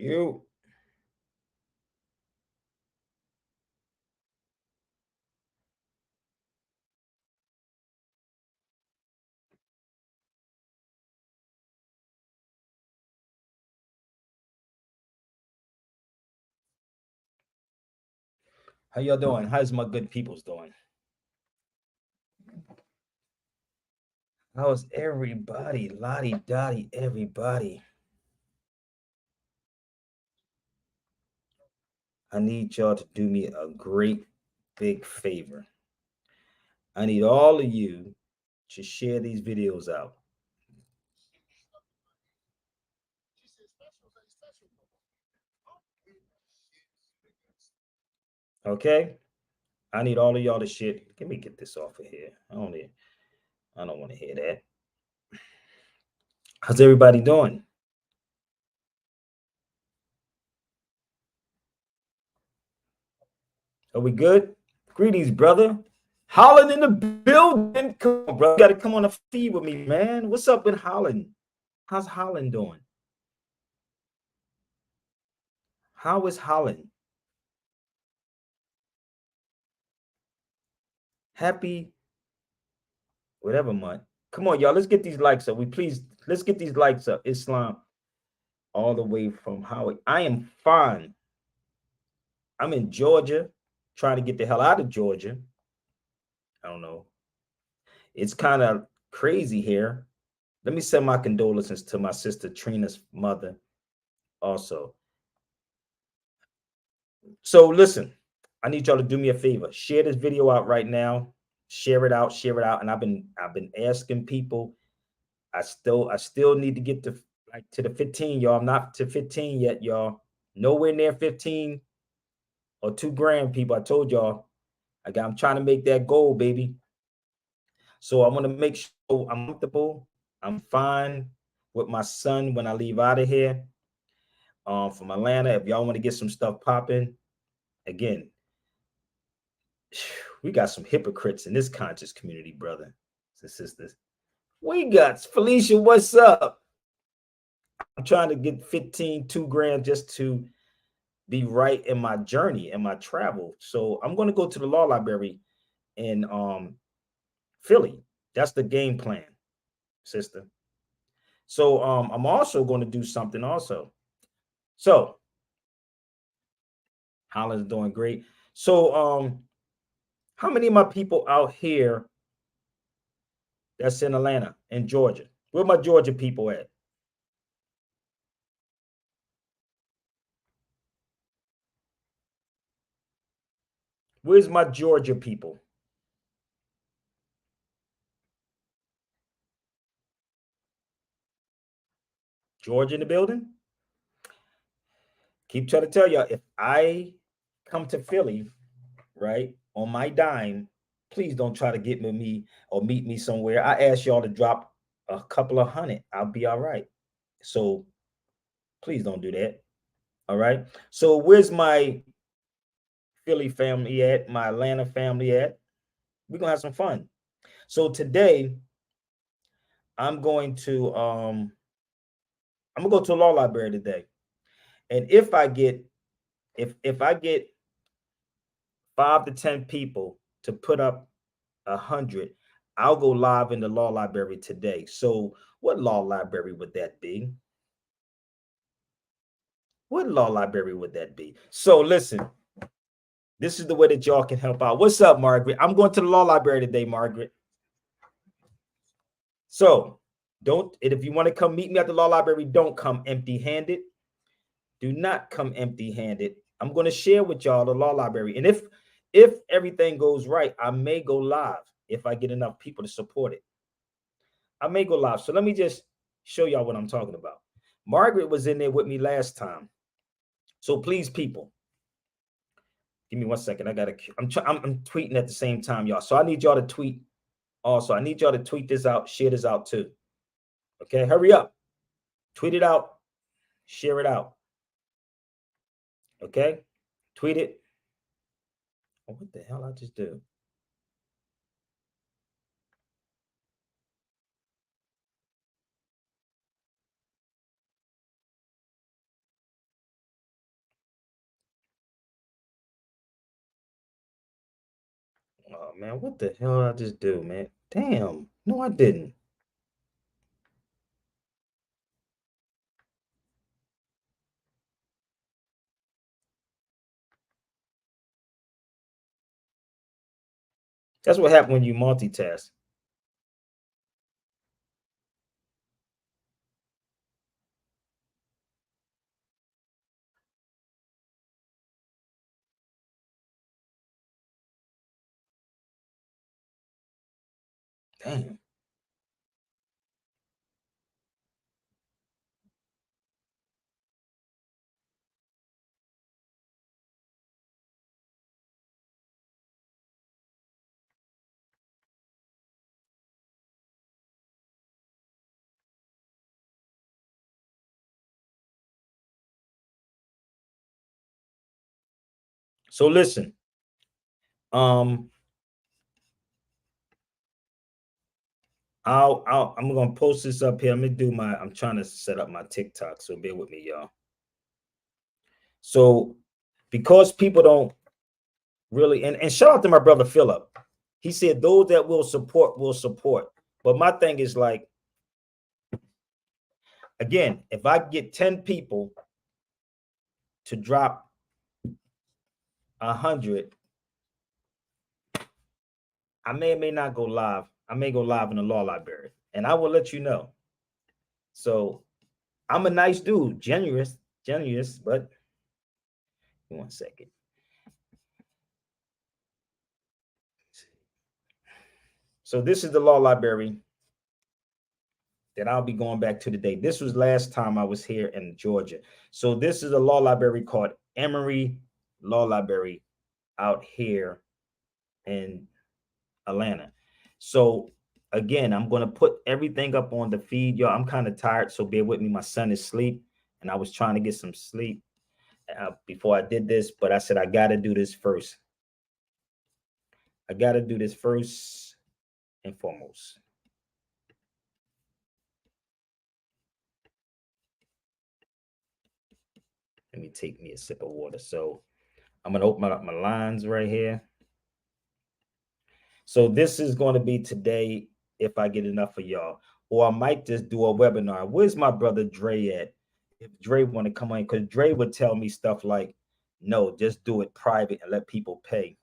You. How y'all doing? How's my good peoples doing? How's everybody? Lottie Dottie, everybody. I need y'all to do me a great big favor. I need all of you to share these videos out. Okay? I need all of y'all to share. Let me get this off of here. I don't want to hear that. How's everybody doing? Are we good? Greetings, brother. Holland in the building. Come on, bro. You gotta come on the feed with me, man. What's up in Holland? How's Holland doing? How is Holland? Happy whatever month. Come on, y'all. Let's get these likes up. Let's get these likes up. Islam all the way from Howard. I am fine. I'm in Georgia, trying to get the hell out of Georgia. I don't know. It's kind of crazy here. Let me send my condolences to my sister Trina's mother also. So listen, I need y'all to do me a favor. Share this video out right now. Share it out. And I've been asking people. I still need to get to the 15, y'all. I'm not to 15 yet, y'all. Nowhere near 15 or 2 grand, people. I told y'all. I'm trying to make that goal, baby. So I want to make sure I'm comfortable. I'm fine with my son when I leave out of here. From Atlanta. If y'all want to get some stuff popping, again, we got some hypocrites in this conscious community, brother and sisters. We got Felicia. What's up? I'm trying to get 2 grand just to be right in my journey and my travel. So I'm going to go to the law library in Philly. That's the game plan, sister. So I'm also going to do something also. So Holland's doing great. So how many of my people out here that's in Atlanta and Georgia? Where my Georgia people at? Where's my Georgia people? Georgia in the building? Keep trying to tell y'all, if I come to Philly, right, on my dime, please don't try to get with me or meet me somewhere. I ask y'all to drop a couple of hundred. I'll be all right. So please don't do that. All right. So where's my Philly family at? My Atlanta family at? We're gonna have some fun. So today I'm going to I'm gonna go to a law library today. And if I get 5 to 10 people to put up 100, I'll go live in the law library today. So, what law library would that be? What law library would that be? So, listen, this is the way that y'all can help out. What's up, Margaret? I'm going to the law library today, Margaret. So, don't, and if you want to come meet me at the law library, don't come empty handed. Do not come empty handed. I'm going to share with y'all the law library. And if everything goes right, I may go live if I get enough people to support it. I may go live. So let me just show y'all what I'm talking about. Margaret was in there with me last time. So please, people, give me 1 second. I'm tweeting at the same time, y'all. So I need y'all to tweet also. I need y'all to tweet this out, share this out too. Okay, hurry up. Tweet it out, share it out. Okay, tweet it. Oh, what the hell I just do? man. What the hell did I just do, man? Damn. No, I didn't. That's what happened when you multitask. Damn. So listen. Um, I'm gonna post this up here. I'm trying to set up my TikTok, so bear with me, y'all. So because people don't really, and shout out to my brother Philip. He said those that will support. But my thing is like, again, if I get 10 people to drop 100, I may or may not go live. I may go live in the law library, and I will let you know. So I'm a nice dude, generous, but 1 second. So this is the law library that I'll be going back to today. This was last time I was here in Georgia. So this is a law library called Emory Law Library out here in Atlanta. So again, I'm going to put everything up on the feed. Y'all, I'm kind of tired, so bear with me. My son is asleep, and I was trying to get some sleep before I did this, but I said I got to do this first. I got to do this first and foremost. Let me take me a sip of water. So I'm going to open up my lines right here. So this is going to be today if I get enough of y'all. Or I might just do a webinar. Where's my brother Dre at? If Dre want to come on, because Dre would tell me stuff like, no, just do it private and let people pay.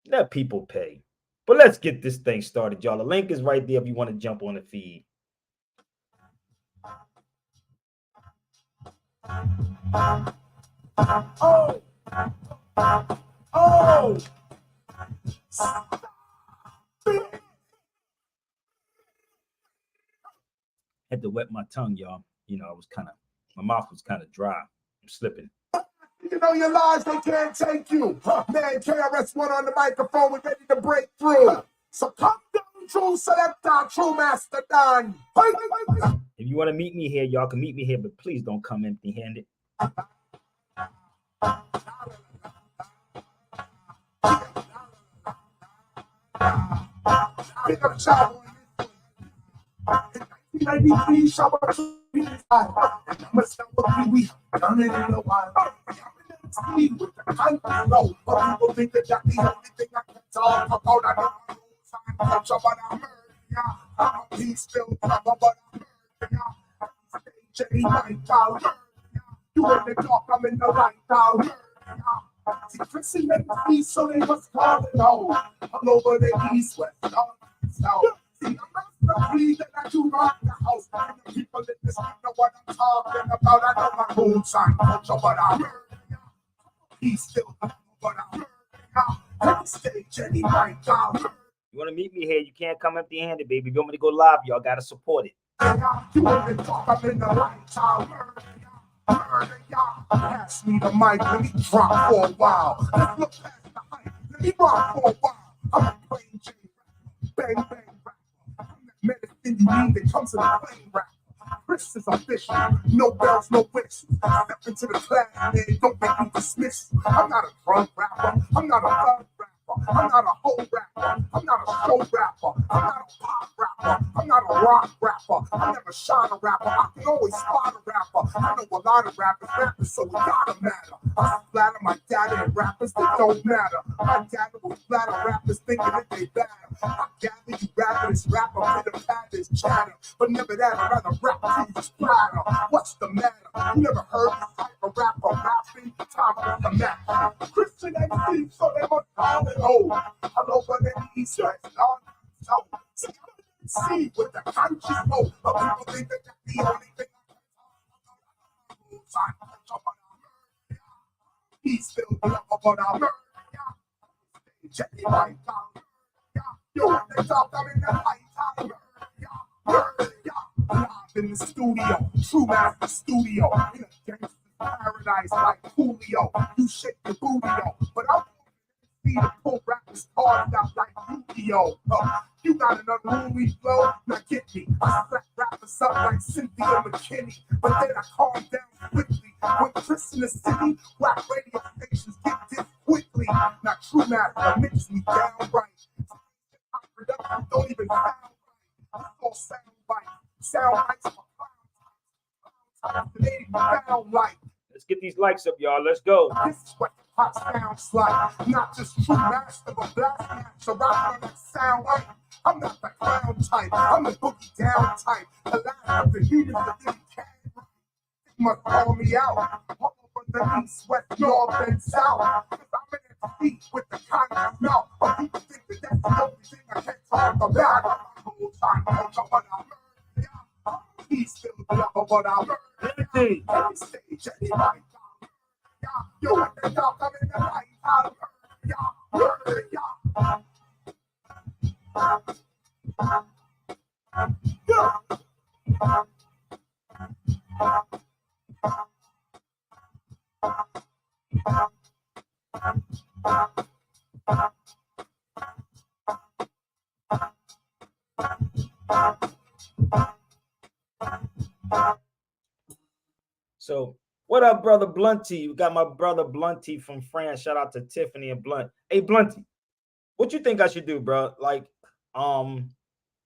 Let people pay. But let's get this thing started, y'all. The link is right there if you want to jump on the feed. Oh! Oh! Had to wet my tongue, y'all. You know, my mouth was kind of dry. I'm slipping. You know your lies, they can't take you. Man, KRS-One on the microphone, we're ready to break through. So come down, true selector, true master Don. If you want to meet me here, y'all can meet me here, but please don't come empty-handed. Pick up child. 1993, shower we done it in a while. With the country low, but people think that that's the only thing I can talk about. I know I'm culture, but I'm murder. He's still cover, but I'm murder. Stage any night, I'll murder. You in the dark, I'm in the light, I'll murder. See, Chrissy made the peace, so they must call it home. All over the east, west, north, south. See, I'm not the breed that I do rock the house. And the people in this know what I'm talking about. I know my moonshine culture, but I'm murder. He's still cover, but I'm murder. Stage any night, I'll murder. You want to meet me here, you can't come empty-handed, baby. If you want me to go live, y'all got to support it. You in the dark, I'm in the light, I'll murder. Pass me the mic, let me drop for a while. Let's look past the hype, let me rock for a while. I'm a plain J rapper, bang bang rapper. I'm that medicine you need that comes in a plain rapper. Chris is official, no bells, no whistles. Step into the class, man, don't make me dismiss. I'm not a drunk rapper, I'm not a thug rapper. rapper. I'm not a whole rapper. I'm not a show rapper. I'm not a pop rapper. I'm not a rock rapper. I never shine a rapper. I can always spot a rapper. I know a lot of rappers, so it gotta matter. I splatter my data and rappers that don't matter. My data will flatter rappers thinking that they better. I gather you rappers, rapper, pitter patter is chatter. But never that, I'd rather rap till you splatter. What's the matter? You never heard this type of rapper rapping? Time for the match. Christian MC, so they must call it old. Hello, but in the East West, so see with the conscious mode. But people think that that's the only thing I can. He's still love about our murder. Check it right down. Yo, they talk I'm in the light time. Live in the studio, true master studio. In a gangster's paradise like Julio. You shake the booty, yo. But I'm see the pull rappers carved out like Yu-Gi-Oh! You got an unruly flow, now get me. I slap rappers up like Cynthia McKinney, but then I calm down quickly. When Chris in the city, rap radio stations get this quickly. Now true master mix me down right. Production don't even sound right. It's all sound right. Sound right for clowns. They even sound like. Let's get these likes up, y'all. Let's go. This is what hip-hop sounds like. Not just true master, but blast master. Rapping that sound right. I'm not the clown type. I'm the boogie down type. The last of the heat is the thing can. You must call me out. All over the east, west, north, and south. Cause I'm in the feet with the kind of mouth. But people think that that's the only thing I can't talk about. The whole time, I'm talking about he's still love what I learned. Every stage, anybody. Yo, what they talk, I'm in the light. I learned. So, what up, brother Blunty? We got my brother Blunty from France. Shout out to Tiffany and Blunt. Hey, Blunty, what you think I should do, bro? Like,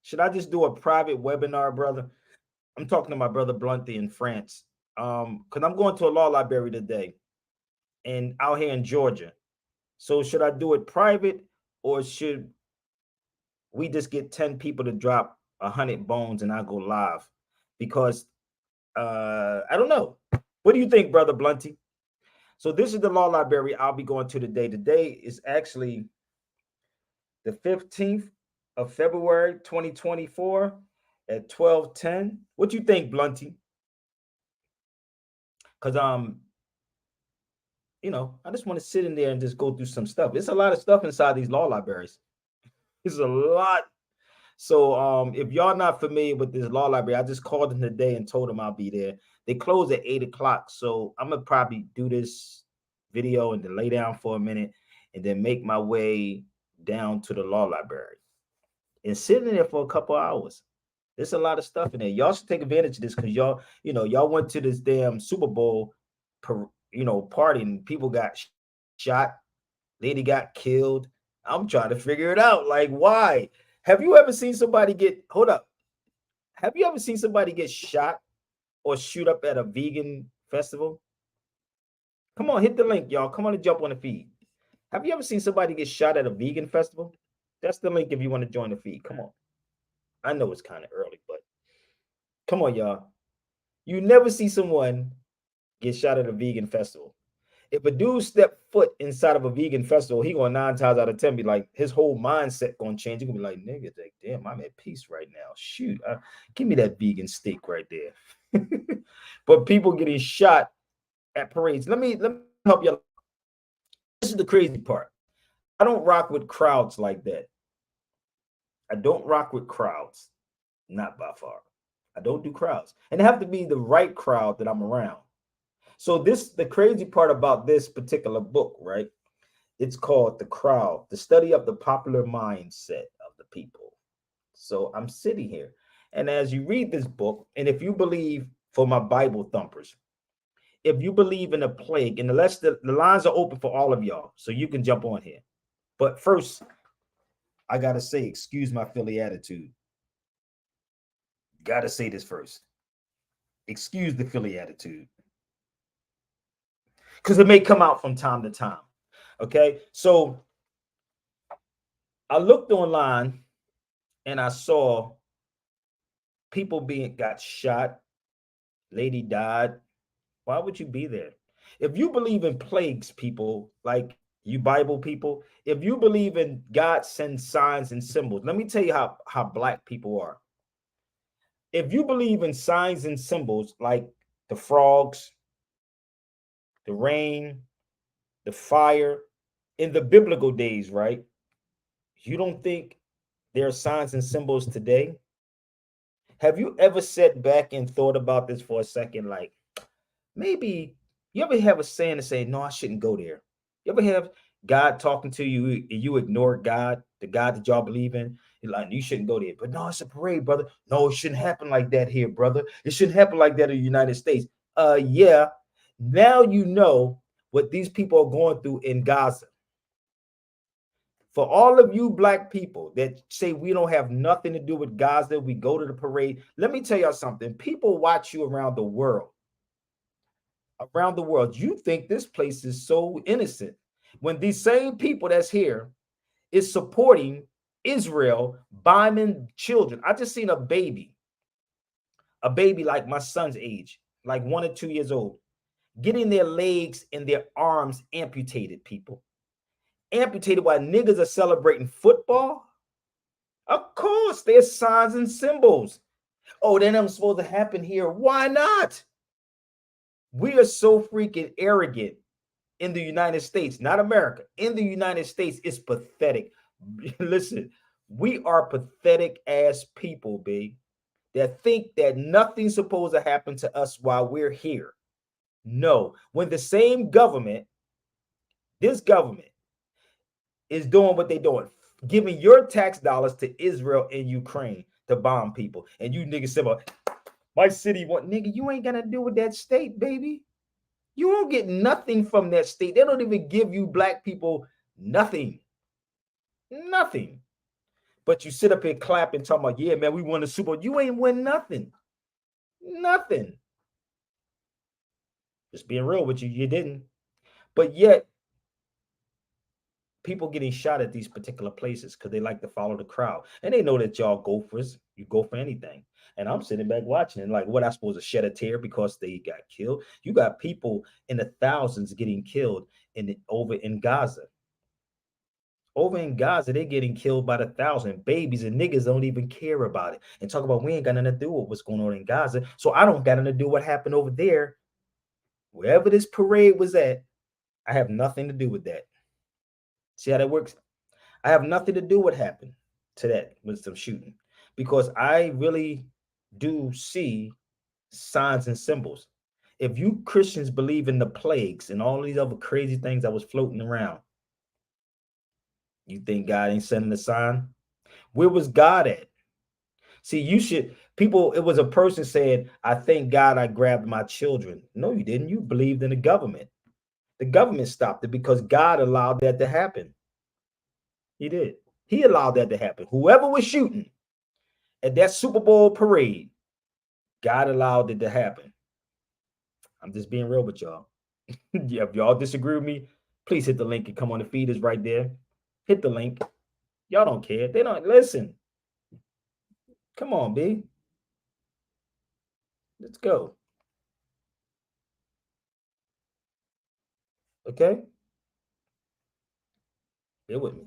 should I just do a private webinar, brother? I'm talking to my brother Blunty in France. Because I'm going to a law library today and out here in Georgia. So should I do it private or should we just get 10 people to drop 100 bones and I go live? Because I don't know. What do you think, brother Blunty? So this is the law library I'll be going to today. Today is actually the 15th of February, 2024 at 12:10. What you think, Blunty? Because I just want to sit in there and just go through some stuff. There's a lot of stuff inside these law libraries. There's a lot. So if y'all not familiar with this law library, I just called them today and told them I'll be there. They close at 8 o'clock. So I'm gonna probably do this video and then lay down for a minute and then make my way down to the law library and sit in there for a couple hours. There's a lot of stuff in there. Y'all should take advantage of this because y'all went to this damn Super Bowl, party and people got shot, lady got killed. I'm trying to figure it out. Like, why? Have you ever seen somebody get shot or shoot up at a vegan festival? Come on, hit the link, y'all. Come on and jump on the feed. Have you ever seen somebody get shot at a vegan festival? That's the link if you want to join the feed. Come on. I know it's kind of early, but come on, y'all. You never see someone get shot at a vegan festival. If a dude step foot inside of a vegan festival, he gonna 9 times out of 10 be like, his whole mindset gonna change. He gonna be like, nigga, damn, I'm at peace right now. Shoot, give me that vegan steak right there. But people getting shot at parades. Let me help you. This is the crazy part. I don't rock with crowds like that. I don't rock with crowds, not by far. I don't do crowds, and it have to be the right crowd that I'm around. So the crazy part about this particular book, right? It's called The Crowd, the study of the popular mindset of the people. So I'm sitting here, and as you read this book, and if you believe, for my Bible thumpers, if you believe in a plague, and the lines are open for all of y'all, so you can jump on here. But first, I gotta say, excuse my Philly attitude. Gotta say this first. Excuse the Philly attitude. Because it may come out from time to time. Okay. So I looked online and I saw people being got shot, lady died. Why would you be there? If you believe in plagues, people, like you Bible people, if you believe in God sends signs and symbols, let me tell you how black people are. If you believe in signs and symbols like the frogs, the rain, the fire, in the biblical days, right? You don't think there are signs and symbols today? Have you ever sat back and thought about this for a second? Like, maybe you ever have a saying to say, no, I shouldn't go there. You ever have God talking to you and you ignore God, the God that y'all believe in? You're like, you shouldn't go there. But no, it's a parade, brother. No, it shouldn't happen like that here, brother. It shouldn't happen like that in the United States. Yeah. Now you know what these people are going through in Gaza. For all of you black people that say we don't have nothing to do with Gaza, we go to the parade. Let me tell y'all something. People watch you around the world. Around the world, you think this place is so innocent when these same people that's here is supporting Israel bombing children. I just seen a baby like my son's age, like 1 or 2 years old, getting their legs and their arms amputated. People amputated while niggas are celebrating football. Of course, there's signs and symbols. Oh, then I'm supposed to happen here. Why not? We are so freaking arrogant in the United States, not America. In the United States, it's pathetic. Listen, we are pathetic ass people, B, that think that nothing's supposed to happen to us while we're here. No, when the same government, this government, is doing what they're doing, giving your tax dollars to Israel and Ukraine to bomb people, and you niggas say, well, my city want, nigga, you ain't gonna do with that state, baby. You won't get nothing from that state. They don't even give you black people nothing. Nothing. But you sit up here clapping, talking about, yeah, man, we won the Super Bowl. You ain't win nothing. Nothing. Just being real with you, you didn't. But yet, people getting shot at these particular places because they like to follow the crowd. And they know that y'all gophers, you go for anything. And I'm sitting back watching and like, what I supposed to shed a tear because they got killed? You got people in the thousands getting killed over in Gaza. Over in Gaza, they're getting killed by the thousand. Babies and niggas don't even care about it. And talk about we ain't got nothing to do with what's going on in Gaza. So I don't got nothing to do what happened over there. Wherever this parade was at, I have nothing to do with that. See how that works? I have nothing to do with what happened to that with some shooting. Because I really do see signs and symbols. If you Christians believe in the plagues and all these other crazy things that was floating around, you think God ain't sending a sign? Where was God at? See, you should, people, it was a person saying, I thank God I grabbed my children. No, you didn't. You believed in the government. The government stopped it because God allowed that to happen. He did. He allowed that to happen. Whoever was shooting at that Super Bowl parade, God allowed it to happen. I'm just being real with y'all. Yeah, if y'all disagree with me, please hit the link and come on. The feed is right there. Hit the link. Y'all don't care. They don't listen. Come on, B. Let's go. Okay? Bear with me.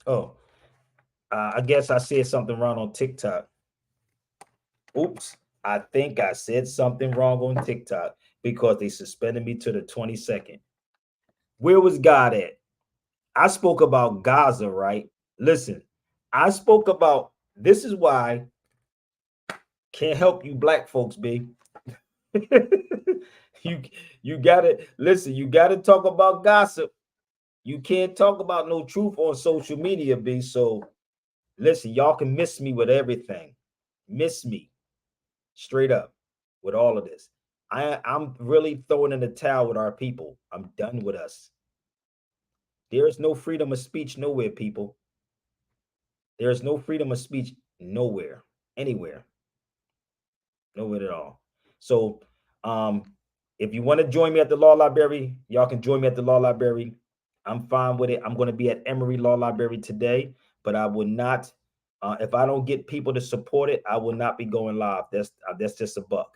Oh, I guess I said something wrong on TikTok. Oops. I think I said something wrong on TikTok because they suspended me to the 22nd. Where was God at? I spoke about Gaza, right? Listen, I spoke about this is why can't help you black folks, B. you you gotta listen, you gotta talk about gossip. You can't talk about no truth on social media, B. So listen, y'all can miss me with everything. Miss me straight up with all of this. I'm really throwing in the towel with our people. I'm done with us. There is no freedom of speech nowhere, people. There is no freedom of speech nowhere, anywhere, nowhere at all. So, um, if you want to join me at the law library, y'all can join me at the law library. I'm fine with it. I'm going to be at Emory Law Library today, but I will not. If I don't get people to support it, I will not be going live. That's just a buck.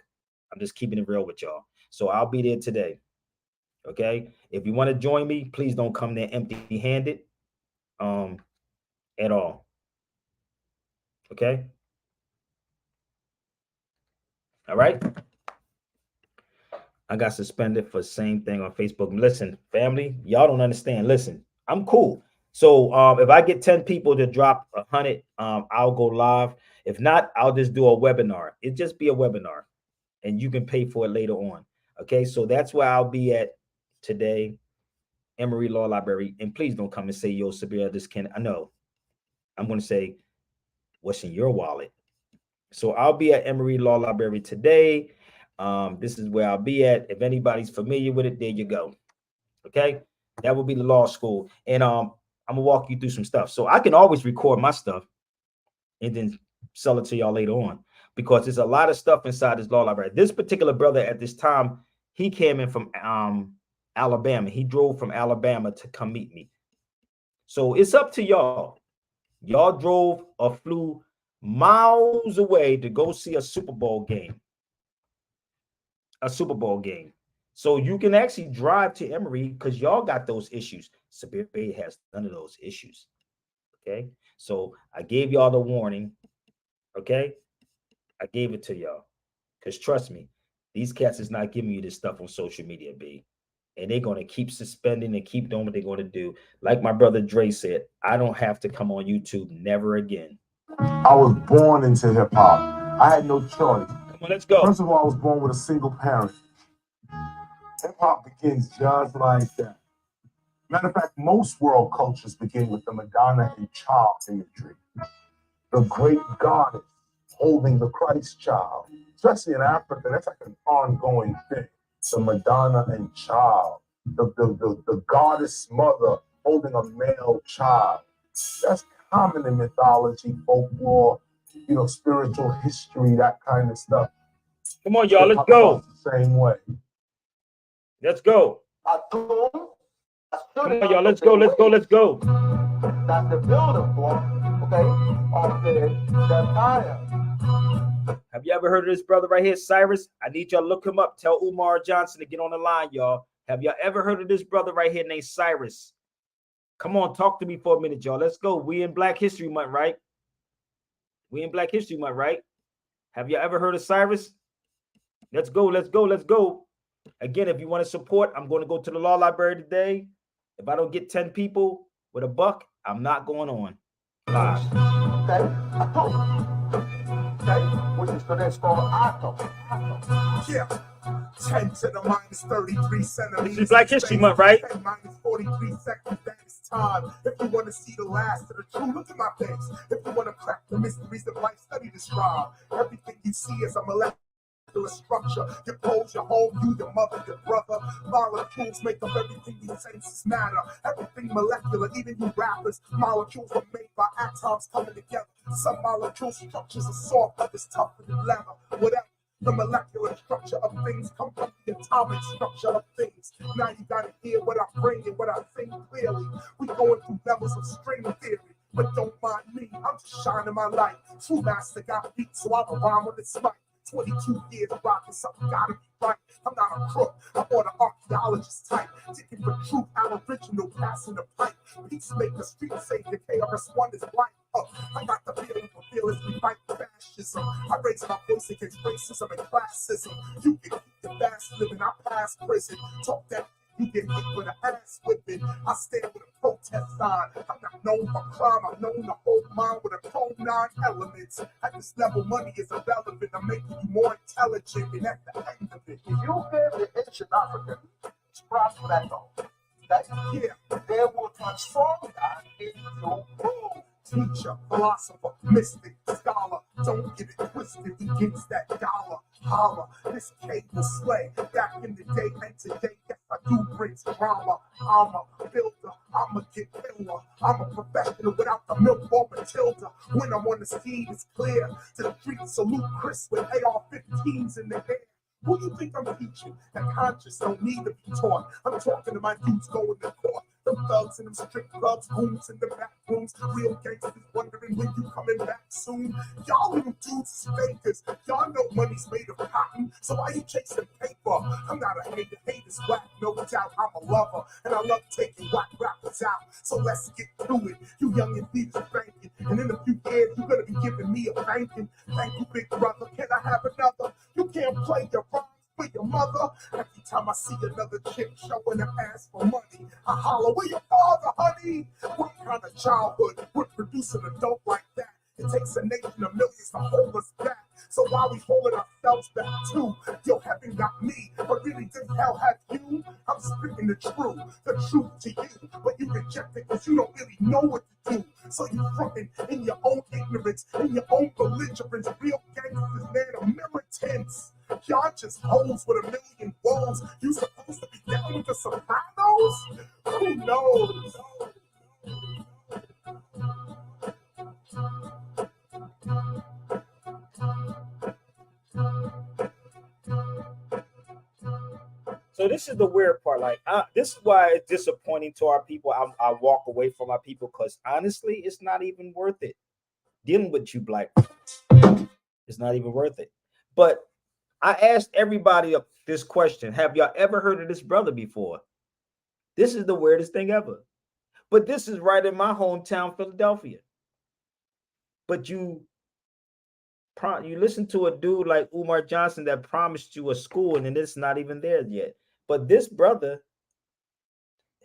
I'm just keeping it real with y'all. So I'll be there today. Okay. If you want to join me, please don't come there empty-handed, um, at all. Okay. All right. I got suspended for the same thing on Facebook. Listen, family, y'all don't understand. Listen, I'm cool. So if I get 10 people to drop 100, I'll go live. If not, I'll just do a webinar. It just be a webinar, and you can pay for it later on. Okay, so that's where I'll be at today, Emory Law Library. And please don't come and say, yo, Sabir, this can. I know. I'm going to say, what's in your wallet? So I'll be at Emory Law Library today. This is where I'll be at. If anybody's familiar with it, there you go. Okay, that will be the law school, and I'm gonna walk you through some stuff. So I can always record my stuff and then sell it to y'all later on, because there's a lot of stuff inside this law library. This particular brother at this time, he came in from Alabama. He drove from Alabama to come meet me. So it's up to y'all. Y'all drove or flew miles away to go see a Super Bowl game. A Super Bowl game. So you can actually drive to Emory because y'all got those issues. Sabir Bay has none of those issues. Okay. So I gave y'all the warning. Okay. I gave it to y'all. Because trust me, these cats is not giving you this stuff on social media, B. And they're going to keep suspending and keep doing what they're going to do. Like my brother Dre said, I don't have to come on YouTube never again. I was born into hip hop. I had no choice. Come on, let's go. First of all, I was born with a single parent. Hip hop begins just like that. Matter of fact, most world cultures begin with the Madonna and child imagery. The great goddess holding the Christ child. Especially in Africa, that's like an ongoing thing. The Madonna and child. The goddess mother holding a male child. That's common in mythology, folklore, spiritual history, that kind of stuff. Come on, y'all, let's go. The same way. Let's go. Come on, y'all, let's go, let's go, let's go. That's the builder for, off the fire. Have you ever heard of this brother right here, Cyrus? I need y'all to look him up. Tell Umar Johnson to get on the line, y'all. Have y'all ever heard of this brother right here named Cyrus? Come on, talk to me for a minute, y'all. Let's go. We in Black History Month, right? We in Black History Month, right? Have you ever heard of Cyrus? Let's go, let's go, let's go. Again, if you want to support, I'm going to go to the law library today. If I don't get 10 people with a buck, I'm not going on live. Okay, I told you. Okay, which is the next called Otto. Yeah. 10 to the minus 33 centimeters. This is Black History Month, right? 10 minus 43 seconds, that is time. If you want to see the last of the truth, look at my face. If you want to crack the mysteries of life, study describe. Everything you see is a molecular structure. Your clothes, your home, you, your mother, your brother. Molecules make up everything these senses matter. Everything molecular, even you rappers. Molecules were made by atoms coming together. Some molecule structures are soft, others tougher than leather. Whatever. The molecular structure of things come from the atomic structure of things. Now you gotta hear what I bring and what I think clearly. We going through levels of string theory, but don't mind me. I'm just shining my light. True master got beat, so I'm a rhyme with its mic. 22 years rocking something gotta be right. I'm not a crook, I'm on an archaeologist type. Digging for truth, our original passing the pipe. Peacemaker, street savior, KRS-One is blind. I got the feeling for feelings, we fight fascism. I raise my voice against racism and classism. You can keep the fast living, I pass prison. Talk that you get hit with an ass whipping. I stand with a protest sign. I'm not known for crime, I'm known to hold mine with a chrome 9 elements. At this level, money is irrelevant. I'm making you more intelligent, and at the end of it, If you hear the ancient African, scratch that off. That they will transform that into proof. teacher, philosopher, mystic, scholar. Don't get it twisted, he gets that dollar. Holla, this K will slay. Back in the day and today, yes, I do bring drama. I'm a builder, I'm a get killer. I'm a professional without the milk or Matilda. When I'm on the scene, it's clear. To the street, salute Chris with AR-15s in the air. Who you think I'm teaching? That conscious don't need to be taught. I'm talking to my dudes going to court. Them thugs and them strict clubs, goons in the back rooms. Real gangsters wondering when you coming back soon. Y'all little dudes is fakers. Y'all know money's made of cotton. So why you chasing paper? I'm not a hater. Hate is whack, no doubt. I'm a lover. And I love taking whack rappers out. So let's get to it. You young and thieves are banking. And in a few years, you're going to be giving me a banking. Thank you, big brother. Can I have another? You can't play your rhymes for your mother. Every time I see another chick showing her ass for money, I holler, where your father, honey? What kind of childhood would produce an adult like that? It takes a nation of millions to hold us back. So while we holding ourselves back too, yo, heaven got me, but really did hell have you? I'm speaking the truth to you, but you reject it because you don't really know what to do. So you frontin' in your own ignorance, in your own belligerence. Real gangsters, man, are militants. Y'all just hoes with a million woes. You supposed to be down with the Sopranos? Who knows? So this is the weird part. Like, this is why it's disappointing to our people. I walk away from my people because honestly, it's not even worth it dealing with you black. It's not even worth it. But I asked everybody this question: have y'all ever heard of this brother before? This is the weirdest thing ever. But this is right in my hometown, Philadelphia. But you listen to a dude like Umar Johnson that promised you a school, and then it's not even there yet. But this brother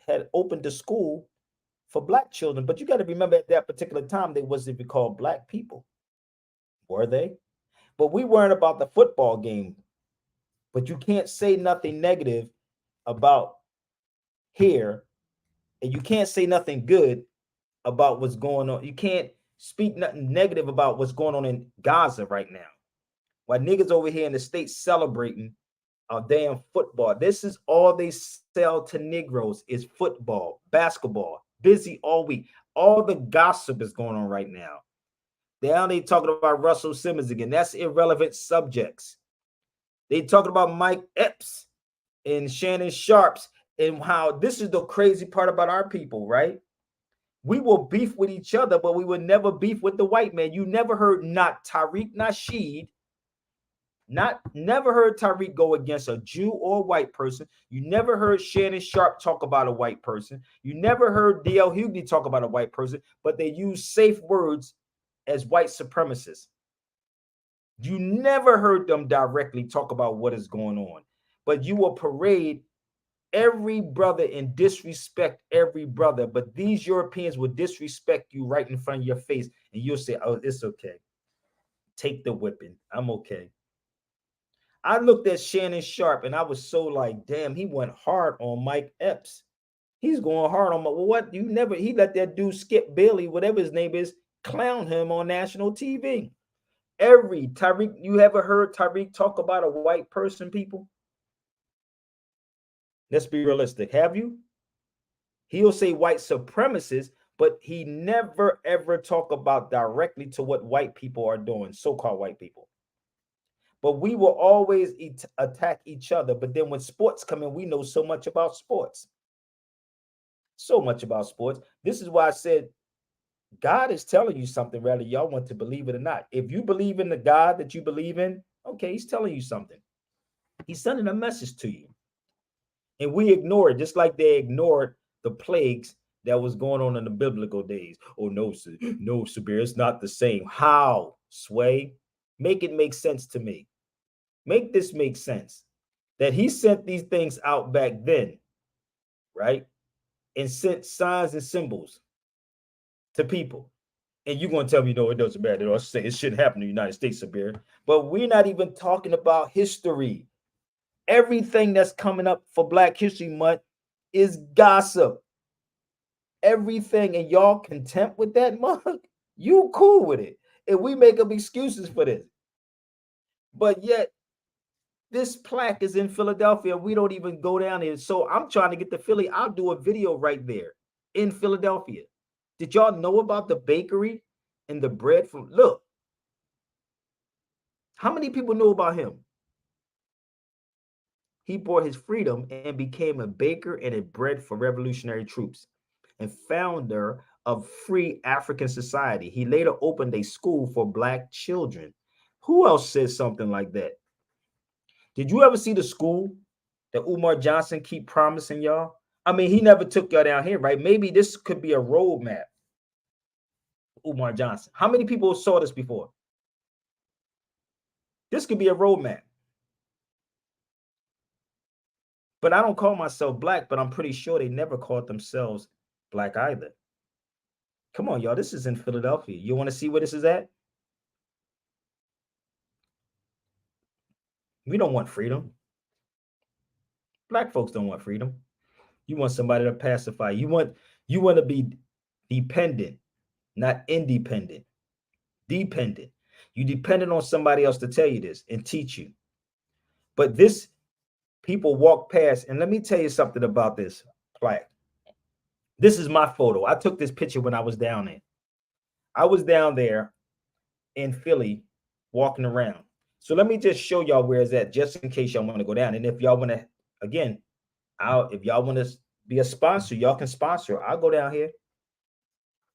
had opened a school for black children. But you got to remember, at that particular time, they wasn't even called black people, were they? But we weren't about the football game. But you can't say nothing negative about here, and you can't say nothing good about what's going on. You can't speak nothing negative about what's going on in Gaza right now. While niggas over here in the States celebrating damn football. This is all they sell to Negroes is football, basketball, busy all week. All the gossip is going on right now. Now they talking about Russell Simmons again. That's irrelevant subjects. They talking about Mike Epps and Shannon Sharps and how this is the crazy part about our people, right? We will beef with each other, but we will never beef with the white man. You never heard not Tariq Nasheed, never heard Tariq go against a Jew or a white person. You never heard Shannon Sharp talk about a white person. You never heard D.L. Hughley talk about a white person, but they use safe words as white supremacists. You never heard them directly talk about what is going on, but you will parade every brother and disrespect every brother. But these Europeans will disrespect you right in front of your face, and you'll say, oh, it's okay. Take the whipping. I'm okay. I looked at Shannon Sharp and I was so like, damn, he went hard on Mike Epps. He's going hard on what? He let that dude Skip Bailey, whatever his name is, clown him on national TV. Tariq, you ever heard Tariq talk about a white person, people? Let's be realistic. Have you? He'll say white supremacists, but he never ever talk about directly to what white people are doing, so-called white people. But we will always attack each other. But then when sports come in, we know so much about sports. So much about sports. This is why I said God is telling you something, whether y'all want to believe it or not. If you believe in the God that you believe in, okay, he's telling you something. He's sending a message to you. And we ignore it, just like they ignored the plagues that was going on in the biblical days. Oh, no, Sabir, it's not the same. How, Sway? Make it make sense to me. Make this make sense. That he sent these things out back then, right? And sent signs and symbols to people. And you're going to tell me, no, it doesn't matter. I'll say it shouldn't happen in the United States, Sabir. But we're not even talking about history. Everything that's coming up for Black History Month is gossip. Everything. And y'all content with that mug? You cool with it. And we make up excuses for this. But yet, This plaque is in Philadelphia. We don't even go down here. So I'm trying to get to Philly. I'll do a video right there in Philadelphia. Did y'all know about the bakery and the bread from? Look, how many people knew about him? He bought his freedom and became a baker and a bread for revolutionary troops and founder of Free African Society. He later opened a school for black children. Who else says something like that? Did you ever see the school that Umar Johnson keep promising y'all? I mean, he never took y'all down here, right? Maybe this could be a roadmap. Umar Johnson. How many people saw this before? This could be a roadmap. But I don't call myself black, but I'm pretty sure they never called themselves black either. Come on, y'all. This is in Philadelphia. You want to see where this is at? We don't want freedom. Black folks don't want freedom. You want somebody to pacify. You want to be dependent, not independent. Dependent. You dependent on somebody else to tell you this and teach you. But this people walk past, and let me tell you something about this plaque. This is my photo. I took this picture when I was down there. I was down there in Philly walking around. So let me just show y'all where it's at, just in case y'all want to go down. And if y'all want to, again, if y'all want to be a sponsor, y'all can sponsor. I'll go down here.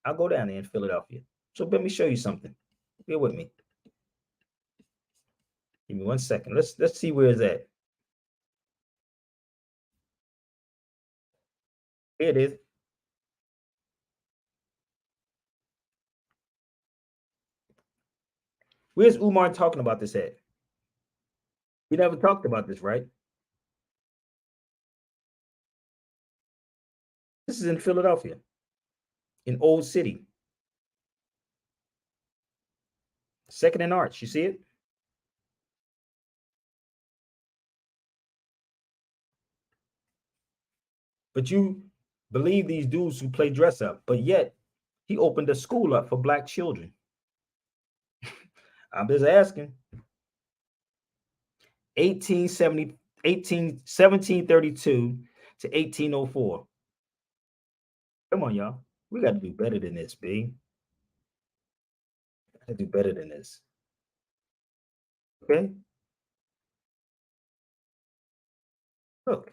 I'll go down there in Philadelphia. So let me show you something. Bear with me. Give me 1 second. Let's see where it's at. Here it is. Where's Umar talking about this at? We never talked about this, right? This is in Philadelphia, in Old City. Second and Arch. You see it? But you believe these dudes who play dress up, but yet he opened a school up for black children. I'm just asking. 1732 to 1804. Come on, y'all. We got to do better than this, B. Got to do better than this. Okay? Look.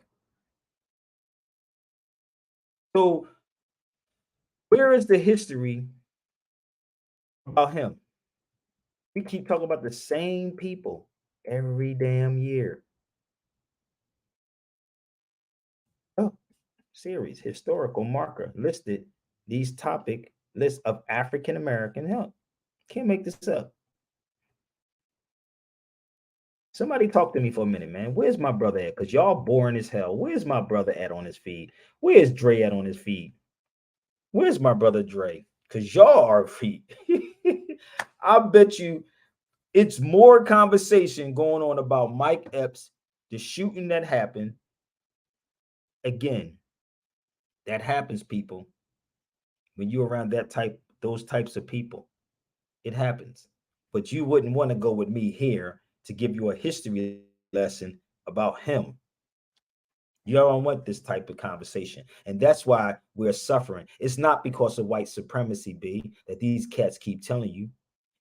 So, where is the history about him? We keep talking about the same people every damn year. Oh, series, historical marker listed these topic list of African American help. Can't make this up. Somebody talk to me for a minute, man. Where's my brother at? Because y'all boring as hell. Where's my brother at on his feed? Where's Dre at on his feed? Where's my brother Dre? Because y'all are feet. I bet you it's more conversation going on about Mike Epps, the shooting that happened. Again, that happens, people. When you're around those types of people, it happens. But you wouldn't want to go with me here to give you a history lesson about him. You don't want this type of conversation. And that's why we're suffering. It's not because of white supremacy, B, that these cats keep telling you.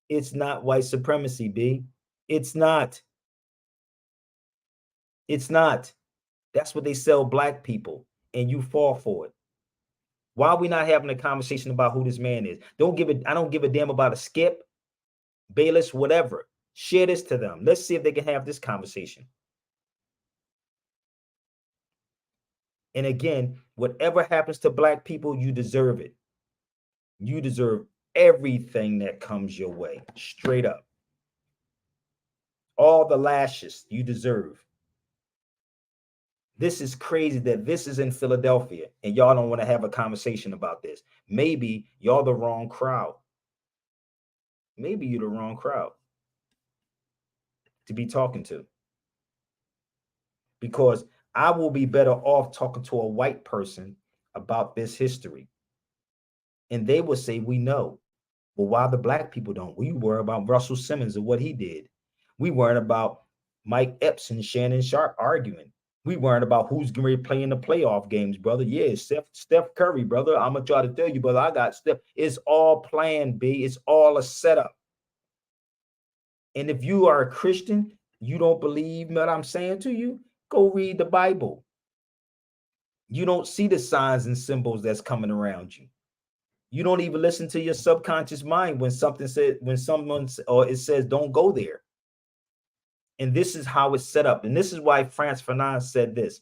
It's not white supremacy, B. It's not. It's not. That's what they sell black people, and you fall for it. Why are we not having a conversation about who this man is? I don't give a damn about a Skip, Bayless, whatever. Share this to them. Let's see if they can have this conversation. And again, whatever happens to black people, you deserve it. You deserve everything that comes your way, straight up. All the lashes you deserve. This is crazy that this is in Philadelphia and y'all don't want to have a conversation about this. Maybe y'all the wrong crowd. Maybe you're the wrong crowd to be talking to. Because I will be better off talking to a white person about this history. And they will say, we know. Well, why the black people don't? We worry about Russell Simmons and what he did. We worry about Mike Epps and Shannon Sharp arguing. We weren't about who's going to be playing the playoff games, brother. Yeah, Steph Curry, brother. I'm going to try to tell you, brother, I got Steph. It's all plan B. It's all a setup. And if you are a Christian, you don't believe what I'm saying to you, go read the Bible. You don't see the signs and symbols that's coming around you. You don't even listen to your subconscious mind when something said, when someone or it says don't go there. And this is how it's set up. And this is why Frantz Fanon said this.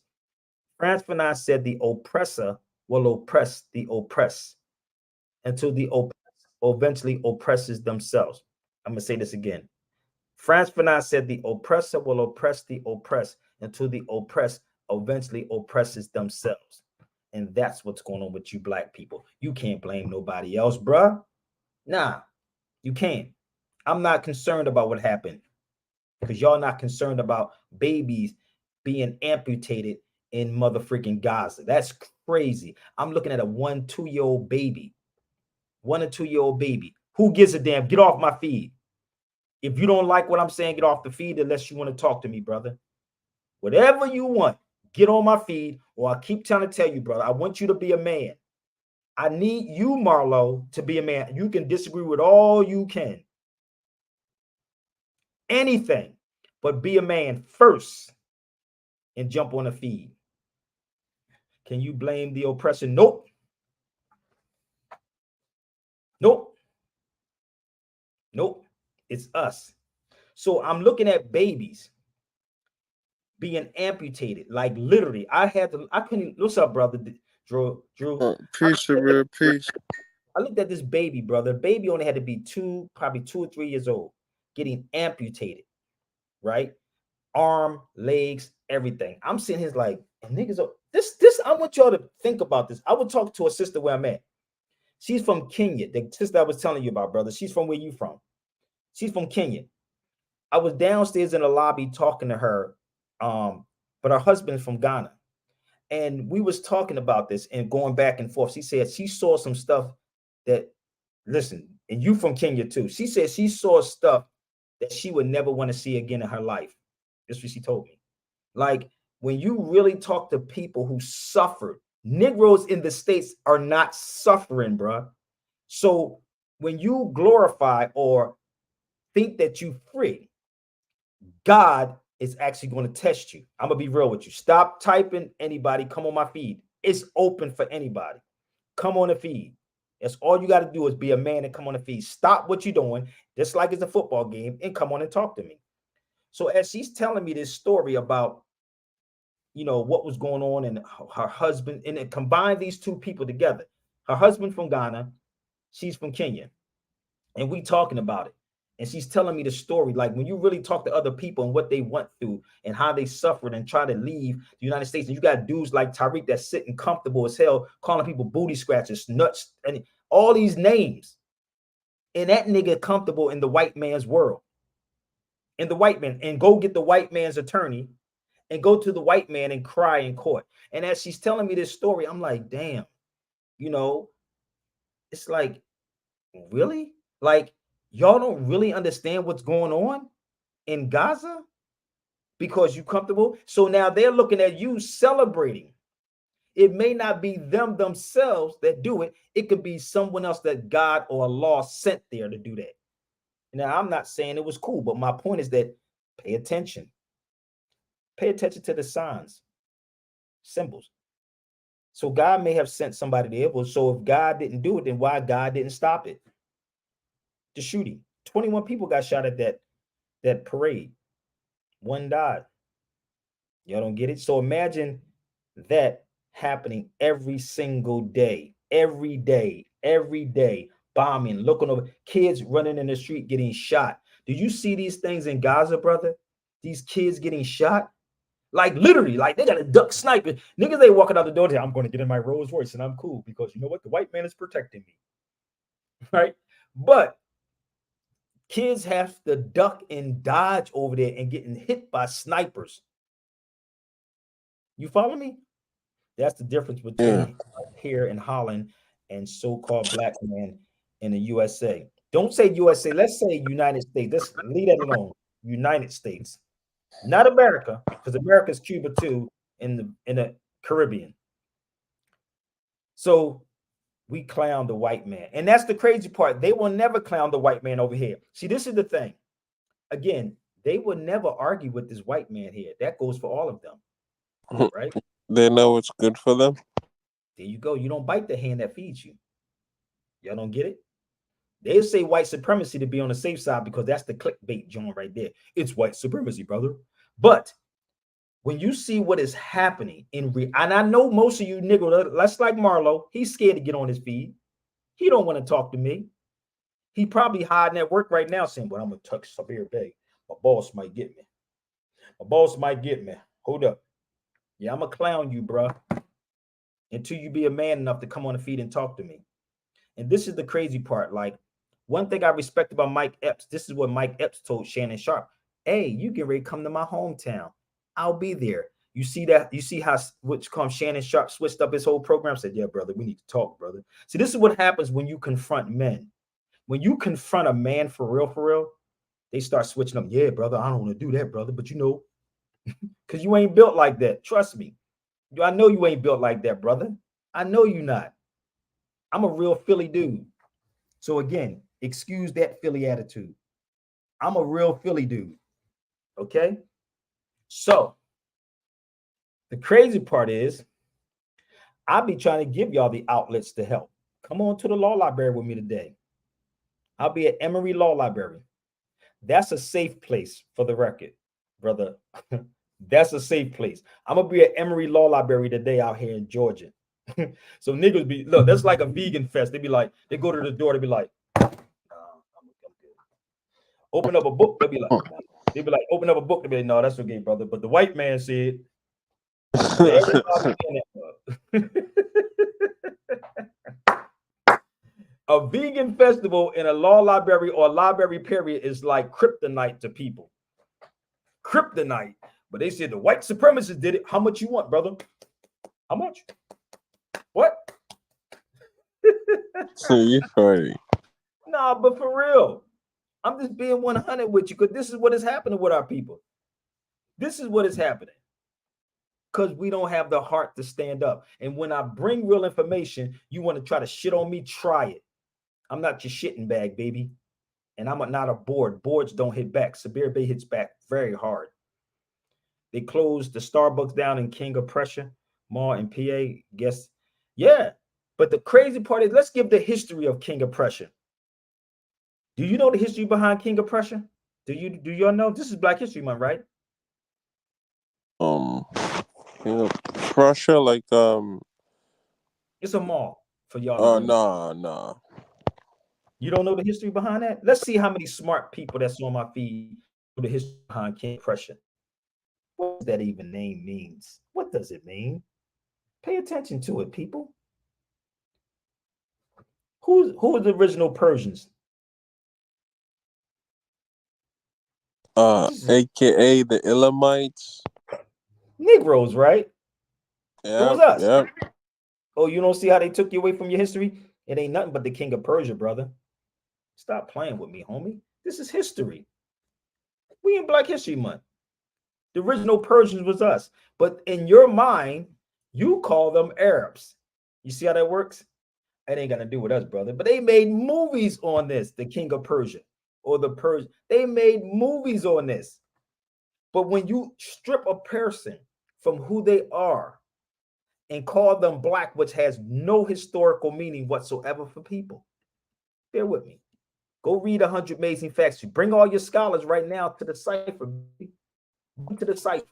Frantz Fanon said the oppressor will oppress the oppressed until the oppressed eventually oppresses themselves. I'm going to say this again. Frantz Fanon said the oppressor will oppress the oppressed until the oppressed eventually oppresses themselves. And that's what's going on with you black people. You can't blame nobody else, bruh. Nah, you can't. I'm not concerned about what happened because y'all not concerned about babies being amputated in motherfucking Gaza. That's crazy. I'm looking at a 1-2-year-old baby. 1 or 2-year-old baby. Who gives a damn? Get off my feed. If you don't like what I'm saying, get off the feed unless you want to talk to me, brother. Whatever you want, get on my feed, or I keep trying to tell you, brother, I want you to be a man. I need you, Marlo, to be a man. You can disagree with all you can. Anything, but be a man first and jump on the feed. Can you blame the oppressor? Nope. Nope. Nope. It's us. So I'm looking at babies being amputated, like literally. I couldn't. What's up, brother? Drew. Peace, real peace. I looked at this baby, brother. Baby only had to be probably 2 or 3 years old, getting amputated, right? Arm, legs, everything. I'm sitting here like, and niggas, this, I want y'all to think about this. I would talk to a sister where I'm at. She's from Kenya. The sister I was telling you about, brother. She's from where you from. She's from Kenya. I was downstairs in the lobby talking to her, but her husband's from Ghana. And we was talking about this and going back and forth. She said she saw some stuff that, listen, and you from Kenya too. She said she saw stuff that she would never want to see again in her life. That's what she told me. Like, when you really talk to people who suffered, Negroes in the States are not suffering, bruh. So when you glorify or think that you free, God is actually going to test you. I'm going to be real with you. Stop typing anybody. Come on my feed. It's open for anybody. Come on the feed. That's all you got to do is be a man and come on the feed. Stop what you're doing, just like it's a football game, and come on and talk to me. So as she's telling me this story about, you know, what was going on and her husband, and it combined these two people together. Her husband from Ghana, she's from Kenya, and we talking about it. And she's telling me the story. Like, when you really talk to other people and what they went through and how they suffered and try to leave the United States, and you got dudes like Tariq that's sitting comfortable as hell, calling people booty scratchers, nuts, and all these names. And that nigga comfortable in the white man's world. In the white man, and go get the white man's attorney and go to the white man and cry in court. And as she's telling me this story, I'm like, damn, you know, it's like, really? Like, y'all don't really understand what's going on in Gaza because you're comfortable. So now they're looking at you celebrating. It may not be them themselves that do it. It could be someone else that God or Allah sent there to do that. Now, I'm not saying it was cool, but my point is that pay attention. Pay attention to the signs, symbols. So God may have sent somebody there. Well, so if God didn't do it, then why God didn't stop it? The shooting. 21 people got shot at that parade. 1 died. Y'all don't get it? So imagine that happening every single day. Every day. Bombing, looking over, kids running in the street getting shot. Do you see these things in Gaza, brother? These kids getting shot? Like, literally, like they got a duck sniper. Niggas, they walking out the door. I'm going to get in my Rolls Royce and I'm cool because you know what? The white man is protecting me. Right? But kids have to duck and dodge over there and getting hit by snipers. You follow me? That's the difference between here in Holland and so-called black men in the USA. Don't say USA. Let's say United States. Let's leave that alone. United States. Not America, because America's Cuba too in the Caribbean. So we clown the white man. And that's the crazy part. They will never clown the white man over here. See, this is the thing. Again, they will never argue with this white man here. That goes for all of them, right? They know what's good for them. There you go. You don't bite the hand that feeds you. Y'all don't get it? They say white supremacy to be on the safe side because that's the clickbait joint right there. It's white supremacy, brother. But when you see what is happening and I know most of you niggas, that's like Marlo. He's scared to get on his feed. He don't want to talk to me. He probably hiding at work right now saying, well, I'm going to touch Sabir Bay. My boss might get me. My boss might get me. Hold up. Yeah, I'm going to clown you, bro, until you be a man enough to come on the feed and talk to me. And this is the crazy part. Like, one thing I respect about Mike Epps, this is what Mike Epps told Shannon Sharp. Hey, you get ready to come to my hometown. I'll be there. You see that? You see how which comes Shannon Sharp switched up his whole program? Said, yeah, brother, we need to talk, brother. See, this is what happens when you confront men. When you confront a man for real, they start switching up. Yeah, brother, I don't want to do that, brother. But you know, because you ain't built like that. Trust me. I know you ain't built like that, brother. I know you not. I'm a real Philly dude. So again, excuse that Philly attitude. I'm a real Philly dude. Okay? So the crazy part is I'll be trying to give y'all the outlets to help. Come on to the law library with me today. I'll be at Emory Law Library. That's a safe place for the record, brother. That's a safe place. I'm going to be at Emory Law Library today out here in Georgia. So niggas be, look, that's like a vegan fest. They be like, they go to the door, they be like, I'm good. Open up a book, they be like, open up a book, they be like, no, that's okay, brother. But the white man said, a vegan festival in a law library or library period is like kryptonite to people. Kryptonite. But they said the white supremacists did it. How much you want, brother? How much? What? So you funny. Nah, but for real. I'm just being 100 with you because this is what is happening with our people. This is what is happening. Because we don't have the heart to stand up. And when I bring real information, you want to try to shit on me, try it. I'm not your shitting bag, baby. And I'm not a board. Boards don't hit back. Sabir Bay hits back very hard. They closed the Starbucks down in King of Prussia Mall in PA. Guess, yeah. But the crazy part is, let's give the history of King of Prussia. Do you know the history behind King of Prussia? Do y'all know? This is Black History Month, right? King of Prussia, like It's a mall for y'all. Oh no. You don't know the history behind that? Let's see how many smart people that's on my feed know the history behind King of Prussia. What does that even name means? What does it mean? Pay attention to it, people. Who are the original Persians? AKA the Elamites. Negroes, right? Yeah, It was us. Yep. Oh, you don't see how they took you away from your history? It ain't nothing but the King of Persia, brother. Stop playing with me, homie. This is history. We in Black History Month. The original Persians was us. But in your mind, you call them Arabs. You see how that works? That ain't got to do with us, brother. But they made movies on this, the King of Persia or the Persian. They made movies on this. But when you strip a person from who they are and call them Black, which has no historical meaning whatsoever for people, bear with me. Go read 100 Amazing Facts. You bring all your scholars right now to the cipher. To the cipher.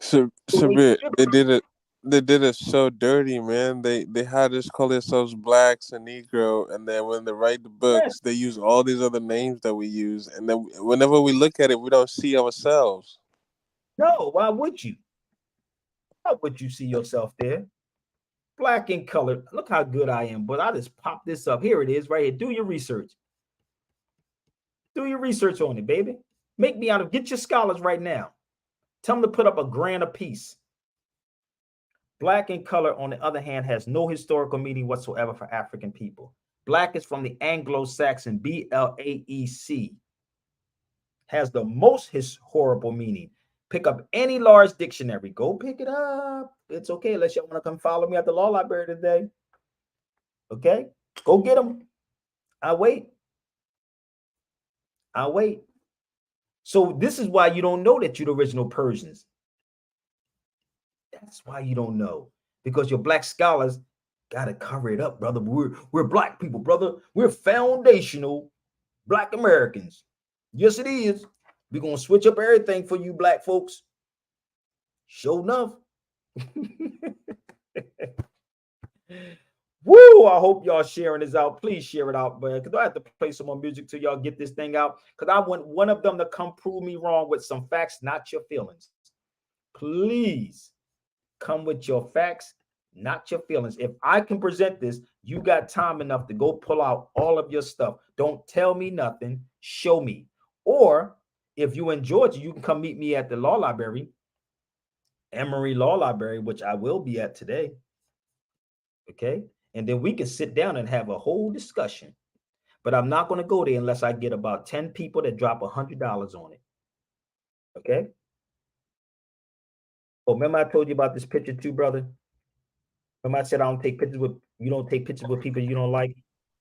So they did it so dirty, man. They had us call themselves Blacks and Negro, and then when they write the books, they use all these other names that we use, and then whenever we look at it, we don't see ourselves. No, why would you? Why would you see yourself there? Black in color. Look how good I am. But I just popped this up. Here it is right here. Do your research. Do your research on it, baby. Make me out of, get your scholars right now. Tell them to put up $1,000 a piece. Black in color, on the other hand, has no historical meaning whatsoever for African people. Black is from the Anglo-Saxon, B-L-A-E-C. has the most horrible meaning. Pick up any large dictionary. Go pick it up. It's okay unless y'all want to come follow me at the law library today. Okay? Go get them. I'll wait. I'll wait. So this is why you don't know that you're the original Persians. That's why you don't know. Because your black scholars got to cover it up, brother. We're black people, brother. We're foundational black Americans. Yes, it is. We're going to switch up everything for you black folks. Sure enough. Woo! I hope y'all sharing this out. Please share it out, man. Because I have to play some more music till y'all get this thing out. Because I want one of them to come prove me wrong with some facts, not your feelings. Please come with your facts, not your feelings. If I can present this, you got time enough to go pull out all of your stuff. Don't tell me nothing. Show me. Or if you in Georgia, you can come meet me at the law library, Emory Law Library, which I will be at today. Okay. And then we can sit down and have a whole discussion. But I'm not going to go there unless I get about 10 people that drop $100 on it. Okay. Oh, remember I told you about this picture too, brother? Remember I said you don't take pictures with people you don't like.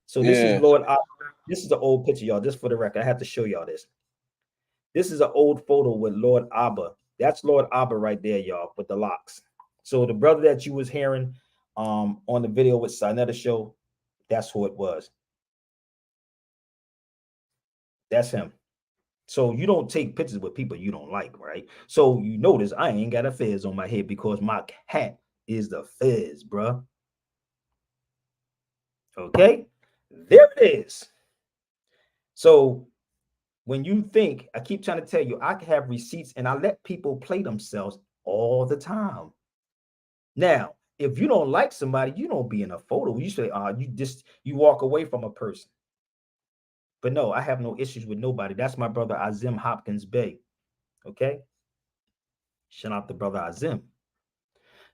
So this is Lord Abba. This is an old picture, y'all. Just for the record, I have to show y'all this. This is an old photo with Lord Abba. That's Lord Abba right there, y'all, with the locks. So the brother that you was hearing on the video with Sinetta show, that's who it was. That's him. So you don't take pictures with people you don't like, right? So you notice I ain't got a fez on my head because my hat is the fez, bruh. Okay, there it is. So when you think, I keep trying to tell you, I can have receipts and I let people play themselves all the time. Now, if you don't like somebody, you don't be in a photo. You say, you walk away from a person. But no, I have no issues with nobody. That's my brother Azim Hopkins Bey. Okay. Shout out to brother Azim.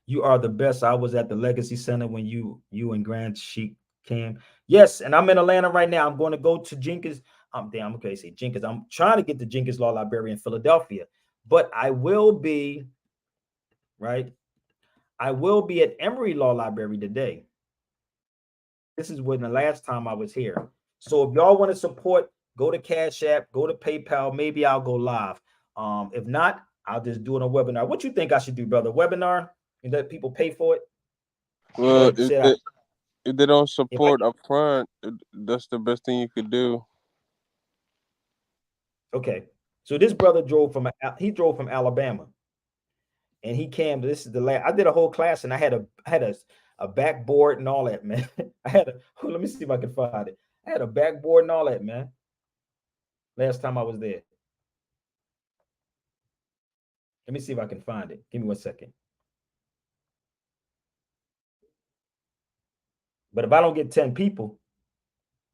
You are the best. I was at the Legacy Center when you and Grand Sheik came. Yes, and I'm in Atlanta right now. I'm going to go to Jenkins. I'm okay. Say Jenkins. I'm trying to get to Jenkins Law Library in Philadelphia, but I will be right. I will be at Emory Law Library today. This is when the last time I was here. So if y'all want to support, go to Cash App, go to PayPal. Maybe I'll go live. If not, I'll just do it on a webinar. What you think I should do, brother? Webinar and let people pay for it? Well, if they don't support up front, that's the best thing you could do. Okay. So this brother drove from Alabama. And he came. This is the last. I did a whole class and I had a backboard and all that, man. Let me see if I can find it. I had a backboard and all that, man. Last time I was there. Let me see if I can find it. Give me 1 second. But if I don't get 10 people,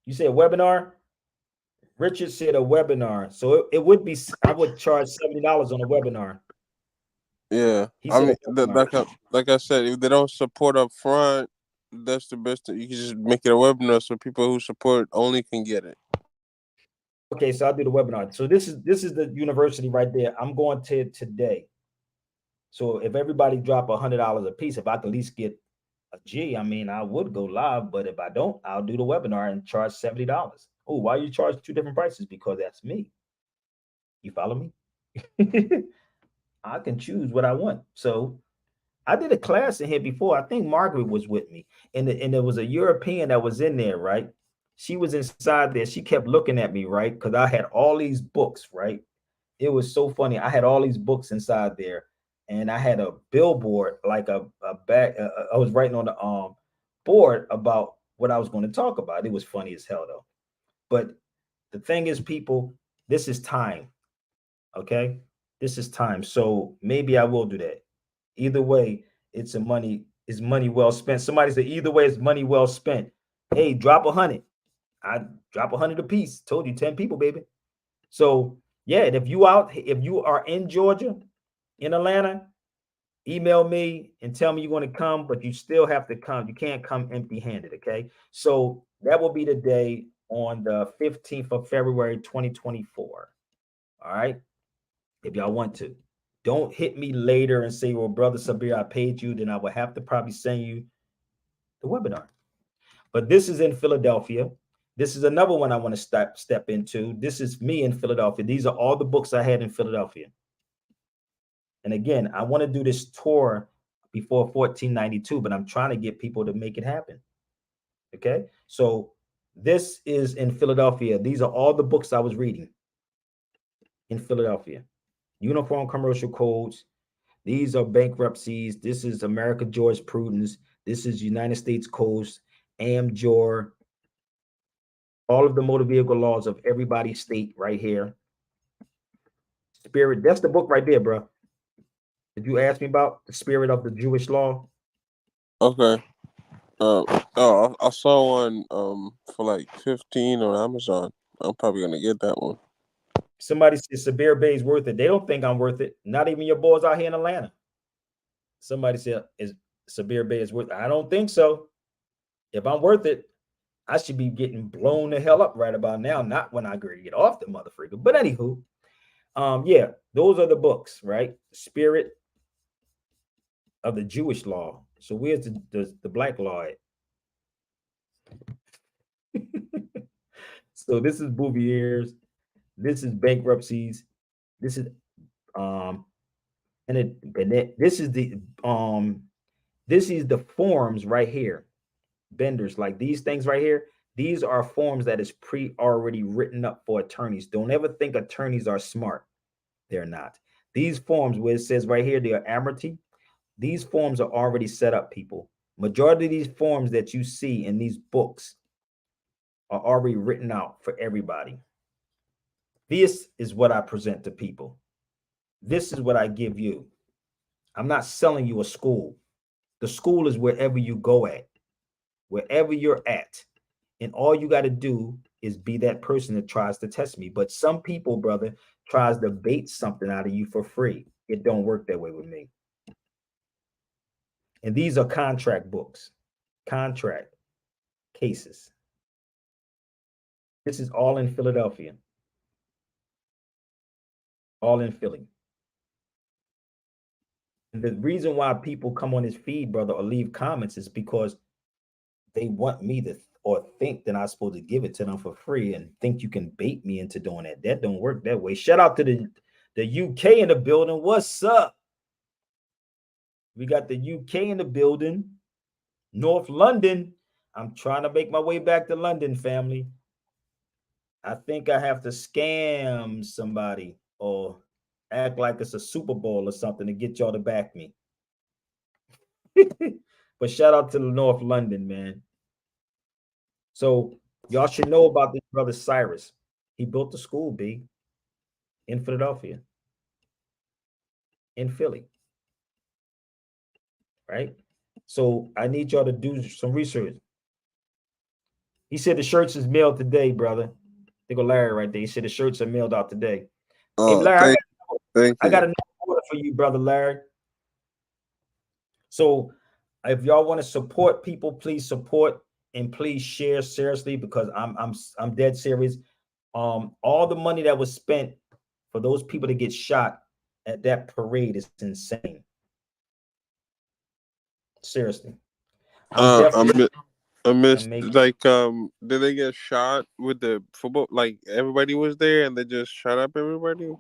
you say a webinar? Richard said a webinar. So it would be, I would charge $70 on a webinar. Yeah. I mean, like I said, if they don't support up front, that's the best thing. You can just make it a webinar so people who support only can get it. Okay, so I'll do the webinar. So this is the university right there. I'm going to today. So if everybody drop $100 a piece, if I could at least get a G, I mean, I would go live, but if I don't, I'll do the webinar and charge $70. Oh, why you charge two different prices? Because that's me. You follow me? I can choose what I want. So I did a class in here before. I think Margaret was with me, and there was a European that was in there, right? She was inside there. She kept looking at me, right? Because I had all these books, right? It was so funny. I had all these books inside there, and I had a billboard, like a back. I was writing on the board about what I was going to talk about. It was funny as hell, though. But the thing is, people, this is time. Okay, this is time. So maybe I will do that. Either way, it's money well spent. Somebody said either way, it's money well spent. Hey, drop 100. I drop 100 a piece. Told you 10 people, baby. So yeah, if you are in Georgia, in Atlanta, email me and tell me you're going to come, but you still have to come. You can't come empty-handed. Okay. So that will be the day on the 15th of February, 2024. All right. If y'all want to, don't hit me later and say, well, brother Sabir, I paid you. Then I will have to probably send you the webinar. But this is in Philadelphia. This is another one I want to step into. This is me in Philadelphia. These are all the books I had in Philadelphia. And again, I want to do this tour before 1492, but I'm trying to get people to make it happen. Okay. So this is in Philadelphia. These are all the books I was reading in Philadelphia. Uniform Commercial Codes. These are bankruptcies. This is America Jurisprudence. This is United States Codes, AMJOR, all of the motor vehicle laws of everybody's state right here. Spirit, that's the book right there, bro. Did you ask me about the spirit of the Jewish law? Okay. I saw one for like 15 on Amazon. I'm probably gonna get that one. Somebody said Sabir Bay is worth it. They don't think I'm worth it. Not even your boys out here in Atlanta. Somebody said is Sabir Bay is worth it. I don't think so. If I'm worth it, I should be getting blown the hell up right about now, not when I get off the motherfucker. But anywho, yeah, those are the books, right? Spirit of the Jewish law. So where's the black law at? So this is Bouvier's, this is bankruptcies, this is this is the forms right here. Benders, like these things right here. These are forms that is already written up for attorneys. Don't ever think attorneys are smart. They're not. These forms where it says right here, they are amity. These forms are already set up, people. Majority of these forms that you see in these books are already written out for everybody. This is what I present to people. This is what I give you. I'm not selling you a school. The school is wherever you go at, wherever you're at. And all you got to do is be that person that tries to test me. But some people, brother, tries to bait something out of you for free. It don't work that way with me. And these are contract books, contract cases. This is all in Philadelphia. All in Philly. And the reason why people come on this feed, brother, or leave comments is because they want me to or think that I'm supposed to give it to them for free and think you can bait me into doing that. That don't work that way. Shout out to the UK in the building. What's up? We got the UK in the building. North London. I'm trying to make my way back to London, family. I think I have to scam somebody or act like it's a Super Bowl or something to get y'all to back me. But shout out to the North London, man. So y'all should know about this brother Cyrus. He built the school, B, in Philadelphia, in Philly. Right? So I need y'all to do some research. He said the shirts is mailed today, brother. They go Larry right there. He said the shirts are mailed out today. Oh, hey, Larry, thank you. I got another order for you, brother Larry. So if y'all want to support people, please support and please share seriously, because I'm dead serious. All the money that was spent for those people to get shot at that parade is insane. Seriously. I missed like did they get shot with the football? Like everybody was there and they just shot up everybody?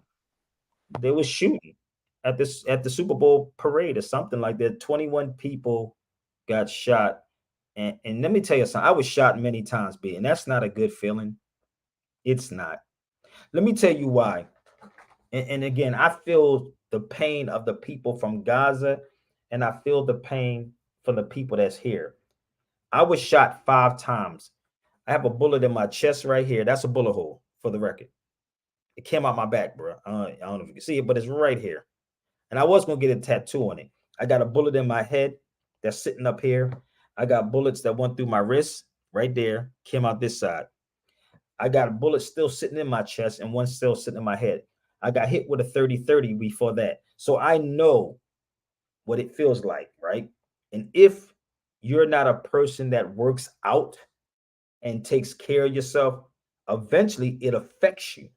They were shooting at the Super Bowl parade or something like that. 21 people got shot. And let me tell you something. I was shot many times, B, and that's not a good feeling. It's not. Let me tell you why. And again, I feel the pain of the people from Gaza, and I feel the pain for the people that's here. I was shot 5 times. I have a bullet in my chest right here. That's a bullet hole, for the record. It came out my back, bro. I don't know if you can see it, but it's right here. And I was going to get a tattoo on it. I got a bullet in my head that's sitting up here. I got bullets that went through my wrist right there, came out this side. I got a bullet still sitting in my chest and one still sitting in my head. I got hit with a 30-30 before that. So I know what it feels like, right? And if you're not a person that works out and takes care of yourself, eventually it affects you.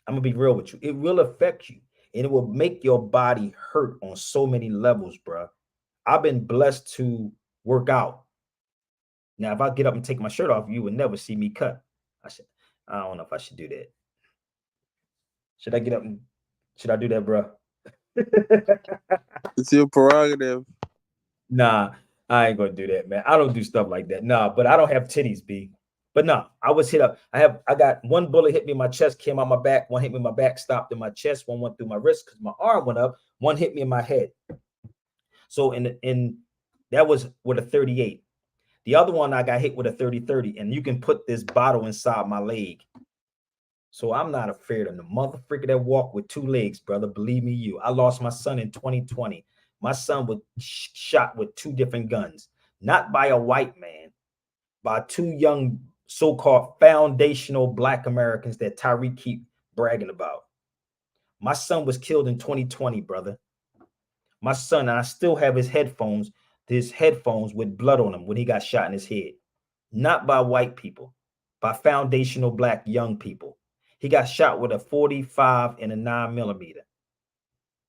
I'm gonna be real with you. It will affect you, and it will make your body hurt on so many levels, bro. I've been blessed to work out. Now, if I get up and take my shirt off, you would never see me cut. I don't know if I should do that. Should I get up and should I do that, bro? It's your prerogative. Nah, I ain't gonna do that, man. I don't do stuff like that. Nah, but I don't have titties, B. But no, I was hit up. I got one bullet hit me in my chest, came out my back. One hit me in my back, stopped in my chest. One went through my wrist because my arm went up. One hit me in my head. So in that was with a 38. The other one I got hit with a 30-30, and you can put this bottle inside my leg. So I'm not afraid of the motherfucker that walk with two legs, brother. Believe me, you. I lost my son in 2020. My son was shot with two different guns, not by a white man, by two young so-called foundational Black Americans that Tyreek keep bragging about. My son was killed in 2020, brother. My son, and I still have his headphones with blood on them when he got shot in his head. Not by white people, by foundational Black young people. He got shot with a 45 and a 9mm.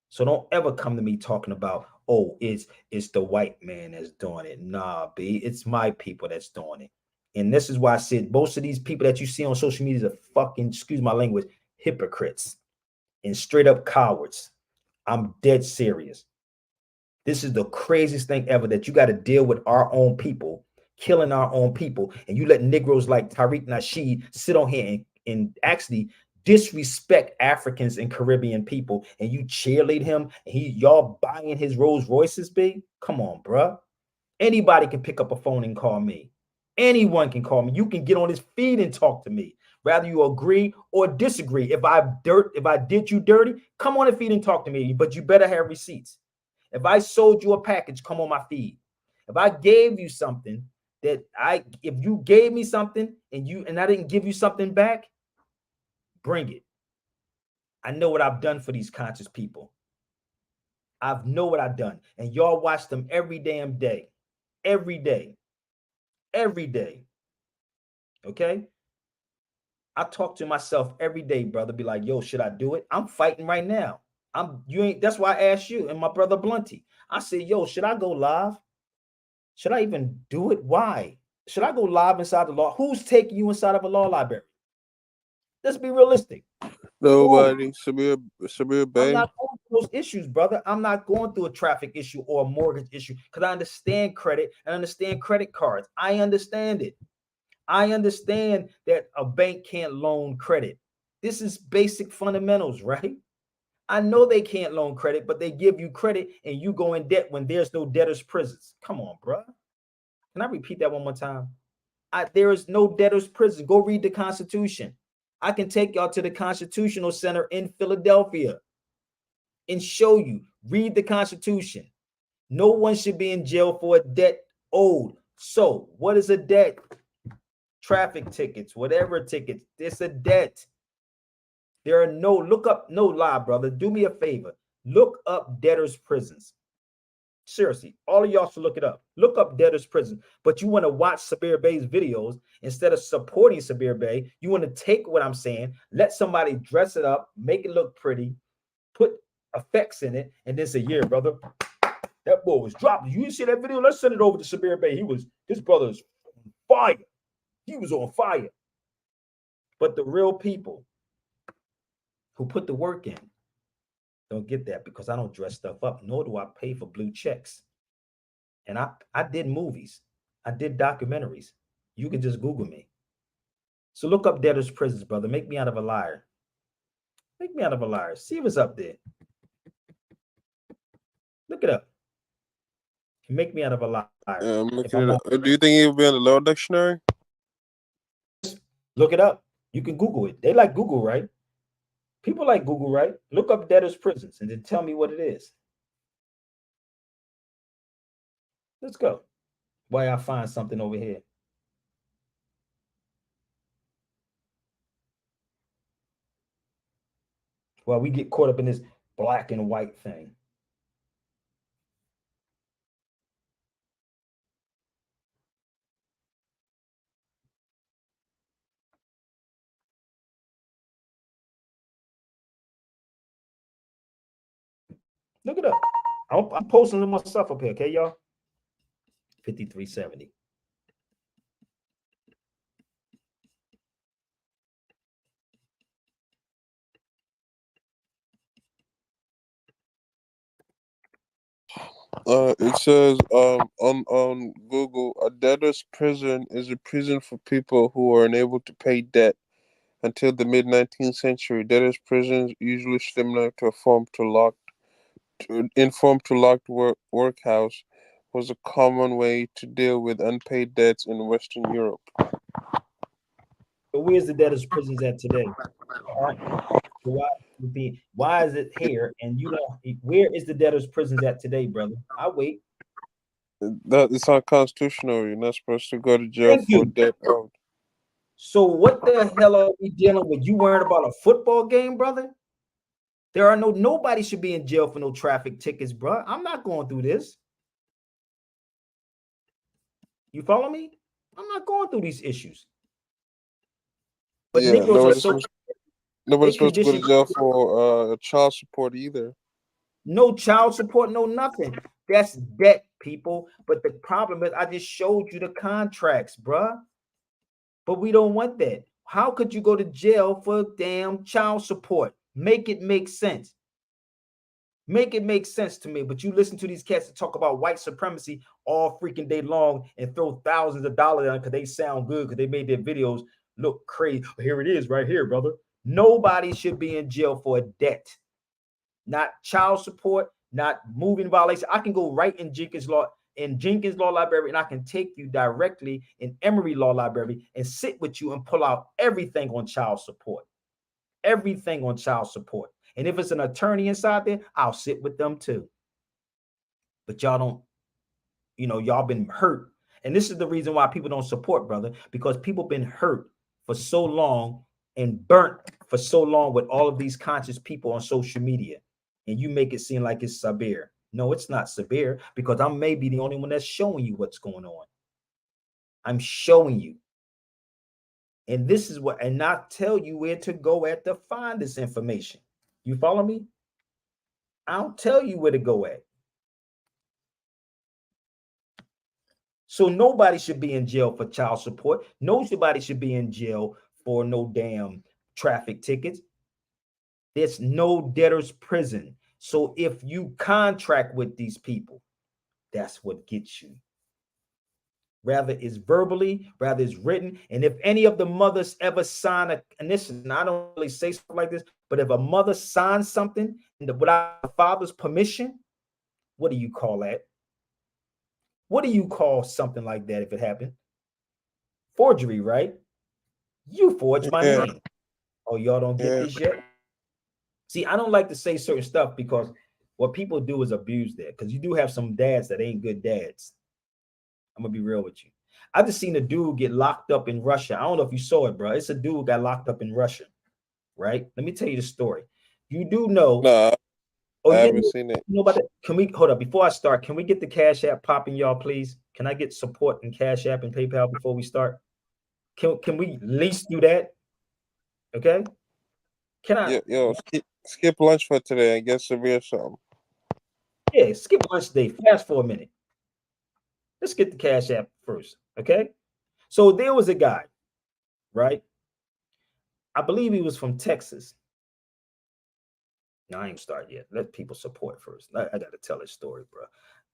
So don't ever come to me talking about, oh, it's the white man that's doing it. Nah, B, it's my people that's doing it. And this is why I said most of these people that you see on social media are fucking, excuse my language, hypocrites and straight up cowards. I'm dead serious. This is the craziest thing ever, that you got to deal with our own people, killing our own people, and you let Negroes like Tariq Nasheed sit on here and actually disrespect Africans and Caribbean people, and you cheerlead him, and y'all buying his Rolls Royces, big? Come on, bruh. Anybody can pick up a phone and call me. Anyone can call me. You can get on his feed and talk to me. Rather you agree or disagree. If I did you dirty, come on the feed and talk to me. But you better have receipts. If I sold you a package, come on my feed. If I gave you something if you gave me something and I didn't give you something back, bring it. I know what I've done for these conscious people. I know what I've done. And y'all watch them every damn day. Every day. Every day. Okay? I talk to myself every day, brother. Be like, yo, should I do it? I'm fighting right now. That's why I asked you and my brother Blunty. I said, yo, should I go live? Should I even do it? Why? Should I go live inside the law? Who's taking you inside of a law library? Let's be realistic. Nobody. Samir Bay. I'm not going through those issues, brother. I'm not going through a traffic issue or a mortgage issue because I understand credit and understand credit cards. I understand it. I understand that a bank can't loan credit. This is basic fundamentals, right? I know they can't loan credit, but they give you credit and you go in debt when there's no debtor's prisons. Come on, bro. Can I repeat that one more time? There is no debtor's prison. Go read the Constitution. I can take y'all to the Constitutional Center in Philadelphia and show you. Read the Constitution. No one should be in jail for a debt owed. So, what is a debt? Traffic tickets, whatever tickets. It's a debt. There are no lie, brother. Do me a favor. Look up debtor's prisons. Seriously, all of y'all should look it up. Look up debtor's prison. But you want to watch Sabir Bey's videos instead of supporting Sabir Bey. You want to take what I'm saying, let somebody dress it up, make it look pretty, put effects in it, and then say, yeah, brother, that boy was dropped. You see that video? Let's send it over to Sabir Bey. His brother's on fire. He was on fire. But the real people who put the work in don't get that, because I don't dress stuff up, nor do I pay for blue checks. And I did movies. I did documentaries. You can just Google me. So look up debtor's prisons, brother. Make me out of a liar. Make me out of a liar. See what's up there. Look it up. Make me out of a liar. Do you think it would be on the Law Dictionary? Look it up. You can Google it. They like Google, right? People like Google, right? Look up debtor's prisons and then tell me what it is. Let's go. Why I find something over here. Well, we get caught up in this black and white thing. Look it up. I'm posting some more stuff up here, okay, y'all? 5370. It says on Google, a debtor's prison is a prison for people who are unable to pay debt. Until the mid 19th century, debtors' prisons, usually similar to a locked workhouse, was a common way to deal with unpaid debts in Western Europe. But where's the debtors' prisons at today? All right. So why is it here? And you don't. Where is the debtors' prisons at today, brother? I wait. That it's unconstitutional. You're not supposed to go to jail Thank for you. debt owed. So what the hell are we dealing with? You worried about a football game, brother? There are nobody should be in jail for no traffic tickets, bro. I'm not going through this. You follow me? I'm not going through these issues. But Yeah, Negroes are so nobody's they supposed to go to conditioned. jail for child support either. No child support, no nothing. That's debt, people. But the problem is, I just showed you the contracts, bruh. But we don't want that. How could you go to jail for damn child support? Make it make sense. Make it make sense to me. But you listen to these cats that talk about white supremacy all freaking day long and throw thousands of dollars on because they sound good because they made their videos look crazy. Here it is right here, brother. Nobody should be in jail for a debt. Not child support, not moving violation. I can go right in Jenkins Law Library, and I can take you directly in Emory Law Library and sit with you and pull out everything on child support. Everything on child support. And if it's an attorney inside there, I'll sit with them too. But y'all don't, y'all been hurt. And this is the reason why people don't support, brother, because people been hurt for so long and burnt for so long with all of these conscious people on social media. And you make it seem like it's severe. No, it's not severe because I may be the only one that's showing you what's going on. I'm showing you. And this is what, and not tell you where to go at to find this information. You follow me? I'll tell you where to go at. So nobody should be in jail for child support. Nobody should be in jail for no damn traffic tickets. There's no debtor's prison. So if you contract with these people, that's what gets you. Rather it's verbally, rather it's written. And if any of the mothers ever sign and this is, I don't really say stuff like this, but if a mother signs something without the father's permission, what do you call that? What do you call something like that if it happened? Forgery, right? You forged my name. Oh, y'all don't get this yet? See, I don't like to say certain stuff because what people do is abuse that. Because you do have some dads that ain't good dads. I'm gonna be real with you. I just seen a dude get locked up in Russia. I don't know if you saw it, bro. It's a dude got locked up in Russia, right? Let me tell you the story. You do know. No, oh, I you haven't seen it. know about that? Can we hold up before I start? Can we get the Cash App popping, y'all, please? Can I get support in Cash App and PayPal before we start? Can we at least do that? Okay. Can I? Yo, skip lunch for today and get severe something. Yeah, skip lunch day. Fast for a minute. Let's get the Cash App first. Okay. So there was a guy, right? I believe he was from Texas. No, I ain't start yet. Let people support first. I got to tell this story, bro.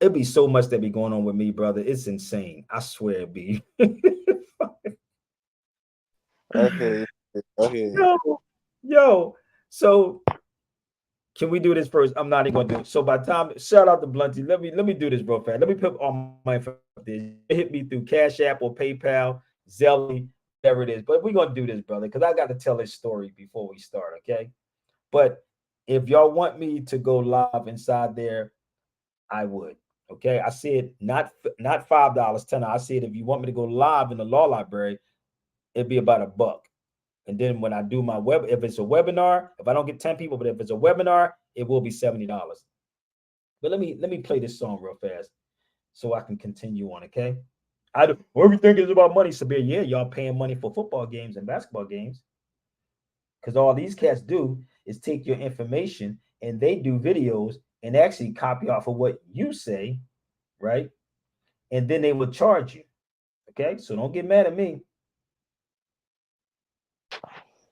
It'd be so much that be going on with me, brother. It's insane. I swear it be. Okay. Yo. So can we do this first? I'm not even gonna do it. So by the time, shout out to Blunty. Let me do this, bro. Fast. Let me put all my info up there. Hit me through Cash App or PayPal, Zelle, whatever it is. But we're gonna do this, brother, because I got to tell this story before we start, okay? But if y'all want me to go live inside there, I would. Okay. I said not $5, $10. I said if you want me to go live in the law library, it'd be about $1. And then when I do my if it's a webinar, if I don't get 10 people, but if it's a webinar, it will be $70. But let me play this song real fast so I can continue on. Okay. Everything is about money, Sabir. Yeah, y'all paying money for football games and basketball games. Because all these cats do is take your information and they do videos and actually copy off of what you say, right? And then they would charge you. Okay, so don't get mad at me.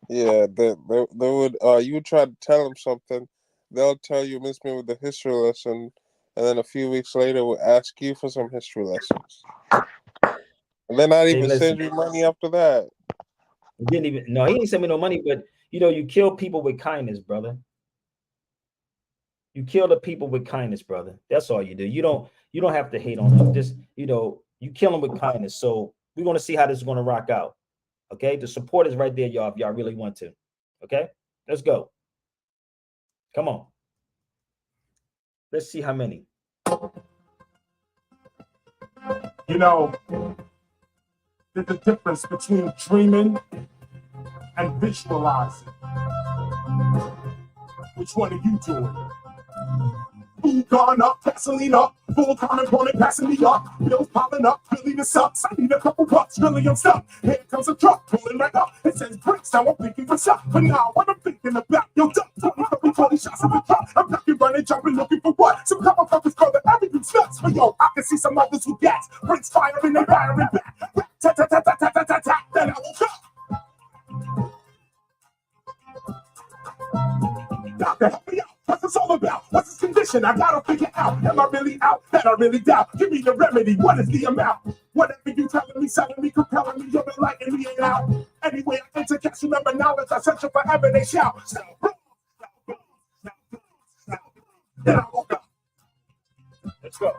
Yeah, they would. You would try to tell them something, they'll tell you miss me with the history lesson, and then a few weeks later, will ask you for some history lessons, and then not Hey, even listen, send you money after that. he didn't even no, he didn't send me no money, but you kill people with kindness, brother. You kill the people with kindness, brother. That's all you do. You don't have to hate on them. Just you kill them with kindness. So we're gonna see how this is gonna rock out. Okay, the support is right there, y'all. If y'all really want to, okay, let's go. Come on, let's see how many. You know, there's a difference between dreaming and visualizing. Which one are you doing? Food gone up, gasoline up, full time employment passing me up, bills piling up, really this sucks. I need a couple bucks, really I'm stuck. Here comes a truck, pulling right up. It says bricks, now I'm thinking what's up. But now what I'm thinking about, yo, duck, 20 shots in the truck. I'm ducking, running, jumping, looking for what? Some couple fuckers call it everything's nuts. But yo, I can see some others with gas, bricks firing and firing back. Ta ta ta ta ta ta ta ta. Then I woke up. Doctor, help me out. What's this all about? What's this condition? I gotta figure out. Am I really out? That I really doubt. Give me the remedy. What is the amount? Whatever you telling me, selling me, compelling me, you're enlightening me ain't out. Anyway, I enter, catch remember knowledge. I search for forever. They shout. Then I woke up. Let's go.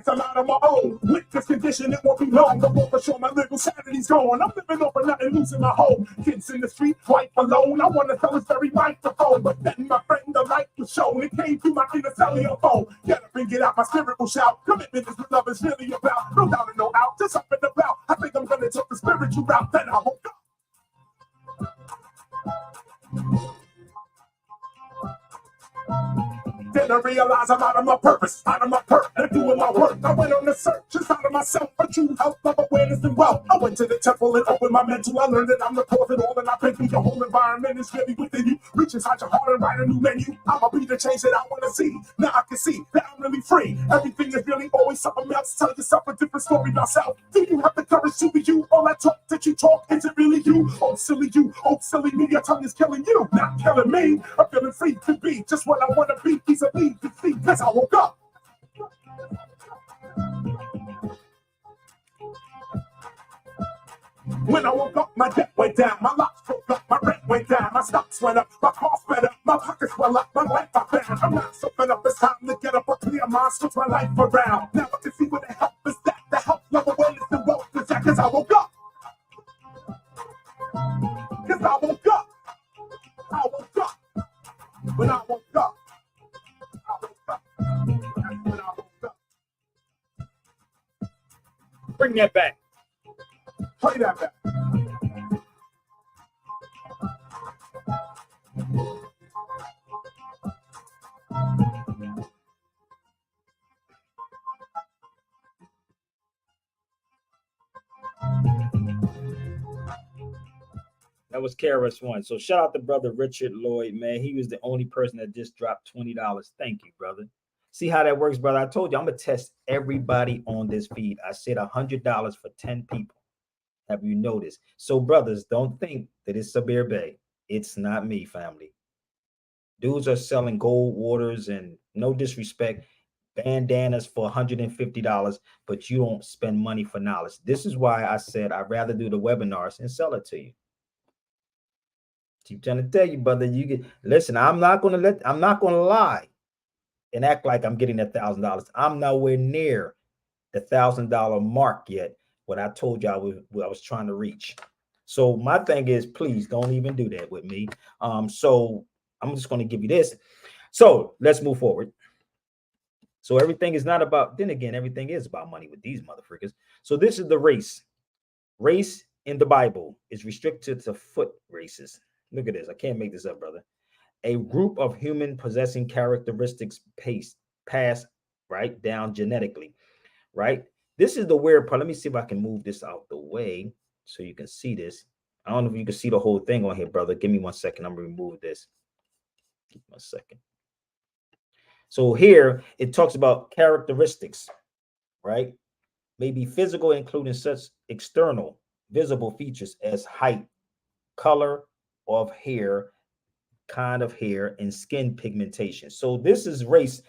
I'm out of my own. With this condition, it won't be long. Before for sure my legal sanity's gone. I'm living over nothing, losing my home. Kids in the street, wife alone. I want to tell this very microphone. But then my friend, the light was shown. It came through my inner cellular phone. Get up and get out, my spirit will shout. Commitment is what love is really about. No doubt and no out, just up and about. I think I'm gonna take the spiritual route. Then I woke up. Then I realized I'm out of my purpose, out of my perk, and doing my work. I went on a search inside of myself for true health, love, awareness, and wealth. I went to the temple and opened my mental. I learned that I'm the cause of all, and I've been through the whole environment. Is really within you. Reach inside your heart and write a new menu. I'ma be the change that I want to see. Now I can see that I'm really free. Everything is really always something else. Tell yourself a different story about self. Do you have the courage to be you? All that talk that you talk, is it really you? Oh, silly you. Oh, silly me. Your tongue is killing you, not killing me. I'm feeling free to be just what I want to be. Easily to see, cause I woke up. When I woke up, my debt went down, my locks broke up, my rent went down, my stocks went up, my car sped up, my pockets swell up, my life I found. I'm not so fed up, it's time to get up a clear mind, switch my life around. Now I can see where the help is that, the help, love, awareness, and wealth is that, cause I woke up. Cause I woke up. I woke up. When I woke up. I woke up. That's when I woke up. Bring that back. Play that back. That was KRS-One. So shout out to brother Richard Lloyd, man. He was the only person that just dropped $20. Thank you, brother. See how that works, brother. I told you I'm gonna test everybody on this feed. I said $100 for 10 people. Have you noticed? So, brothers, don't think that it's Sabir Bey. It's not me, family. Dudes are selling gold waters and no disrespect, bandanas for $150, but you don't spend money for knowledge. This is why I said I'd rather do the webinars and sell it to you. Keep trying to tell you, brother. You get listen. I'm not gonna lie and act like I'm getting $1,000. I'm nowhere near the $1,000 mark yet. What I told you I was trying to reach. So my thing is, please don't even do that with me. So I'm just going to give you this. So let's move forward. So everything is not about. Then again, everything is about money with these motherfuckers. So this is the race. Race in the Bible is restricted to foot races. Look at this. I can't make this up, brother. A group of human possessing characteristics passed right down genetically, right? This is the weird part. Let me see if I can move this out the way. so you can see this. I don't know if you can see the whole thing on here, brother. Give me 1 second. I'm gonna remove this. Give me 1 second. So here it talks about characteristics, right? Maybe physical, including such external visible features as height, color of hair, kind of hair, and skin pigmentation. So this is race.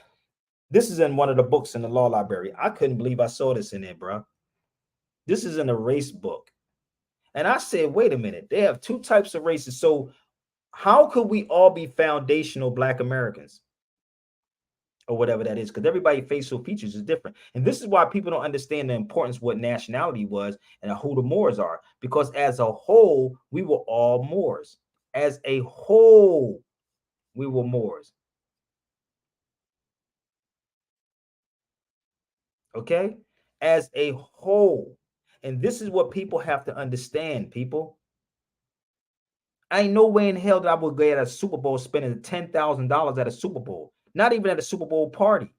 This is in one of the books in the law library. I couldn't believe I saw this in there, bro. This is in a race book. And I said, wait a minute, they have two types of races. So how could we all be foundational Black Americans? Or whatever that is, because everybody's facial features is different. And this is why people don't understand the importance of what nationality was and who the Moors are. Because as a whole, we were all Moors. As a whole, we were Moors. Okay? As a whole. And this is what people have to understand, people. I ain't no way in hell that I would go at a Super Bowl spending $10,000 at a Super Bowl. Not even at a Super Bowl party.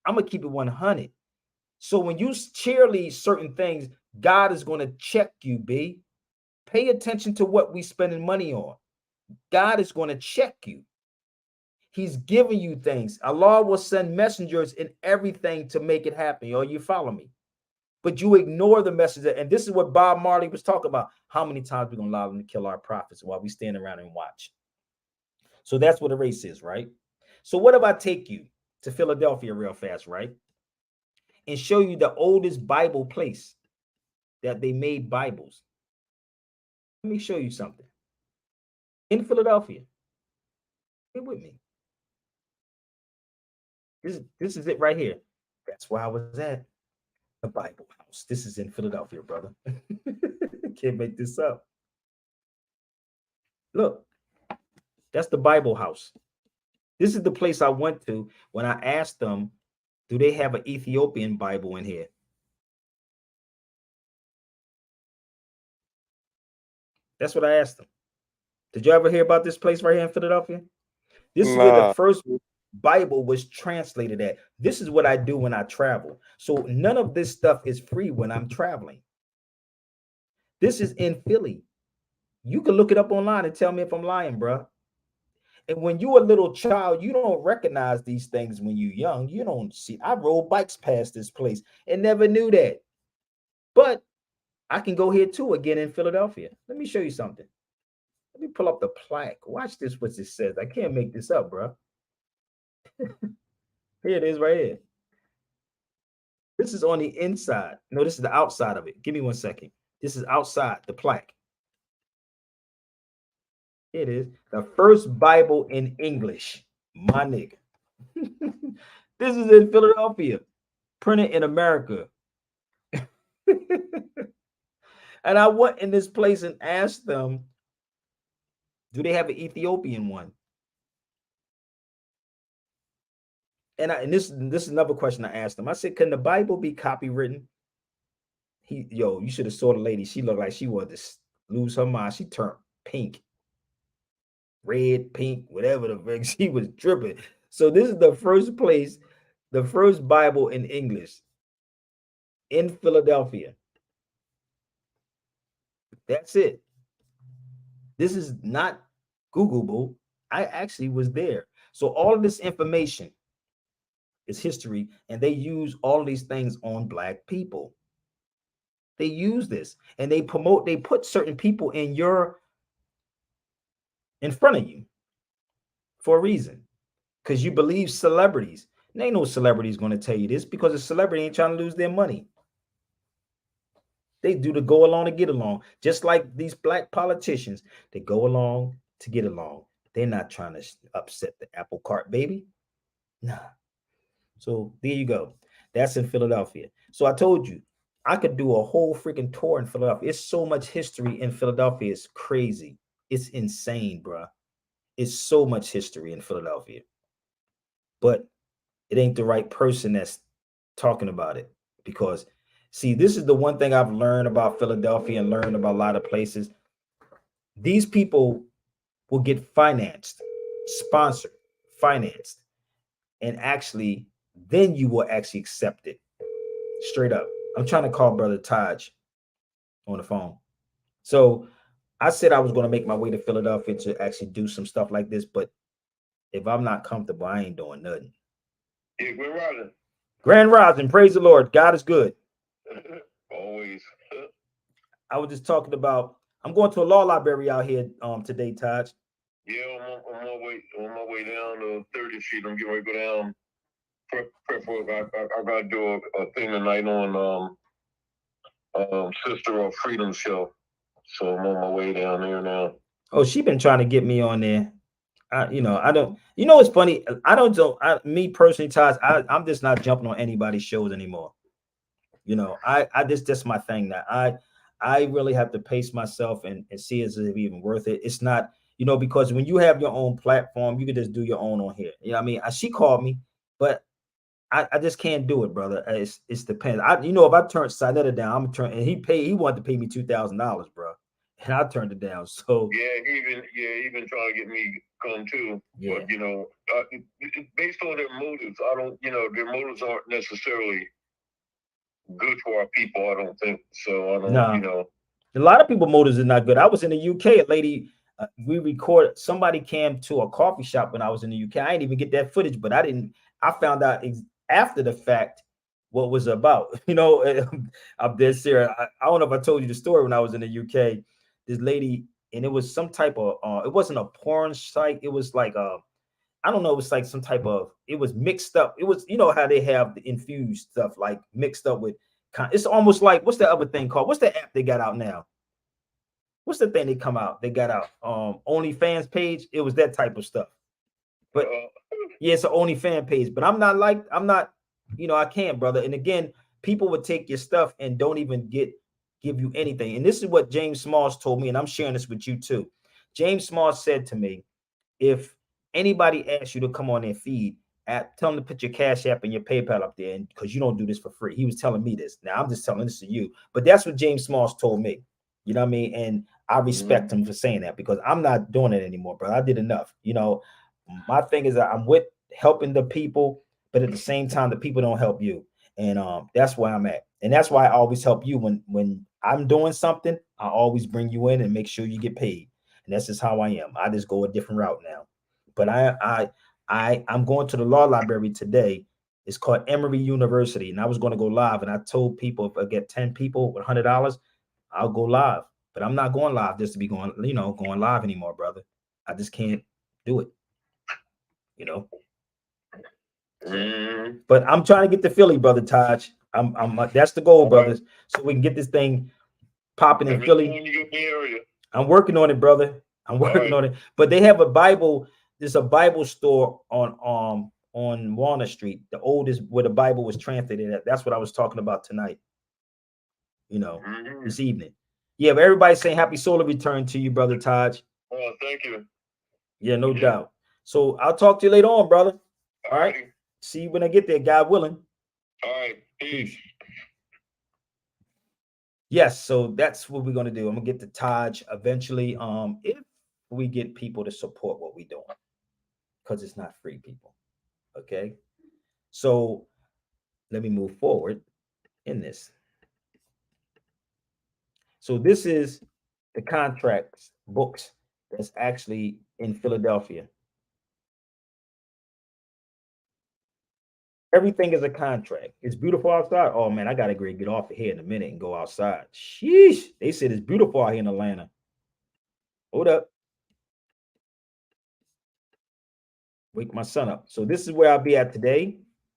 I'm going to keep it 100. So when you cheerlead certain things, God is going to check you, B. Pay attention to what we spending money on. God is going to check you. He's giving you things. Allah will send messengers and everything to make it happen. Yo, you follow me? But you ignore the messenger. And this is what Bob Marley was talking about. How many times we going to allow them to kill our prophets while we stand around and watch? So that's what a race is, right? So what if I take you to Philadelphia real fast, right? And show you the oldest Bible place that they made Bibles. Let me show you something. In Philadelphia. Stay with me. This is it right here. That's where I was at. The Bible house. This is in Philadelphia, brother. Can't make this up. Look, that's the Bible house. This is the place I went to when I asked them, do they have an Ethiopian Bible in here? That's what I asked them. Did you ever hear about this place right here in Philadelphia? This is where the first Bible was translated at. This is what I do when I travel. So none of this stuff is free when I'm traveling. This is in Philly. You can look it up online and tell me if I'm lying, bro. And when you're a little child, you don't recognize these things when you're young. You don't see. I rode bikes past this place and never knew that. But I can go here too again in Philadelphia. Let me show you something. Let me pull up the plaque. Watch this, what it says. I can't make this up, bro. Here it is right here. This is on the inside. No, this is the outside of it. Give me 1 second. This is outside the plaque. Here it is. The first Bible in English. My nigga. This is in Philadelphia. Printed in America. And I went in this place and asked them, do they have an Ethiopian one? And this is another question I asked them. I said, can the Bible be copywritten? You should have saw the lady. She looked like she wanted to lose her mind. She turned pink, red, pink, whatever the fuck. She was dripping. So this is the first place, the first Bible in English in Philadelphia. That's it. This is not Googleable. I actually was there. So all of this information is history, and they use all of these things on Black people. They use this and they put certain people in front of you for a reason, because you believe celebrities. And ain't no celebrities going to tell you this, because a celebrity ain't trying to lose their money. They do to go along to get along, just like these Black politicians. They go along to get along. They're not trying to upset the apple cart, baby. Nah. So there you go. That's in Philadelphia. So I told you, I could do a whole freaking tour in Philadelphia. It's so much history in Philadelphia. It's crazy. It's insane, bro. It's so much history in Philadelphia. But it ain't the right person that's talking about it. Because, see, this is the one thing I've learned about Philadelphia and learned about a lot of places. These people will get financed, sponsored, financed, and actually, then you will actually accept it. Straight up. I'm trying to call Brother Taj. on the phone. So I said I was going to make my way to Philadelphia to actually do some stuff like this, but if I'm not comfortable, I ain't doing nothing. Yeah, Grand Rising. Grand Rising, praise the Lord. God is good. Always. I was just talking about, I'm going to a law library out here today, Taj. Yeah, on my way down to 30th Street. I'm getting ready to go down. Prep work. I got to do a thing tonight on Sister of Freedom show. So I'm on my way down there now. Oh, she been trying to get me on there. I don't. You know, it's funny. Me personally, Taj, I'm just not jumping on anybody's shows anymore. That's my thing. That I really have to pace myself and see is it even worth it. It's not, because when you have your own platform, you can just do your own on here. You know what I mean? She called me, but I just can't do it, brother. It's depends. If I turn Sinetta down, I'm turn, and he wanted to pay me $2,000, bro, and I turned it down. So he been trying to get me come too. Yeah. But based on their motives, I don't. Their motives aren't necessarily good for our people. I don't think so. I don't. Nah. A lot of people motives is not good. I was in the UK. A lady, we recorded. Somebody came to a coffee shop when I was in the UK. I didn't even get that footage, but I found out after the fact what was about. I'm dead serious. I don't know if I told you the story when I was in the UK. This lady, and it was some type of. It wasn't a porn site. It was like I don't know. It was like some type of. It was mixed up. It was how they have the infused stuff like mixed up with. It's almost like, what's the other thing called? What's the app they got out now? What's the thing they got out? OnlyFans page. It was that type of stuff. But yeah, it's an OnlyFans page. But I'm not, I can't, brother. And again, people would take your stuff and don't even give you anything. And this is what James Smalls told me, and I'm sharing this with you too. James Smalls said to me, if anybody asks you to come on their feed, tell them to put your Cash App and your PayPal up there, because you don't do this for free. He was telling me this. Now I'm just telling this to you, but that's what James Smalls told me. You know what I mean? And I respect him for saying that, because I'm not doing it anymore, bro. I did enough. My thing is that I'm with helping the people, but at the same time, the people don't help you, and that's where I'm at. And that's why I always help you when I'm doing something. I always bring you in and make sure you get paid. And that's just how I am. I just go a different route now. But I'm going to the law library today. It's called Emory University, and I was going to go live. And I told people, if I get 10 people with $100, I'll go live. But I'm not going live just to be going live anymore, brother. I just can't do it. But I'm trying to get to Philly, brother Taj. I'm that's the goal, brothers, so we can get this thing popping in Philly. I'm working on it, brother. I'm working on it. But they have a Bible. There's a Bible store on Walnut Street, the oldest where the Bible was translated at. That's what I was talking about tonight. This evening. Yeah, but everybody's saying happy solar return to you, brother Taj. Oh, thank you. Yeah, no doubt. So I'll talk to you later on, brother. All right. See you when I get there, God willing. All right. Peace. Yes, so that's what we're gonna do. I'm gonna get to Taj eventually. If we get people to support what we're doing, because it's not free, people. Okay. So let me move forward in this. So this is the contracts books that's actually in Philadelphia. Everything is a contract. It's beautiful outside. Oh man, I gotta get off of here in a minute and go outside. Sheesh. They said it's beautiful out here in Atlanta. Hold up. Wake my son up. So this is where I'll be at today.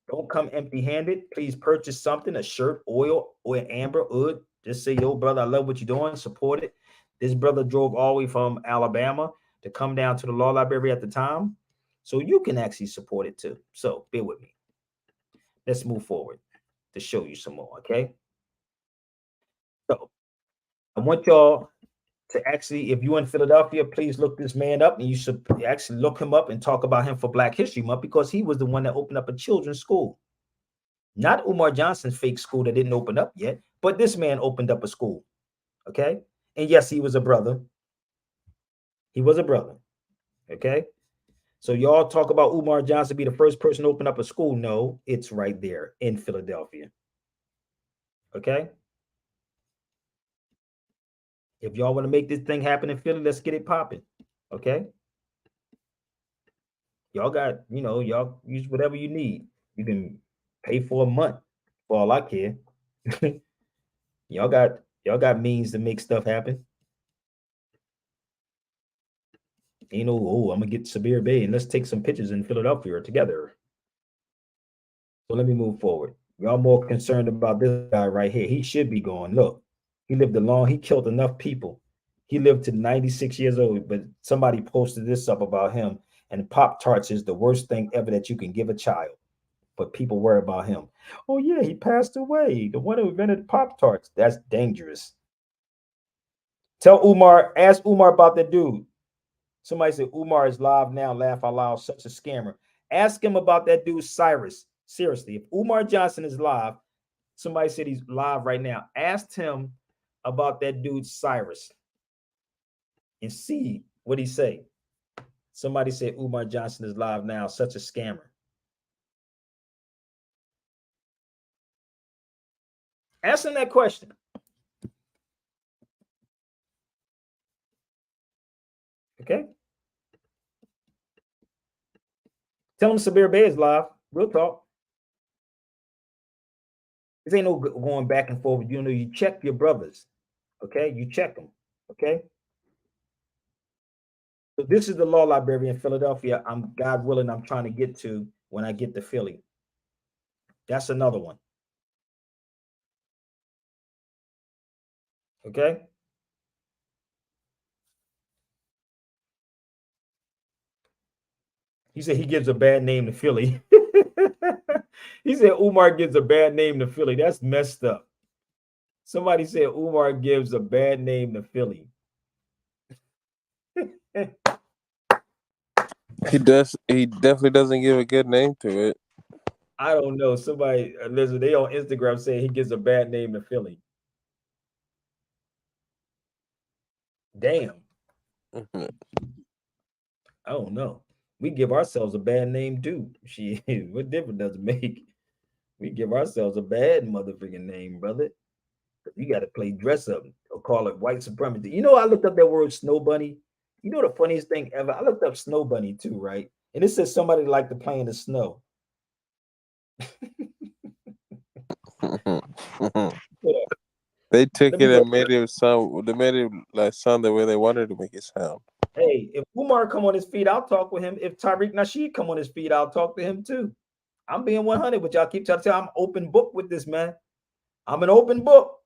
Don't come empty-handed. Please purchase something, a shirt, oil, or amber, oud. Just say, yo, brother, I love what you're doing. Support it. This brother drove all the way from Alabama to come down to the law library at the time. So you can actually support it too. So bear with me. Let's move forward to show you some more, okay? So I want y'all to actually, if you're in Philadelphia, please look this man up, and you should actually look him up and talk about him for Black History Month, because he was the one that opened up a children's school. Not Umar Johnson's fake school that didn't open up yet, but this man opened up a school, okay? And yes, he was a brother. He was a brother, okay? So y'all talk about Umar Johnson be the first person to open up a school. No, it's right there in Philadelphia. Okay. If y'all want to make this thing happen in Philly, let's get it popping. Okay. Y'all got, y'all use whatever you need. You can pay for a month for all I care. y'all got y'all got means to make stuff happen. I'm gonna get Sabir Bay and let's take some pictures in Philadelphia together. So let me move forward. Y'all more concerned about this guy right here. He should be going. Look, he killed enough people. He lived to 96 years old, but somebody posted this up about him. And Pop Tarts is the worst thing ever that you can give a child. But people worry about him. Oh, yeah, he passed away. The one who invented Pop Tarts. That's dangerous. Ask Umar about that dude. Somebody said Umar is live now. Laugh out loud. Such a scammer. Ask him about that dude, Cyrus. Seriously, if Umar Johnson is live, somebody said he's live right now. Ask him about that dude, Cyrus, and see what he say. Somebody said Umar Johnson is live now. Such a scammer. Ask him that question. Okay. Tell him Sabir Bay is live. Real talk. This ain't no going back and forth. You check your brothers. Okay. You check them. Okay. So this is the law library in Philadelphia. God willing, I'm trying to get to when I get to Philly. That's another one. Okay. He said he gives a bad name to Philly. He said Umar gives a bad name to Philly. That's messed up. Somebody said Umar gives a bad name to Philly. He does. He definitely doesn't give a good name to it. I don't know. Somebody, listen, they on Instagram saying he gives a bad name to Philly. Damn. Mm-hmm. I don't know. We give ourselves a bad name too. What difference does it make? We give ourselves a bad motherfucking name, brother. You got to play dress up or call it white supremacy. I looked up that word snow bunny. The funniest thing ever? I looked up snow bunny too, right? And it says somebody like to play in the snow. They took it and made it sound. They made it like sound the way they wanted to make it sound. Hey, if Umar come on his feet, I'll talk with him. If Tariq Nasheed come on his feet, I'll talk to him too. I'm being 100, but y'all keep trying to tell I'm open book with this, man. I'm an open book.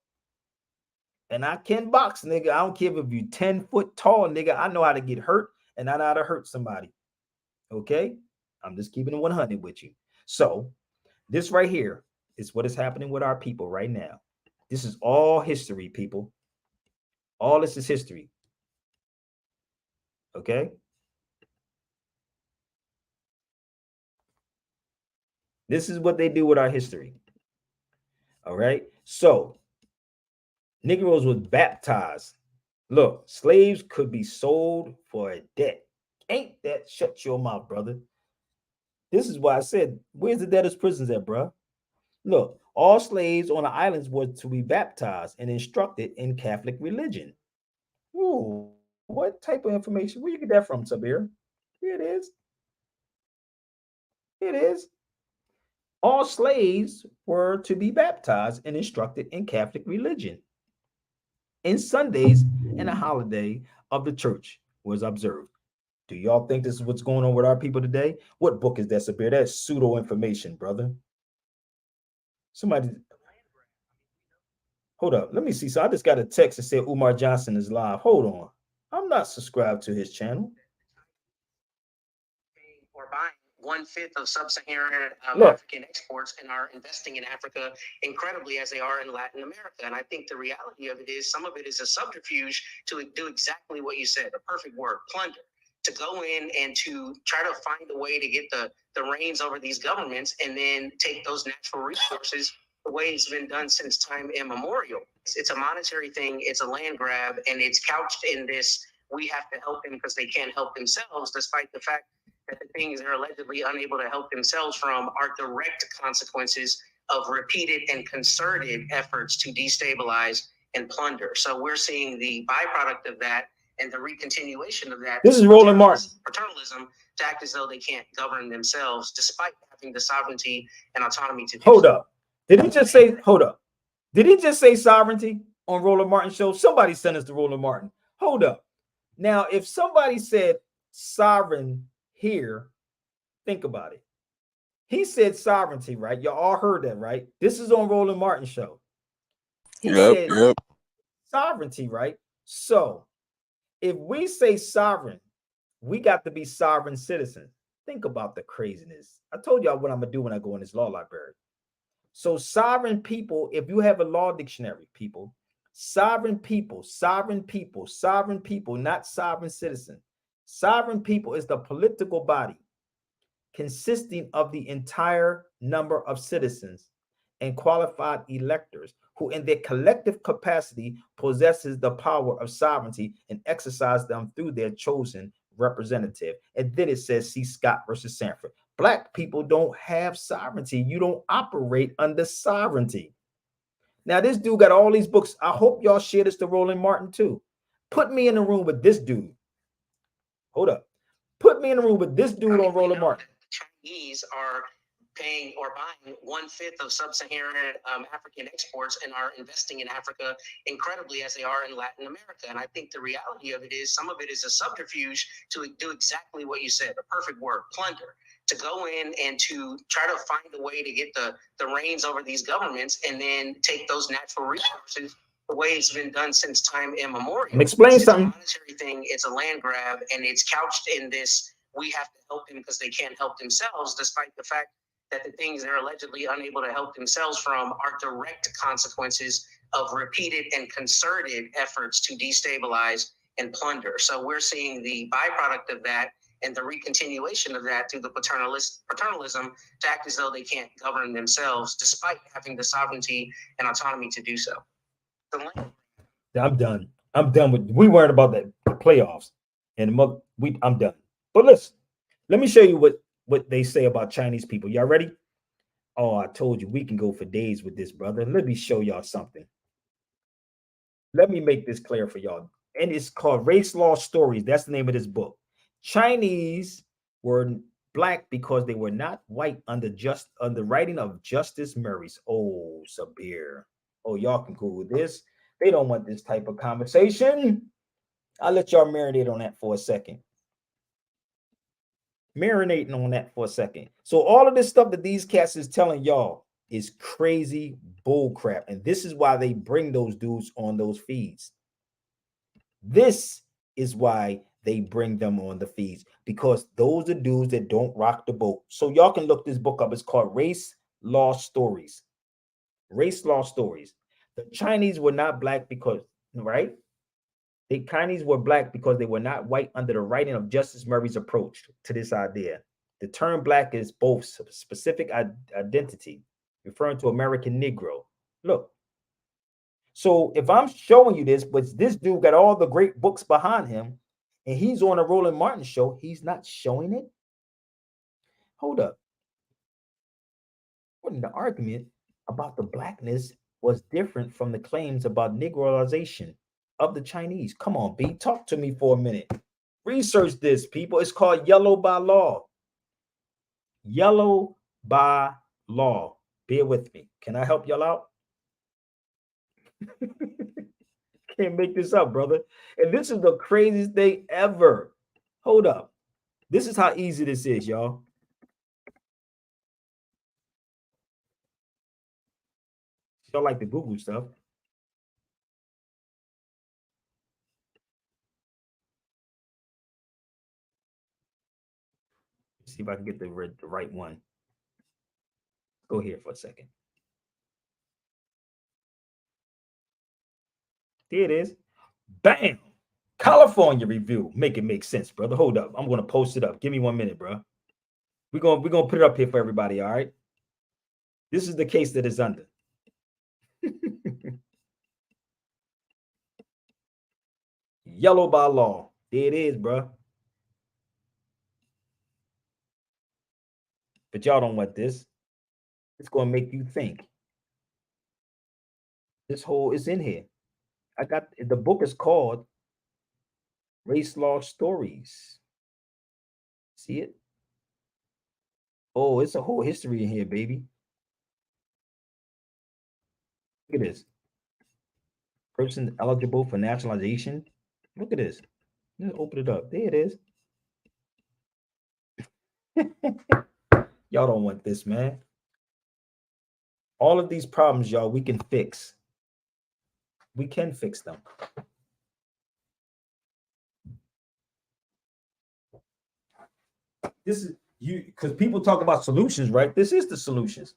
And I can box, nigga. I don't care if you 10 foot tall, nigga. I know how to get hurt and I know how to hurt somebody. Okay? I'm just keeping it 100 with you. So, this right here is what is happening with our people right now. This is all history, people. All this is history. Okay? This is what they do with our history. All right? So, Negroes was baptized. Look, slaves could be sold for a debt. Ain't that shut your mouth, brother? This is why I said, where's the debtors' prisons at, bro? Look, all slaves on the islands were to be baptized and instructed in Catholic religion. Ooh, what type of information? Where you get that from, Sabir? Here it is. Here it is. All slaves were to be baptized and instructed in Catholic religion. And Sundays and a holiday of the church was observed. Do y'all think this is what's going on with our people today? What book is that, Sabir? That's pseudo information, brother. Somebody, hold up. Let me see. So I just got a text that said Umar Johnson is live. Hold on. I'm not subscribed to his channel. Or buying 1/5 of sub-Saharan African exports and are investing in Africa incredibly as they are in Latin America. And I think the reality of it is some of it is a subterfuge to do exactly what you said, the perfect word, plunder. To go in and to try to find a way to get the reins over these governments and then take those natural resources the way it's been done since time immemorial. It's a monetary thing, it's a land grab, and it's couched in this, we have to help them because they can't help themselves, despite the fact that the things they're allegedly unable to help themselves from are direct consequences of repeated and concerted efforts to destabilize and plunder. So we're seeing the byproduct of that and the recontinuation of that. This is Roland Martin. Paternalism to act as though they can't govern themselves despite having the sovereignty and autonomy to do Hold so. up. Did he just say, hold up. Did he just say sovereignty on Roland Martin show? Somebody sent us to Roland Martin. Hold up. Now, if somebody said sovereign here, think about it. He said sovereignty, right? Y'all all heard that, right? This is on Roland Martin show. He said sovereignty, right? So if we say sovereign, we got to be sovereign citizens. Think about the craziness. I told y'all what I'm going to do when I go in this law library. So sovereign people, if you have a law dictionary, people, sovereign people, not sovereign citizen. Sovereign people is the political body consisting of the entire number of citizens and qualified electors who in their collective capacity possesses the power of sovereignty and exercise them through their chosen representative. And then it says, see Scott versus Sanford. Black people don't have sovereignty. You don't operate under sovereignty. Now, this dude got all these books. I hope y'all share this to Roland Martin too. Put me in the room with this dude. Hold up. Put me in the room with this dude on Roland Martin. Chinese are paying or buying 1/5 of sub-Saharan African exports and are investing in Africa incredibly as they are in Latin America. And I think the reality of it is some of it is a subterfuge to do exactly what you said, a perfect word, plunder, to go in and to try to find a way to get the reins over these governments and then take those natural resources the way it's been done since time immemorial. Explain something. It's a monetary thing, it's a land grab, and it's couched in this, we have to help them because they can't help themselves, despite the fact that the things they're allegedly unable to help themselves from are direct consequences of repeated and concerted efforts to destabilize and plunder. So we're seeing the byproduct of that and the recontinuation of that through the paternalism to act as though they can't govern themselves, despite having the sovereignty and autonomy to do so. I'm done. I'm done with. We worried about the playoffs, and I'm done. But listen, let me show you what they say about Chinese people. Y'all ready? Oh, I told you we can go for days with this, brother. Let me show y'all something. Let me make this clear for y'all. And it's called Race Law Stories. That's the name of this book. Chinese were black because they were not white under writing of Justice Murray's. Oh, Sabir. Oh, y'all can Google this. They don't want this type of conversation. I'll let y'all marinate on that for a second. Marinating on that for a second. So all of this stuff that these cats is telling y'all is crazy bull crap. And this is why they bring those dudes on those feeds. This is why they bring them on the feeds, because those are dudes that don't rock the boat. So y'all can look this book up. It's called Race Law Stories. Race Law Stories. The Chinese were not black because, right? The Chinese were black because they were not white under the writing of Justice Murray's approach to this idea. The term black is both specific identity, referring to American Negro. Look. So if I'm showing you this, but this dude got all the great books behind him, and he's on a Roland Martin show, he's not showing it? Hold up. The argument about the blackness was different from the claims about Negroization of the Chinese. Come on, B, talk to me for a minute. Research this, people. It's called Yellow by Law. Yellow by Law. Bear with me. Can I help y'all out? Can't make this up, brother. And this is the craziest thing ever. Hold up. This is how easy this is, y'all. Y'all like the Google stuff. Let's see if I can get the right one. Go here for a second. There it is. Bam. California review. Make it make sense, brother. Hold up. I'm going to post it up. Give me 1 minute, bro. We're going to put it up here for everybody, all right? This is the case that is under. Yellow by Law. There it is, bro. But y'all don't want this. It's going to make you think. This whole is in here. I got the book is called Race Law Stories. See it? Oh, it's a whole history in here, baby. Look at this. Person eligible for naturalization. Look at this. Just open it up. There it is. Y'all don't want this, man. All of these problems, y'all, we can fix. We can fix them. This is you because people talk about solutions, right? This is the solutions.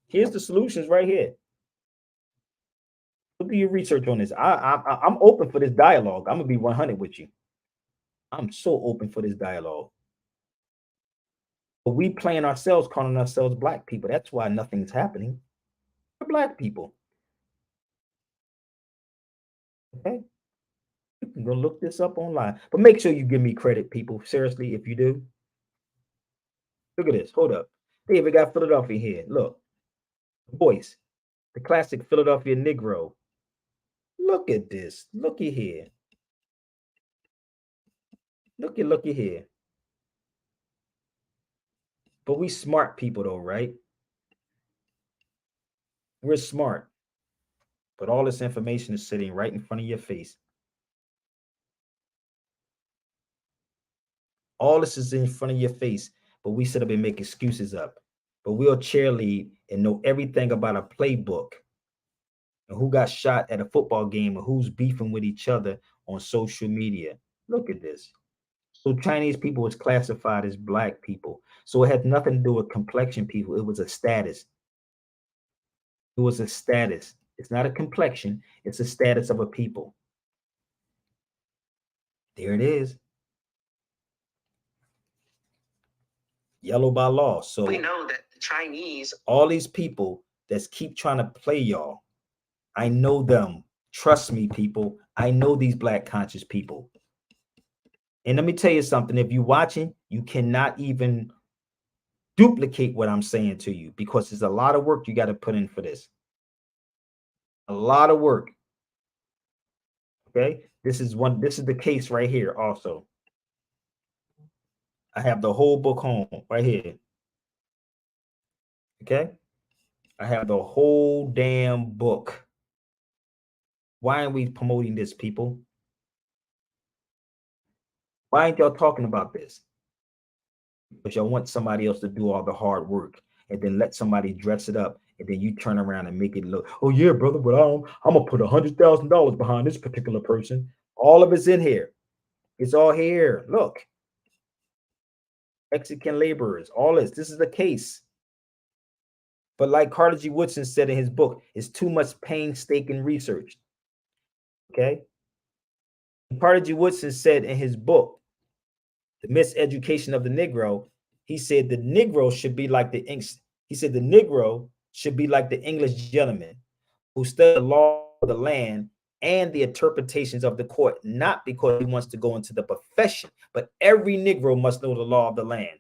Here's the solutions right here. Look at your research on this. I'm open for this dialogue. I'm gonna be 100 with you. I'm so open for this dialogue. But we playing ourselves, calling ourselves black people. That's why nothing's happening. We're black people. Okay. You can go look this up online. But make sure you give me credit, people. Seriously, if you do. Look at this. Hold up. They even got Philadelphia here. Look. Voice. The classic Philadelphia Negro. Look at this. Looky here. Looky here. But we smart people though, right? We're smart. But all this information is sitting right in front of your face. All this is in front of your face, but we sit up and make excuses up. But we'll cheerlead and know everything about a playbook and who got shot at a football game and who's beefing with each other on social media. Look at this. So Chinese people was classified as black people. So it had nothing to do with complexion people. It was a status. It was a status. It's not a complexion. It's a status of a people. There it is. Yellow by law. So we know that the Chinese, all these people that keep trying to play y'all, I know them. Trust me, people. I know these black conscious people. And let me tell you something. If you're watching, you cannot even duplicate what I'm saying to you because there's a lot of work you got to put in for this. A lot of work. Okay. This is the case right here also. I have the whole book home right here. Okay. I have the whole damn book. Why aren't we promoting this, people? Why ain't y'all talking about this? Because y'all want somebody else to do all the hard work and then let somebody dress it up and then you turn around and make it look, oh yeah, brother, but I'm gonna put $100,000 behind this particular person. All of it's in here. It's all here. Look. Mexican laborers, all this. This is the case. But like Carter G. Woodson said in his book, it's too much painstaking research. Okay. Carter G. Woodson said in his book, The Miseducation of the Negro, he said the Negro should be like the Negro should be like the English gentleman who studied the law of the land and the interpretations of the court, not because he wants to go into the profession, but every Negro must know the law of the land.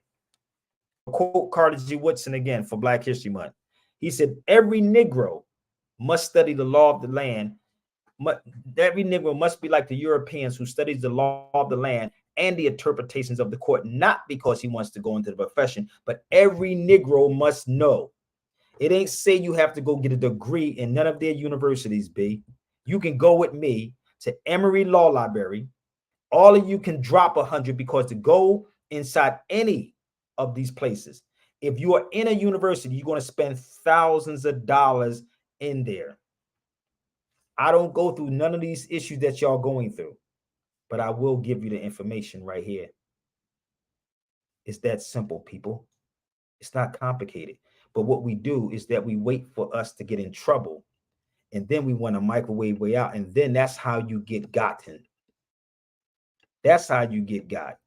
I'll quote Carter G. Woodson again for Black History Month. He said, every Negro must study the law of the land. Every Negro must be like the Europeans who studies the law of the land and the interpretations of the court, not because he wants to go into the profession, but every Negro must know. It ain't say you have to go get a degree in none of their universities, B. You can go with me to Emory Law Library. All of you can drop 100 because to go inside any of these places, if you are in a university, you're going to spend thousands of dollars in there. I don't go through none of these issues that y'all going through, but I will give you the information right here. It's that simple, people. It's not complicated. But what we do is that we wait for us to get in trouble, and then we want a microwave way out, and then that's how you get gotten. That's how you get got.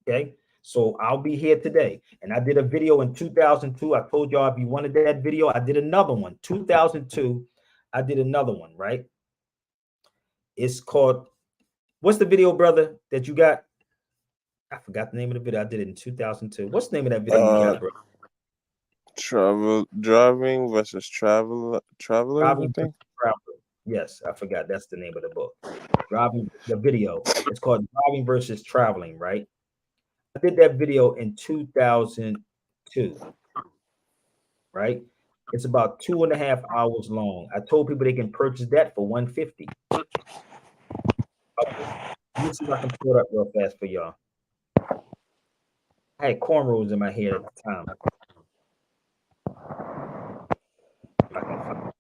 Okay? So I'll be here today. And I did a video in 2002. I told y'all if you wanted that video, I did another one. 2002, I did another one, right? It's called, what's the video, brother, that you got? I forgot the name of the video. I did it in 2002. What's the name of that video you got, bro? Driving versus travelers, I think. Yes, I forgot. That's the name of the book. Driving, the video. It's called Driving versus Traveling, right? I did that video in 2002, right? It's about 2.5 hours long. I told people they can purchase that for 150. Okay. Let me see if I can pull it up real fast for y'all. I had cornrows in my hair at the time. I can find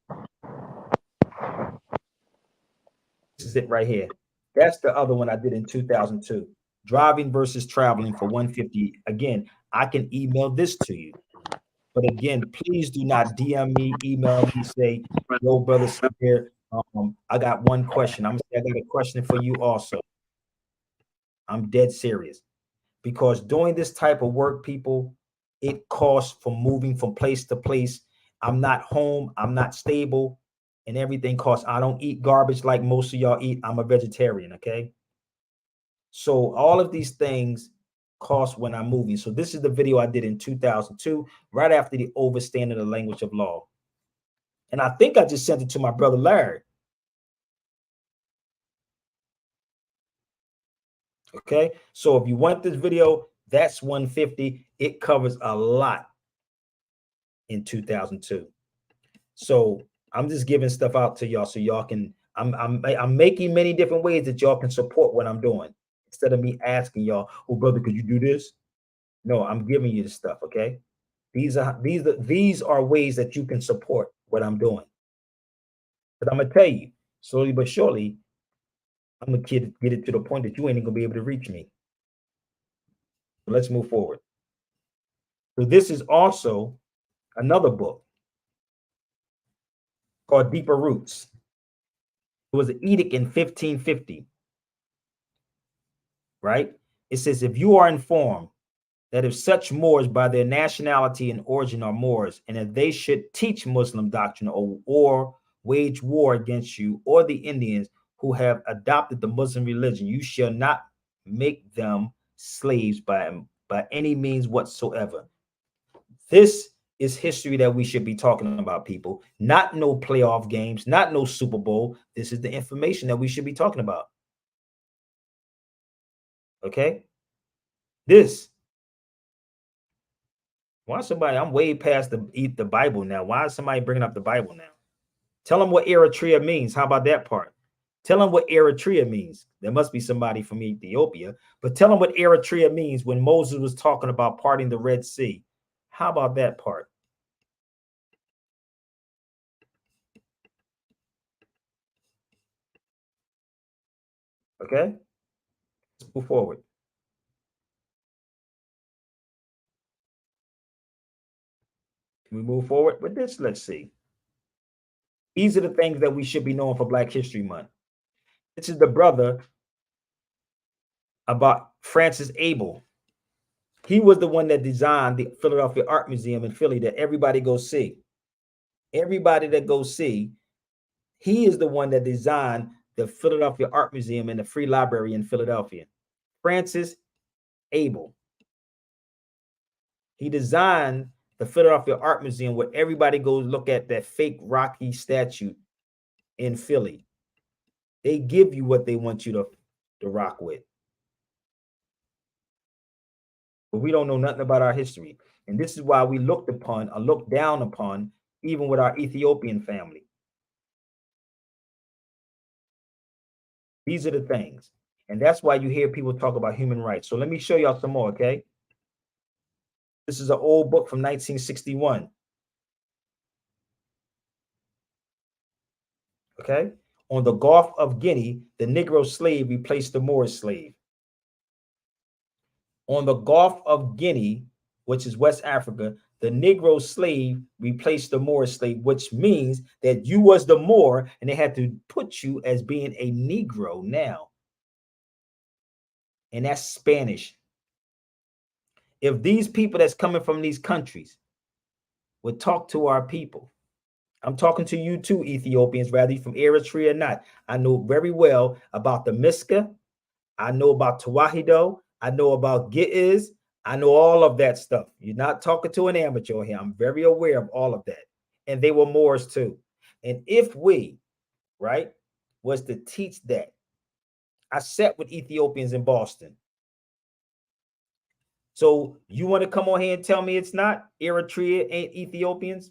this is it right here. That's the other one I did in 2002. Driving versus traveling for 150. Again, I can email this to you. But again, please do not DM me, email me, say, yo, brother Samir, I got one question. I'm gonna say I got a question for you also. I'm dead serious. Because doing this type of work, people, it costs for moving from place to place. I'm not home, I'm not stable, and everything costs. I don't eat garbage like most of y'all eat. I'm a vegetarian, okay? So all of these things cost when I'm moving. So this is the video I did in 2002, right after the overstanding the language of law. And I think I just sent it to my brother Larry. Okay, so if you want this video, that's 150. It covers a lot in 2002. So I'm just giving stuff out to y'all so y'all can. I'm making many different ways that y'all can support what I'm doing instead of me asking y'all, "Oh, brother, could you do this?" No, I'm giving you the stuff. Okay, these are ways that you can support what I'm doing. But I'm gonna tell you slowly but surely, I'm gonna get it to the point that you ain't gonna be able to reach me. So let's move forward. So this is also another book called Deeper Roots. It was an edict in 1550, right? It says, if you are informed that if such Moors by their nationality and origin are Moors, and if they should teach Muslim doctrine or wage war against you or the Indians who have adopted the Muslim religion, you shall not make them slaves by any means whatsoever. This is history that we should be talking about, people. Not no playoff games, not no Super Bowl. This is the information that we should be talking about. Okay? This. Why somebody, I'm way past the Bible now. Why is somebody bringing up the Bible now? Tell them what Eritrea means. How about that part? Tell them what Eritrea means. There must be somebody from Ethiopia, but tell them what Eritrea means when Moses was talking about parting the Red Sea. How about that part? Okay, let's move forward. Can we move forward with this? Let's see. These are the things that we should be knowing for Black History Month. This is the brother about Francis Abel. He was the one that designed the Philadelphia Art Museum in Philly that everybody goes see. Everybody that goes see, he is the one that designed the Philadelphia Art Museum and the Free Library in Philadelphia. Francis Abel. He designed the Philadelphia Art Museum where everybody goes look at that fake Rocky statue in Philly. They give you what they want you to rock with. But we don't know nothing about our history. And this is why we looked upon or looked down upon, even with our Ethiopian family. These are the things. And that's why you hear people talk about human rights. So let me show y'all some more, okay? This is an old book from 1961. Okay? On the Gulf of Guinea, the Negro slave replaced the Moorish slave. On the Gulf of Guinea, which is West Africa, the Negro slave replaced the Moorish slave, which means that you was the Moor and they had to put you as being a Negro now. And that's Spanish. If these people that's coming from these countries would talk to our people, I'm talking to you too, Ethiopians, whether you're from Eritrea or not. I know very well about the Miska. I know about Tawahido. I know about Giz. I know all of that stuff. You're not talking to an amateur here. I'm very aware of all of that. And they were Moors too. And if we right, was to teach that. I sat with Ethiopians in Boston. So you want to come on here and tell me it's not? Eritrea ain't Ethiopians?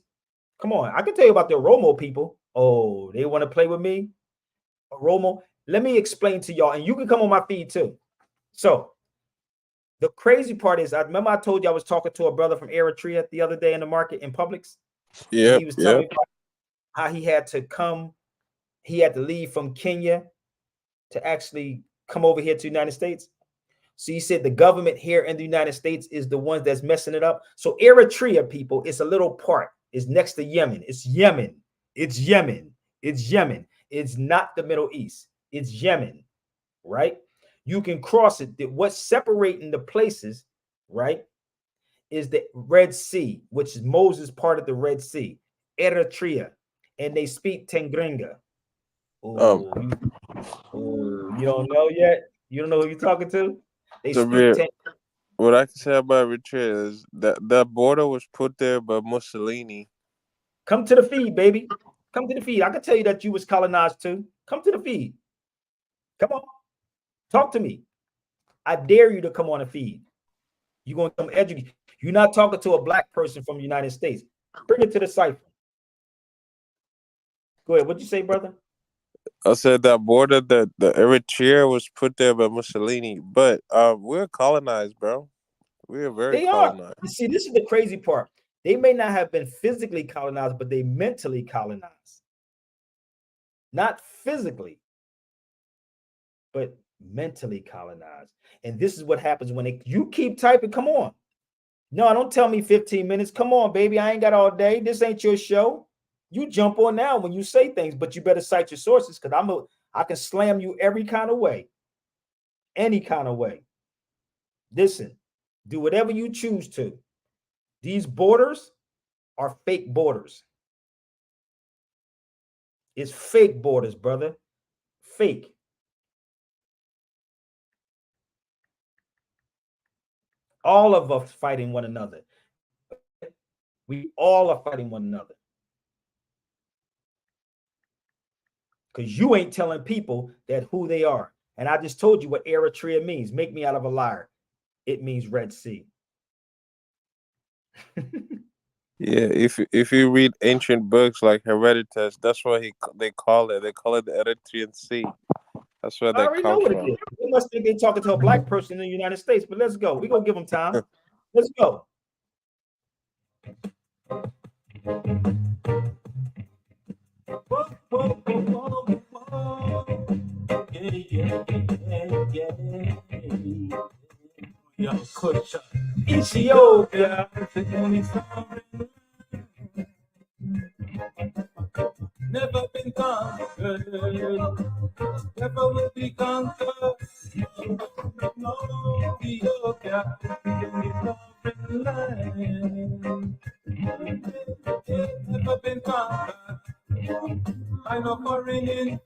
Come on, I can tell you about the Oromo people. Oh, they want to play with me? Oromo? Let me explain to y'all, and you can come on my feed too. So the crazy part is, I remember I told you I was talking to a brother from Eritrea the other day in the market in Publix. Yeah, he was telling me about how he had to leave from Kenya to actually come over here to the United States. So he said the government here in the United States is the one that's messing it up. So Eritrea, people, it's a little part. It's next to Yemen. It's Yemen. It's Yemen. It's Yemen. It's not the Middle East. It's Yemen, right? You can cross it. What's separating the places, right, is the Red Sea, which is Moses part of the Red Sea, Eritrea, and they speak Tengringa. Oh, you don't know yet? You don't know who you're talking to? They speak what I can say about Eritrea is that border was put there by Mussolini. Come to the feed, baby. Come to the feed. I can tell you that you was colonized too. Come to the feed. Come on. Talk to me. I dare you to come on the feed. You're going to come educate. You're not talking to a black person from the United States. Bring it to the cipher. Go ahead. What'd you say, brother? I said that border, the Eritrea was put there by Mussolini, but we're colonized, bro. We're very colonized. You see, this is the crazy part. They may not have been physically colonized, but they mentally colonized. Not physically, but mentally colonized. And this is what happens when you keep typing. Come on. No, don't tell me 15 minutes. Come on, baby. I ain't got all day. This ain't your show. You jump on now when you say things, but you better cite your sources, because I can slam you every kind of way. Any kind of way. Listen, do whatever you choose to. These borders are fake borders. It's fake borders, brother. Fake. All of us fighting one another. We all are fighting one another. Because you ain't telling people that who they are. And I just told you what Eritrea means. Make me out of a liar. It means Red Sea. Yeah, if you read ancient books like Herodotus, that's what they call it. They call it the Eritrean Sea. That's where that comes from. I already know what it is. They must think they're talking to a black person in the United States, but let's go. We're going to give them time. Let's go. Ethiopia. Never been conquered, never will be conquered. No, Ethiopia, never been conquered. I know foreign invasion.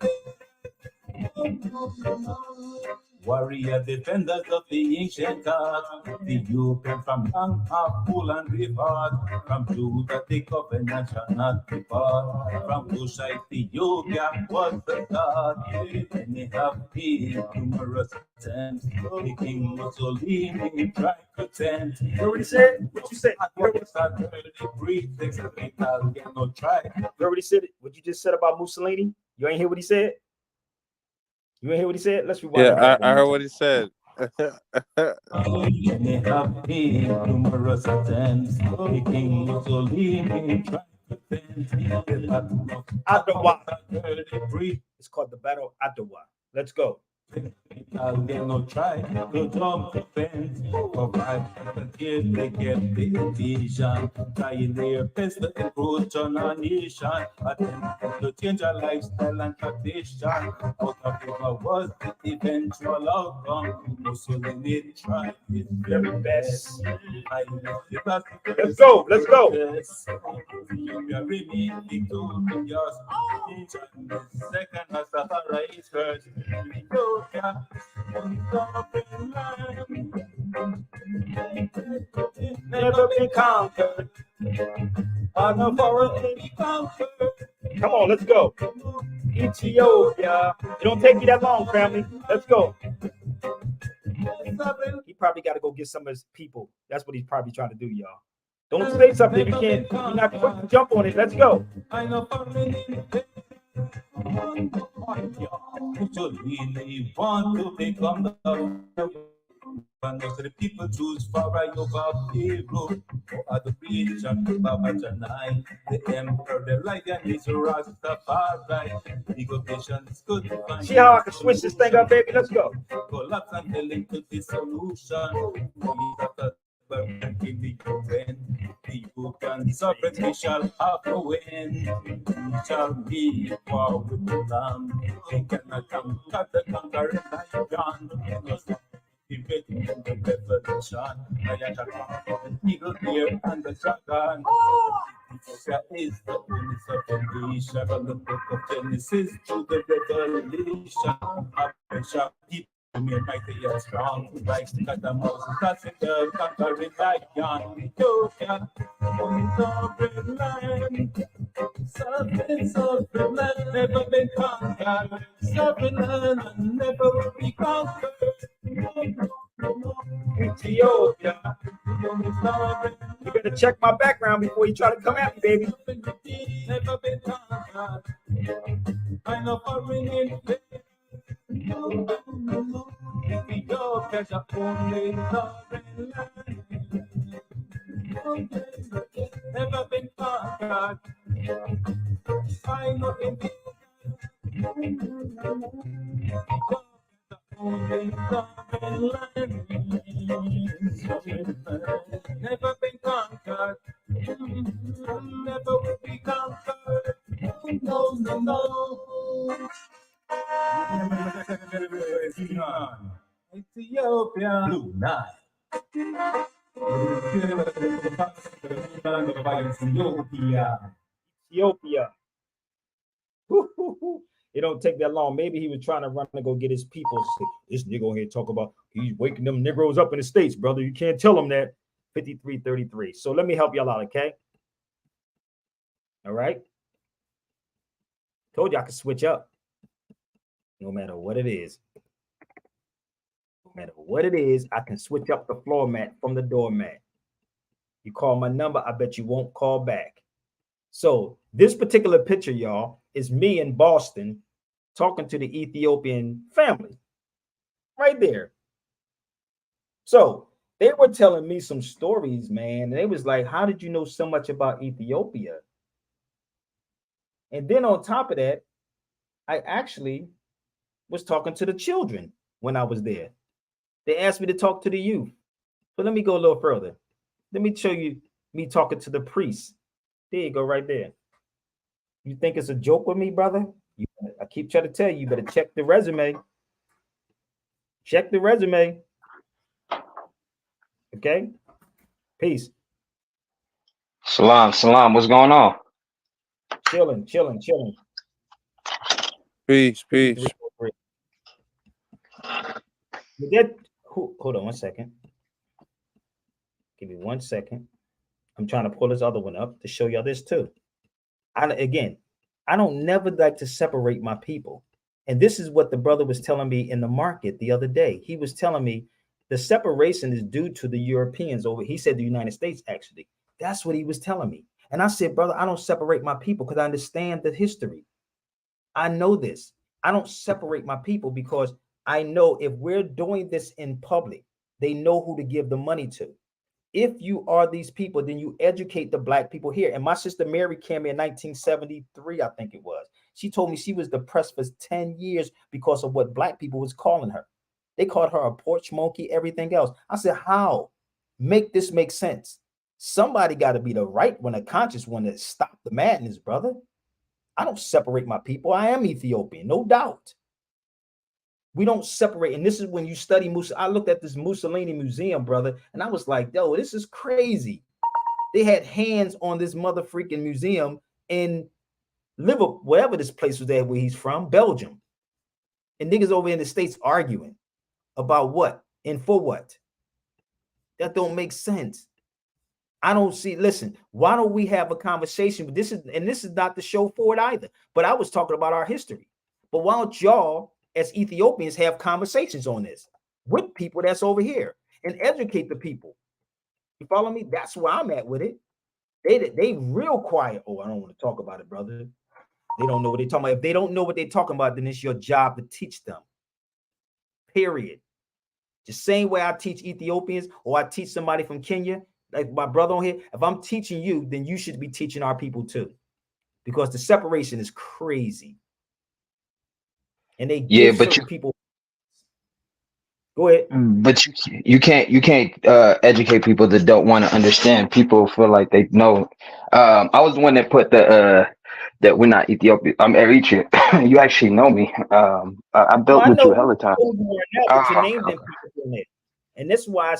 Warrior defenders of the ancient God, the Ethiopian from Bank of Pool and River, from Judah the covenant shall not depart, from Cushite Ethiopia was the God, and they have been numerous attempts, the King Mussolini tried to tempt. You already said what you said. You already said it. What you just said about Mussolini? You ain't hear what he said? You ain't hear what he said? Let's rewind. Yeah, I heard what he said. It's called the Battle of Ottawa. Let's go. I'll get no try to jump the fence. Provide if they get the vision, trying their best to approach on our nation, attempt to change our lifestyle and tradition. Out of it was the eventual outcome. Mussolini tried his very best. Let's go, let's go. We are really victorious. Second as Sahara is first. Never been conquered. I know for be conquered. Come on, let's go. Ethiopia. It don't take me that long, family. Let's go. He probably got to go get some of his people. That's what he's probably trying to do, y'all. Don't say something if you can't. You're not quick to jump on it. Let's go. Really want to become the the people choose for a yoga hero. Other religion, Baba Janai, the emperor, the lion is Rastafari. Ego patience could find. See how I can switch this thing up, baby? Let's go. Collapse and tell him to the solution. In the UN, the European sovereignty shall have a win. We shall be war with the Lamb. They cannot come cut the conquering lion. The revolution, I attack the eagle here and the dragon. Ethiopia is the only salvation from the book of Genesis to the revelation. Abraham people remain mighty and strong, like the mouse casting the conquering lion. Ethiopia, sovereign land, sovereign land, never been conquered. Sovereign land and never will be conquered. Ethiopia. You better check my background before you try to come at me, baby. Never been conquered. I know foreign in Ethiopia, the only sovereign land. Never been conquered. I know in only sovereign land. Never been conquered. Never will be conquered. No, no, no. Ethiopia. Blue Nile. Ethiopia. It don't take that long. Maybe he was trying to run to go get his people. This nigga on here talk about he's waking them Negroes up in the States, brother. You can't tell them that. 5333. So let me help y'all out, okay? All right. Told you I could switch up. No matter what it is. No matter what it is, I can switch up the floor mat from the doormat. You call my number, I bet you won't call back. So this particular picture, y'all, is me in Boston talking to the Ethiopian family. Right there. So they were telling me some stories, man. And they was like, how did you know so much about Ethiopia? And then on top of that, I actually was talking to the children when I was there. They asked me to talk to the youth. But let me go a little further. Let me show you me talking to the priests. There you go, right there. You think it's a joke with me, brother? I keep trying to tell you, you better check the resume. Check the resume. Okay? Peace. Salam, salam. What's going on? Chilling. Peace, peace. Hold on 1 second. Give me 1 second. I'm trying to pull this other one up to show y'all this too. I don't never like to separate my people. And this is what the brother was telling me in the market the other day. He was telling me the separation is due to the Europeans over. He said the United States, actually. That's what he was telling me. And I said, brother, I don't separate my people because I understand the history. I know this. I don't separate my people because I know if we're doing this in public, they know who to give the money to. If you are these people, then you educate the black people here. And my sister Mary came in 1973, I think it was. She told me she was depressed for 10 years because of what black people was calling her. They called her a porch monkey, everything else. I said, how? Make this make sense. Somebody got to be the right one, a conscious one to stop the madness, brother. I don't separate my people. I am Ethiopian, no doubt. We don't separate. And this is when you study I looked at this Mussolini museum, brother, and I was like, yo, this is crazy. They had hands on this mother freaking museum in Liverpool, wherever this place was at where he's from, Belgium. And niggas over in the States arguing about what and for what. That don't make sense. I don't see. Listen, why don't we have a conversation? This is not the show for it either. But I was talking about our history. But why don't y'all, as Ethiopians, have conversations on this with people that's over here and educate the people? You follow me? That's where I'm at with it. They real quiet. Oh, I don't want to talk about it, brother. They don't know what they're talking about. If they don't know what they're talking about, then it's your job to teach them. Period. The same way I teach Ethiopians or I teach somebody from Kenya, like my brother on here. If I'm teaching you, then you should be teaching our people too, because the separation is crazy. And they give certain people. Go ahead. But you can't educate people that don't want to understand. People feel like they know. I was the one that put the that we're not Ethiopia. I'm Eritrean. You actually know me. I built I with know you a hell of time. to name them people in there. And that's why I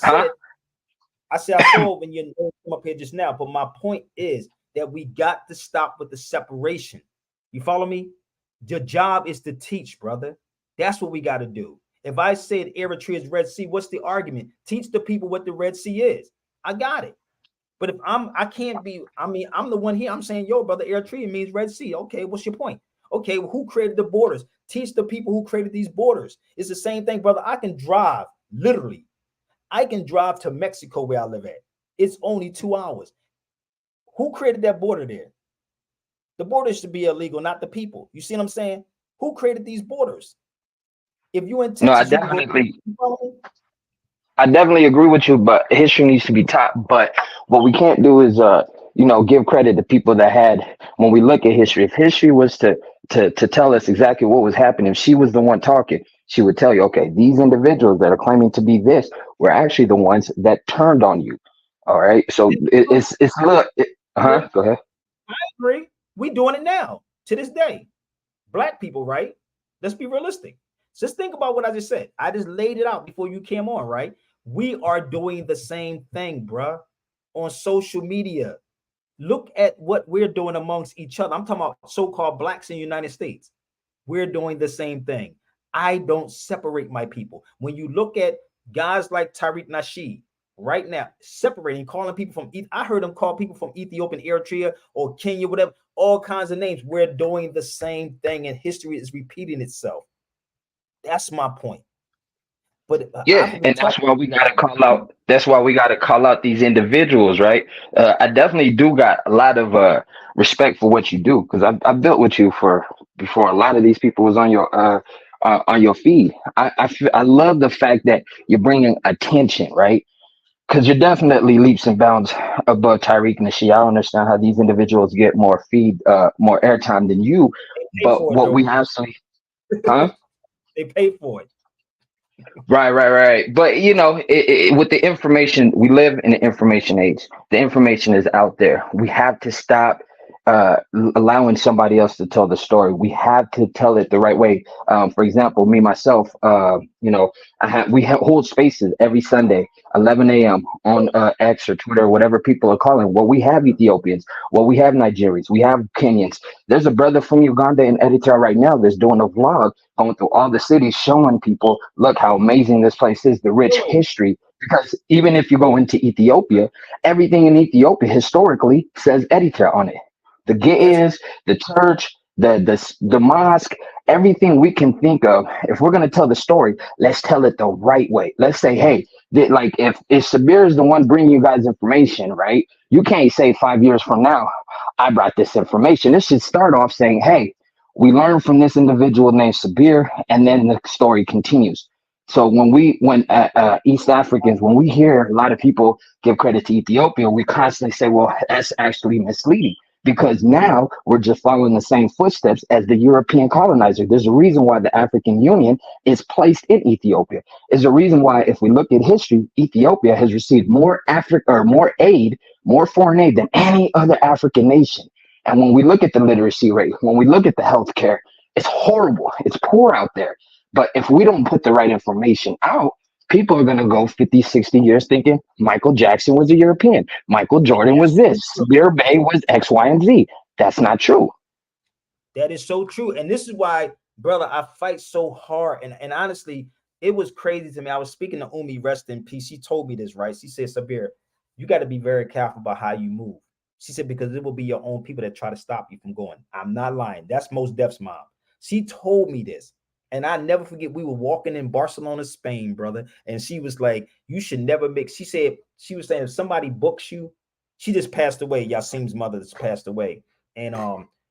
said, I saw when you come up here just now. But my point is that we got to stop with the separation. You follow me? Your job is to teach, brother. That's what we got to do. If I said Eritrea is Red Sea, what's the argument? Teach the people what the Red Sea is. I got it. But if I'm the one here. I'm saying, yo, brother, Eritrea means Red Sea. Okay, what's your point? Okay, well, who created the borders? Teach the people who created these borders. It's the same thing, brother. I can drive, literally. I can drive to Mexico where I live at. It's only 2 hours. Who created that border there? The border should be illegal, not the people. You see what I'm saying? Who created these borders? If you in Texas, I definitely agree with you, but history needs to be taught. But what we can't do is, give credit to people that had. When we look at history, if history was to tell us exactly what was happening, if she was the one talking, she would tell you, okay, these individuals that are claiming to be this were actually the ones that turned on you. All right, so it's look. Go ahead. I agree. We doing it now to this day. Black people, right? Let's be realistic. Just think about what I just said. I just laid it out before you came on, right? We are doing the same thing, bruh, on social media. Look at what we're doing amongst each other. I'm talking about so-called blacks in the United States. We're doing the same thing. I don't separate my people. When you look at guys like Tariq Nasheed right now, separating, calling people from, I heard him call people from Ethiopia, Eritrea, or Kenya, whatever, all kinds of names. We're doing the same thing, and history is repeating itself. That's my point. But and that's why we gotta call out. That's why we gotta call out these individuals, right? I definitely do got a lot of respect for what you do, because I built with you before a lot of these people was on your feed. I love the fact that you're bringing attention, right? Because you're definitely leaps and bounds above Tariq Nasheed. I don't understand how these individuals get more more airtime than you. But what we have to, They pay for it. Right. But with the information, we live in an information age. The information is out there. We have to stop allowing somebody else to tell the story. We have to tell it the right way. For example, me myself, we hold spaces every Sunday, 11 a.m. on X or Twitter, whatever people are calling. Well, we have Ethiopians. Well, we have Nigerians. We have Kenyans. There's a brother from Uganda in Eritrea right now that's doing a vlog going through all the cities, showing people, look how amazing this place is, the rich history. Because even if you go into Ethiopia, everything in Ethiopia historically says Eritrea on it. The Ge'ez, the church, the mosque, everything we can think of. If we're going to tell the story, let's tell it the right way. Let's say, hey, like if Sabir is the one bringing you guys information, right? You can't say 5 years from now, I brought this information. This should start off saying, hey, we learned from this individual named Sabir, and then the story continues. So when East Africans, when we hear a lot of people give credit to Ethiopia, we constantly say, well, that's actually misleading. Because now we're just following the same footsteps as the European colonizer. There's a reason why the African Union is placed in Ethiopia. There's a reason why, if we look at history, Ethiopia has received more aid, more foreign aid than any other African nation. And when we look at the literacy rate, when we look at the healthcare, it's horrible. It's poor out there. But if we don't put the right information out, people are going to go 50, 60 years thinking Michael Jackson was a European. Michael Jordan was this. Sabir Bey was X, Y, and Z. That's not true. That is so true. And this is why, brother, I fight so hard. And honestly, it was crazy to me. I was speaking to Umi, rest in peace. She told me this, right? She said, Sabir, you got to be very careful about how you move. She said, because it will be your own people that try to stop you from going. I'm not lying. That's Most Def's mom. She told me this. And I never forget, we were walking in Barcelona, Spain, brother. And she was like, you should never mix. She said, she was saying, if somebody books you, she just passed away. Yasim's mother just passed away. And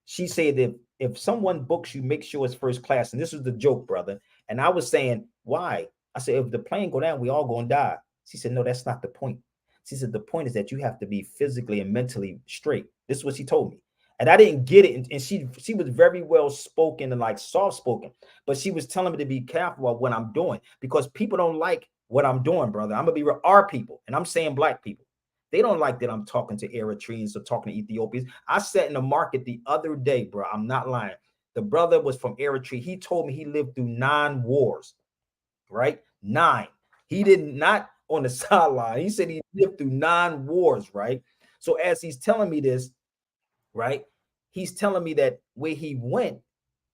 she said that if someone books you, make sure it's first class. And this was the joke, brother. And I was saying, why? I said, if the plane go down, we all gonna die. She said, no, that's not the point. She said, the point is that you have to be physically and mentally straight. This is what she told me. And I didn't get it. And she was very well spoken and like soft spoken, but she was telling me to be careful of what I'm doing because people don't like what I'm doing, brother. I'm gonna be real. Our people, and I'm saying black people, they don't like that I'm talking to Eritreans or talking to Ethiopians. I sat in the market the other day, bro. I'm not lying. The brother was from Eritrea. He told me he lived through 9 wars, right? 9. He did not on the sideline. He said he lived through 9 wars, right? So as he's telling me this, right, he's telling me that where he went,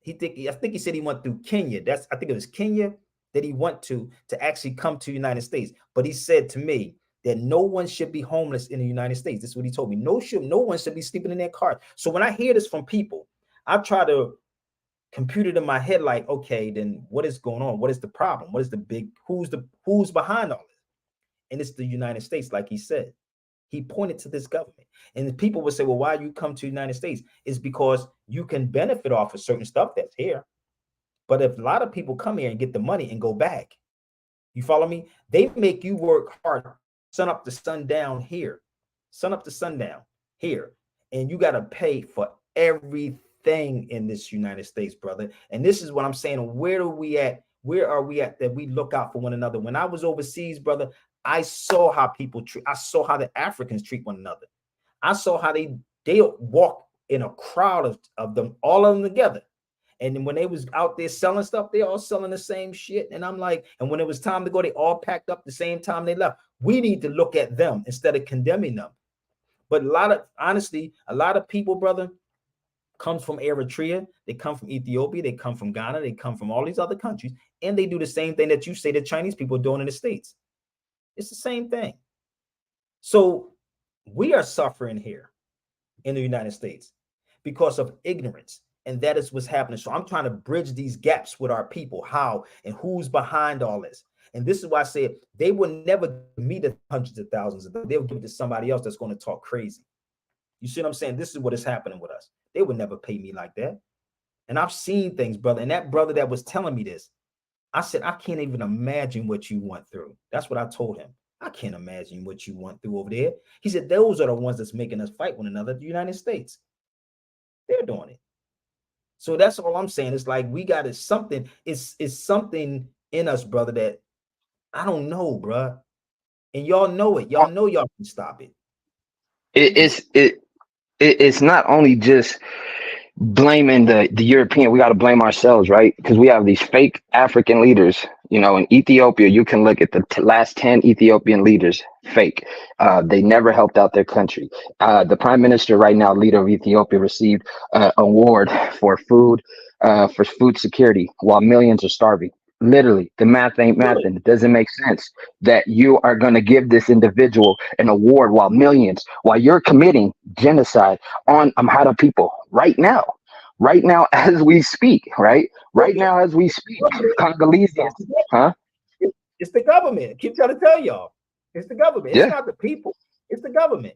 I think he said he went through Kenya. I think it was Kenya that he went to actually come to the United States. But he said to me that no one should be homeless in the United States. This is what he told me. No one should be sleeping in their car. So when I hear this from people, I try to compute it in my head like, okay, then what is going on? What is the problem? What is the big, who's behind all this? And it's the United States, like he said. He pointed to this government. And people would say, well, why you come to the United States? It's because you can benefit off of certain stuff that's here. But if a lot of people come here and get the money and go back, you follow me? They make you work hard, sun up to sundown here, sun up to sundown here. And you got to pay for everything in this United States, brother. And this is what I'm saying. Where are we at? Where are we at that we look out for one another? When I was overseas, brother, I saw how people treat, I saw how the Africans treat one another. I saw how they walk in a crowd of them, all of them together. And then when they was out there selling stuff, they all selling the same shit. And I'm like, and when it was time to go, they all packed up the same time they left. We need to look at them instead of condemning them. But honestly, a lot of people, brother, comes from Eritrea, they come from Ethiopia, they come from Ghana, they come from all these other countries, and they do the same thing that you say the Chinese people are doing in the States. It's the same thing. So we are suffering here in the United States because of ignorance. And that is what's happening. So I'm trying to bridge these gaps with our people, how and who's behind all this. And this is why I said they will never give me the hundreds of thousands of dollars. They'll give it to somebody else that's going to talk crazy. You see what I'm saying? This is what is happening with us. They would never pay me like that. And I've seen things, brother. And that brother that was telling me this, I said, I can't even imagine what you went through. That's what I told him. I can't imagine what you went through over there. He said, those are the ones that's making us fight one another, the United States. They're doing it. So that's all I'm saying. It's like we got something. It's something in us, brother, that I don't know, bro. And y'all know it. Y'all know y'all can stop it. It's not only just blaming the European. We got to blame ourselves, right? Because we have these fake African leaders. You know, in Ethiopia, you can look at the last 10 Ethiopian leaders, fake. They never helped out their country. The prime minister right now, leader of Ethiopia, received an award for food security while millions are starving. Literally, the math ain't math, and it doesn't make sense that you are going to give this individual an award while you're committing genocide on Amhara people right now as we speak, right now as we speak, Congolesians, huh? It's the government. I keep trying to tell y'all, it's the government. It's Yeah. not the people. It's the government.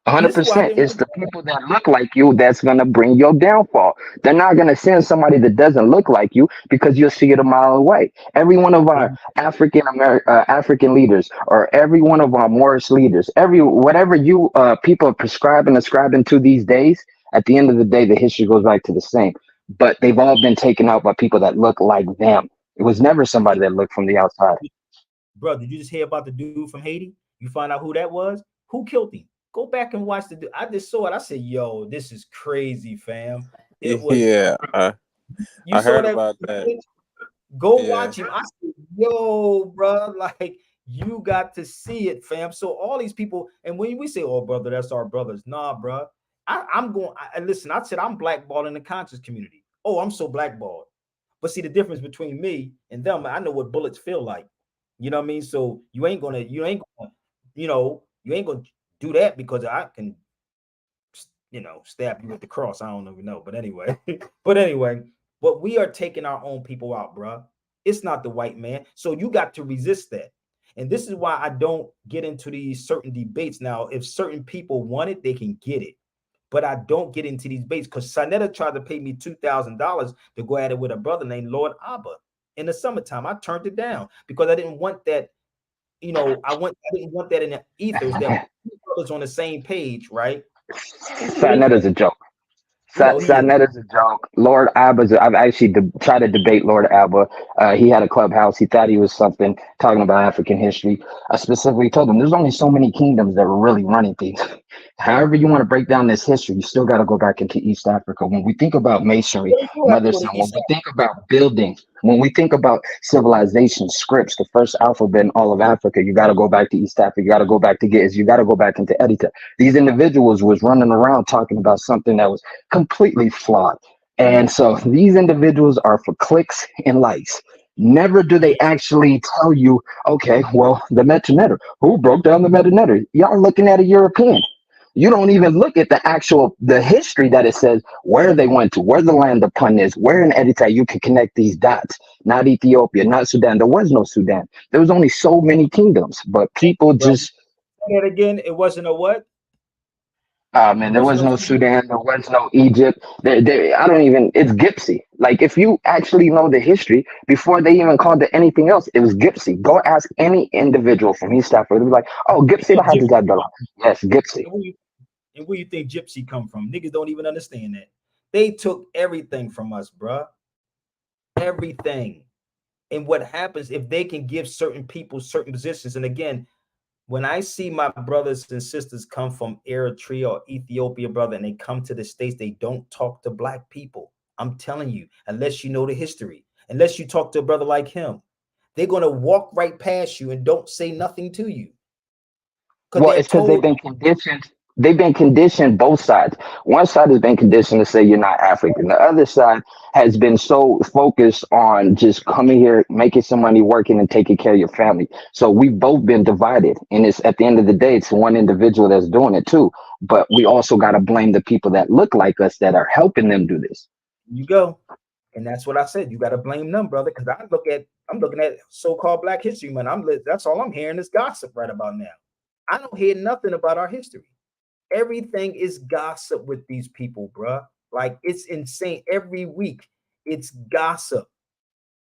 100%. It's the people that look like you that's going to bring your downfall. They're not going to send somebody that doesn't look like you because you'll see it a mile away. Every one of our African leaders, or every one of our Moorish leaders, whatever you people are ascribing to these days, at the end of the day, the history goes back to the same. But they've all been taken out by people that look like them. It was never somebody that looked from the outside. Bro, did you just hear about the dude from Haiti? You find out who that was? Who killed him? Go back and watch the dude. I just saw it. I said, yo, this is crazy, fam. It was. Yeah, you I saw heard that? about that. Go Yeah. watch him. I said, yo, bro, like you got to see it, fam. So all these people, and when we say, oh, brother, that's our brothers. Nah, bro. Listen, I said I'm blackballed in the conscious community. Oh, I'm so blackballed. But see, the difference between me and them, I know what bullets feel like. You know what I mean? So you ain't gonna, you know, You ain't gonna do that because I can, stab you with the cross. I don't even know, but anyway, but we are taking our own people out, bruh. It's not the white man, so you got to resist that. And this is why I don't get into these certain debates. Now, if certain people want it, they can get it. But I don't get into these debates because Sanetta tried to pay me $2,000 to go at it with a brother named Lord Abba in the summertime. I turned it down because I didn't want that. I didn't want that in the ethers that brothers on the same page, right? That is a joke. He is. That is a joke. Lord Abba's. I've actually tried to debate Lord Abba. He had a clubhouse. He thought he was something talking about African history. I specifically told him there's only so many kingdoms that were really running things. However you want to break down this history, you still got to go back into East Africa. When we think about masonry, You do have to mother go to son, when East we think about building, when we think about civilization, scripts, the first alphabet in all of Africa, you got to go back to East Africa. You got to go back to Giz. You got to go back into Edita. These individuals was running around talking about something that was completely flawed. And so these individuals are for clicks and likes. Never do they actually tell you, okay, well, the Metanetter, who broke down the Metanetter? Y'all looking at a European. You don't even look at the history that it says where they went to, where the land of Pun is, where in Eritrea you can connect these dots. Not Ethiopia, not Sudan. There was no Sudan. There was only so many kingdoms, but people brother. just Say that again. It wasn't a what? It man, there wasn't was no. no Sudan, there was no Egypt. I don't even, it's Gypsy. Like, if you actually know the history, before they even called it anything else, it was Gypsy. Go ask any individual from East Africa. They'll be like, oh, Gypsy, the Gypsy. Hajjaj. Yes, Gypsy. And where you think Gypsy come from? Niggas don't even understand that. They took everything from us, bruh. Everything. And what happens if they can give certain people certain positions? And again, when I see my brothers and sisters come from Eritrea or Ethiopia, brother, and they come to the States, they don't talk to black people. I'm telling you, unless you know the history, unless you talk to a brother like him, they're going to walk right past you and don't say nothing to you because Well, they're it's because they've told. been conditioned. They've been conditioned both sides. One side has been conditioned to say you're not African. The other side has been so focused on just coming here, making some money, working, and taking care of your family. So we've both been divided. And it's at the end of the day, it's one individual that's doing it too. But we also got to blame the people that look like us that are helping them do this. You go. And that's what I said. You got to blame them, brother, because I'm looking at so-called Black History Month. That's all I'm hearing is gossip right about now. I don't hear nothing about our history. Everything is gossip with these people, bruh. Like, it's insane. Every week, it's gossip.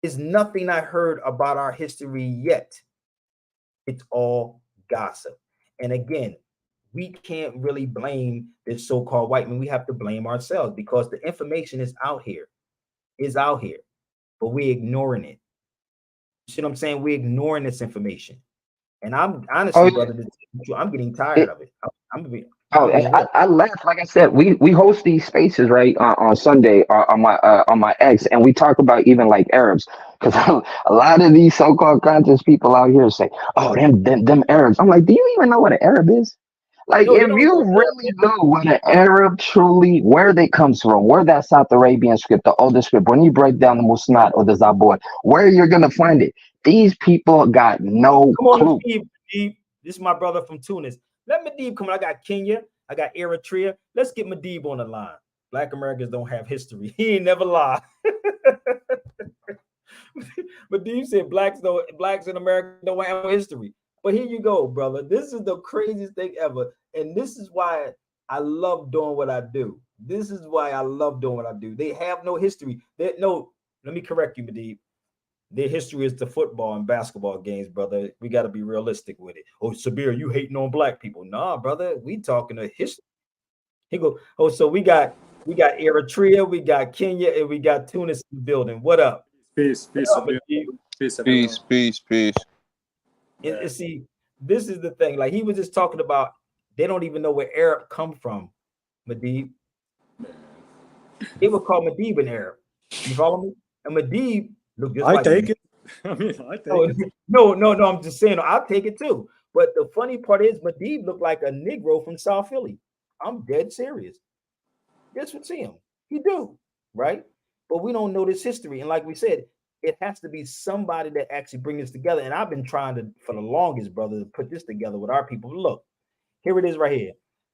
There's nothing I heard about our history yet. It's all gossip. And again, we can't really blame this so-called white man. We have to blame ourselves because the information is out here, but we're ignoring it. You see what I'm saying? We're ignoring this information. And I'm Oh, honestly, brother, I'm getting tired yeah. of it. I'm Oh, being and real. I laugh. Like I said, we host these spaces right on Sunday on my X, and we talk about even like Arabs because a lot of these so-called conscious people out here say, "Oh, them Arabs." I'm like, do you even know what an Arab is? Like, No, they if don't you know what really know what an Arab truly, where they comes from, where that South Arabian script, the oldest script, when you break down the Musnad or the Zabur, where you're gonna find it, these people got no Come on, clue. Medib. This is my brother from Tunis. Let Medib come on. I got Kenya. I got Eritrea. Let's get Medib on the line. Black Americans don't have history. He ain't never lie. Medib said blacks in America don't have no history. But here you go, brother. This is the craziest thing ever. And this is why I love doing what I do. This is why I love doing what I do. They have no history. Let me correct you, Medib. Their history is the football and basketball games, brother. We got to be realistic with it. Oh, Sabir, you hating on black people? Nah, brother. We talking to history. He go. Oh, so we got Eritrea, we got Kenya, and we got Tunis in the building. What up? Peace, What peace, up, Sabir. Medib? Peace, everyone. Peace, peace, peace. And see, this is the thing. Like, he was just talking about, they don't even know where Arab come from, Medib. They would call Medib an Arab. You follow me? And Medib look just I like take me. it. I mean, I take Oh, it. no. I'm just saying, I'll take it too. But the funny part is, Medib looked like a Negro from South Philly. I'm dead serious. That's what's him. He do, right? But we don't know this history. And like we said, it has to be somebody that actually brings this together. And I've been trying to, for the longest, brother, to put this together with our people. Look, Here it is right here.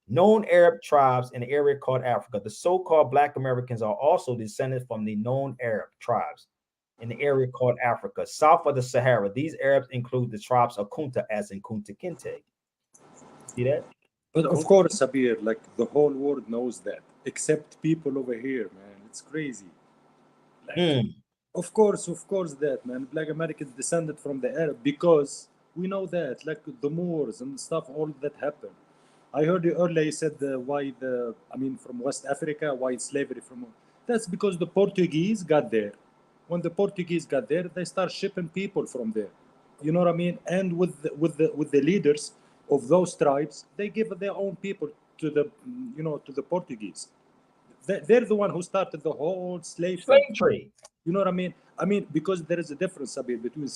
Known Arab tribes in the area called Africa. The so-called Black Americans are also descended from the known Arab tribes in the area called Africa, south of the Sahara. These Arabs include the tribes of Kunta, as in Kunta Kinte. See that? But of course, Sabir, like the whole world knows that, except people over here, man. It's crazy. Like, of course, that, man. Black Americans descended from the Arab because we know that, like the Moors and stuff, all that happened. I heard you earlier. You said from West Africa, why slavery from? That's because the Portuguese got there. When the Portuguese got there, they start shipping people from there. You know what I mean? And with the leaders of those tribes, they give their own people to the Portuguese. They're the one who started the whole slave trade. You know what I mean? I mean, because there is a difference, Sabir, between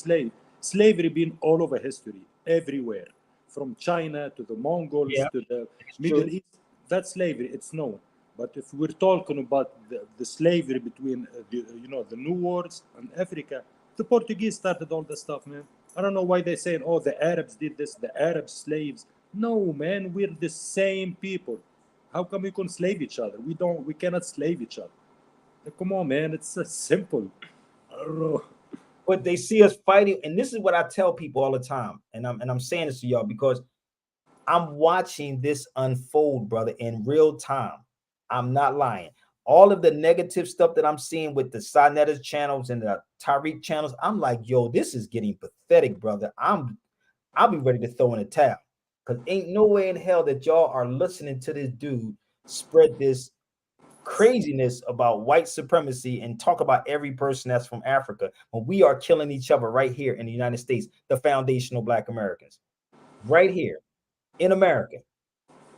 slavery being all over history, everywhere, from China to the Mongols to the Middle East. That's slavery. It's known. But if we're talking about the slavery between the New Worlds and Africa, the Portuguese started all this stuff, man. I don't know why they're saying, oh, the Arabs did this, the Arab slaves. No, man, we're the same people. How come we can slave each other? We cannot slave each other. Like, come on, man, it's simple. I don't know. But they see us fighting, and this is what I tell people all the time, and I'm saying this to y'all because I'm watching this unfold, brother, in real time. I'm not lying. All of the negative stuff that I'm seeing with the Sinetta's channels and the Tariq channels, I'm like, yo, this is getting pathetic, brother. I'll be ready to throw in a towel because ain't no way in hell that y'all are listening to this dude spread this craziness about white supremacy and talk about every person that's from Africa when we are killing each other right here in the United States, the foundational Black Americans, right here in America.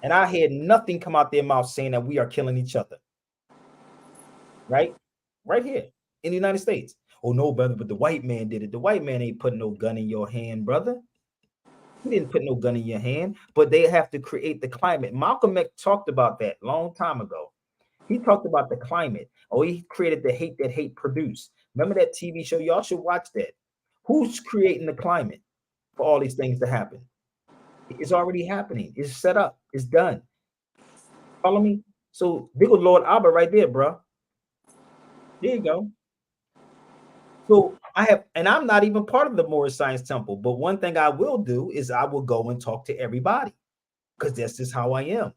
And I had nothing come out their mouth saying that we are killing each other. Right here in the United States. Oh no, brother, but the white man did it. The white man ain't putting no gun in your hand, brother. He didn't put no gun in your hand, but they have to create the climate. Malcolm X talked about that a long time ago. He talked about the climate. Oh, he created the hate that hate produced. Remember that TV show? Y'all should watch that. Who's creating the climate for all these things to happen? It's already happening. It's set up. It's done. Follow me? So there goes Lord Abba right there, bro. There you go. So I'm not even part of the Moorish Science Temple, but one thing I will do is I will go and talk to everybody because that's just how I am.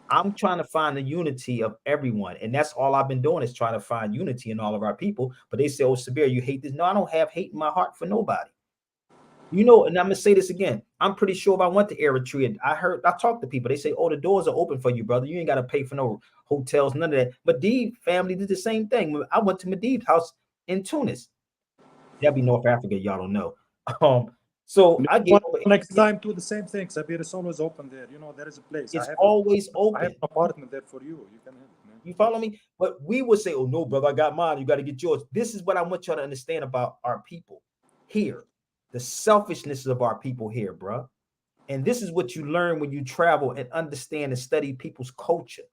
I'm trying to find the unity of everyone, and that's all I've been doing is trying to find unity in all of our people. But they say, oh, Sabir, you hate this. No, I don't have hate in my heart for nobody. And I'm gonna say this again. I'm pretty sure if I went to Eritrea, I talked to people. They say, "Oh, the doors are open for you, brother. You ain't got to pay for no hotels, none of that." Medivh family did the same thing. I went to Medivh's house in Tunis. That'd be North Africa. Y'all don't know. So I get next time do the same thing. Sabir is always open there. There is a place. It's always open. I have an apartment there for you. You can have it, man. You follow me? But we would say, "Oh no, brother, I got mine. You got to get yours." This is what I want y'all to understand about our people here. The selfishness of our people here, bro. And this is what you learn when you travel and understand and study people's culture.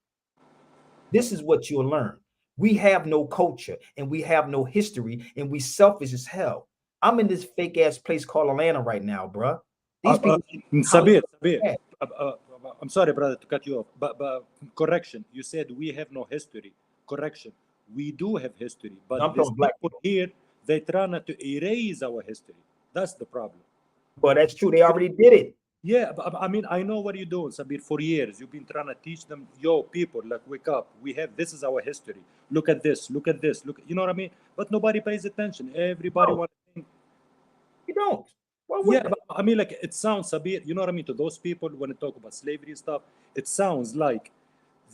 This is what you'll learn. We have no culture and we have no history and we selfish as hell. I'm in this fake ass place called Atlanta right now, bro. These people. Sabir. I'm sorry, brother, to cut you off, but correction. You said we have no history. Correction. We do have history, but these people here, they try not to erase our history. That's the problem. But that's true. They already did it. Yeah, but I mean, I know what you're doing, Sabir. For years, you've been trying to teach them, yo, people, like, wake up. This is our history. Look at this. Look at this. You know what I mean? But nobody pays attention. Everybody wants to think. You don't. Yeah, but I mean, like, it sounds, Sabir, you know what I mean? To those people, when they talk about slavery and stuff, it sounds like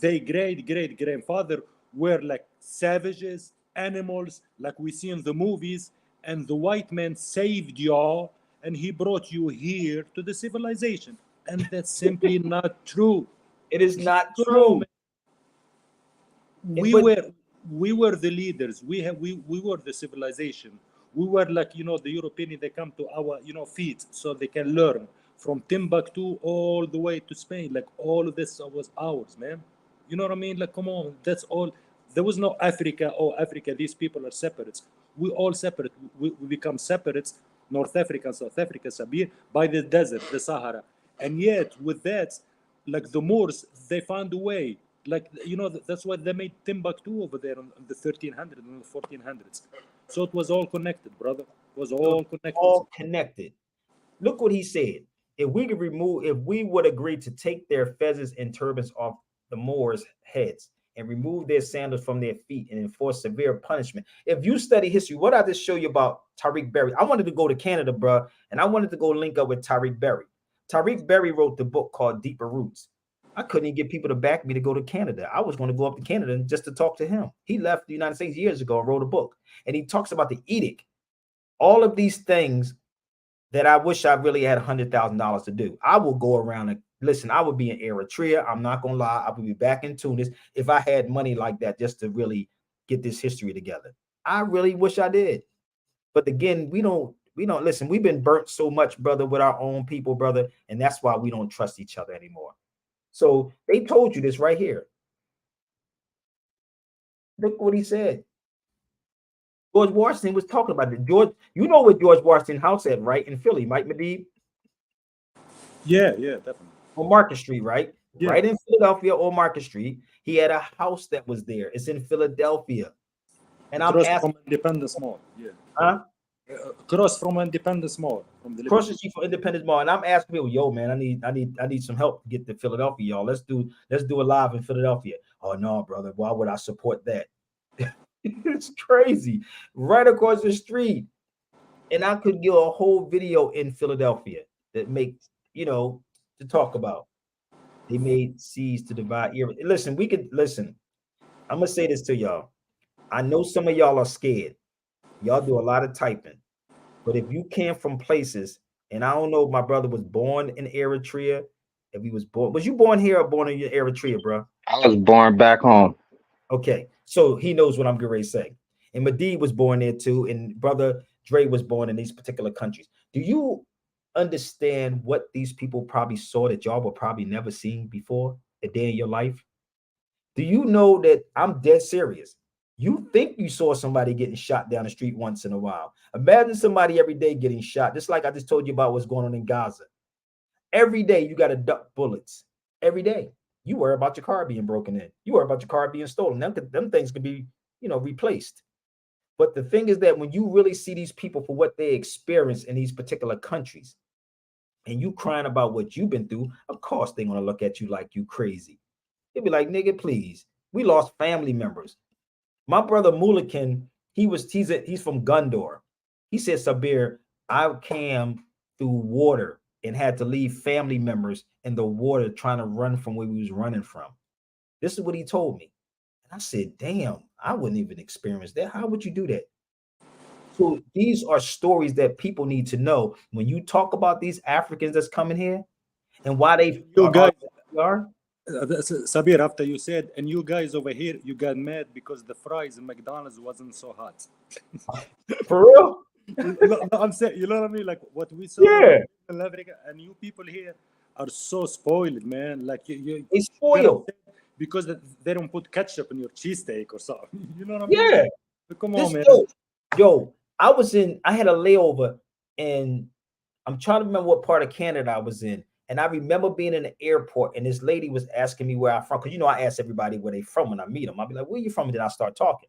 their great-great-grandfather were like savages, animals, like we see in the movies, and the white man saved y'all, and he brought you here to the civilization. And that's simply not true. It is not true. We were the leaders. We were the civilization. We were like, the European, they come to our, feet so they can learn from Timbuktu all the way to Spain. Like, all of this was ours, man. You know what I mean? Like, come on, that's all. There was no Africa. Oh, Africa, these people are separates. We all separate. We become separates, North Africa and South Africa, Sabir, by the desert, the Sahara. And yet, with that, like the Moors, they found a way. Like, you know, that's why they made Timbuktu over there in the 1300s and the 1400s. So it was all connected, brother. It was all connected. All connected. Look what he said. If we would agree to take their feathers and turbans off the Moors' heads and remove their sandals from their feet and enforce severe punishment. If you study history, what I just show you about Tariq Berry, I wanted to go to Canada, bro, and I wanted to go link up with Tariq Berry. Tariq Berry wrote the book called Deeper Roots. I couldn't even get people to back me to go to Canada. I was going to go up to Canada just to talk to him. He left the United States years ago and wrote a book, and he talks about the edict. All of these things that I wish I really had $100,000 to do. I will go around and listen. I would be in Eritrea. I'm not gonna lie. I would be back in Tunis if I had money like that just to really get this history together. I really wish I did. But again, we don't listen. We've been burnt so much, brother, with our own people, brother, and that's why we don't trust each other anymore. So they told you this right here. Look what he said. George Washington was talking about it. George, you know what George Washington house at, right? In Philly, Mike Medib? Yeah, definitely. On Market Street, right? Yeah. Right in Philadelphia on Market Street. He had a house that was there. It's in Philadelphia. And I'm asking from Independence Mall. Yeah. Huh? Cross from Independence Mall. Cross the street from Independence Mall. And I'm asking people, yo, man, I need some help to get to Philadelphia, y'all. Let's do a live in Philadelphia. Oh no, brother. Why would I support that? It's crazy. Right across the street. And I could give a whole video in Philadelphia that makes, to talk about. They made seas to divide. Listen, I'm going to say this to y'all. I know some of y'all are scared. Y'all do a lot of typing. But if you came from places, and I don't know if my brother was born in Eritrea, if he was you born here or born in Eritrea, bro? I was born back home. Okay, so he knows what I'm getting ready to say. And Medib was born there too, and brother Dre was born in these particular countries. Do you understand what these people probably saw that y'all were probably never seen before a day in your life? Do you know that I'm dead serious? You think you saw somebody getting shot down the street once in a while. Imagine somebody every day getting shot, just like I just told you about what's going on in Gaza. Every day you got to duck bullets. Every day. You worry about your car being broken in. You worry about your car being stolen. Them things can be, replaced. But the thing is that when you really see these people for what they experience in these particular countries, and you crying about what you've been through, of course they're going to look at you like you crazy. They'll be like, nigga, please. We lost family members. My brother Mulikin, he's from Gundor. He said, Sabir, I came through water and had to leave family members in the water trying to run from where we was running from. This is what he told me. And I said, damn, I wouldn't even experience that. How would you do that? So these are stories that people need to know. When you talk about these Africans that's coming here and why they are. Sabir, after you said, and you guys over here, you got mad because the fries in McDonald's wasn't so hot. For real? No, I'm saying, you know what I mean? Like what we saw in Africa, and you people here are so spoiled, man. Like you spoiled because they don't put ketchup in your cheesesteak or something. You know what I mean? Yeah. Come on, man. Yo, I had a layover, and I'm trying to remember what part of Canada I was in. And I remember being in the airport, and this lady was asking me where I'm from. Because, I ask everybody where they from when I meet them. I'll be like, where you from? And then I start talking.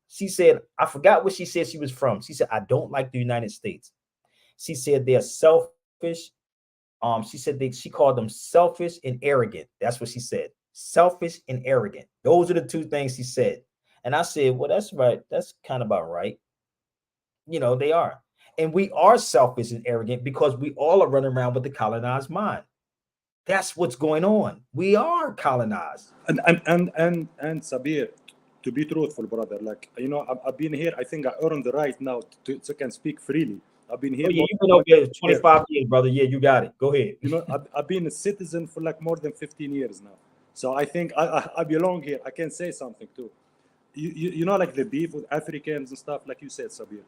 She said, I forgot what she said she was from. She said, I don't like the United States. She said they're selfish. She said she called them selfish and arrogant. That's what she said. Selfish and arrogant. Those are the two things she said. And I said, well, that's right. That's kind of about right. They are. And we are selfish and arrogant because we all are running around with the colonized mind. That's what's going on. We are colonized. And Sabir, to be truthful, brother, like, I've been here. I think I earned the right now to can speak freely. I've been here. Oh, yeah, you've been over here 25 years, brother. Yeah, you got it. Go ahead. I've been a citizen for like more than 15 years now. So I think I belong here. I can say something too. Like the beef with Africans and stuff, like you said, Sabir.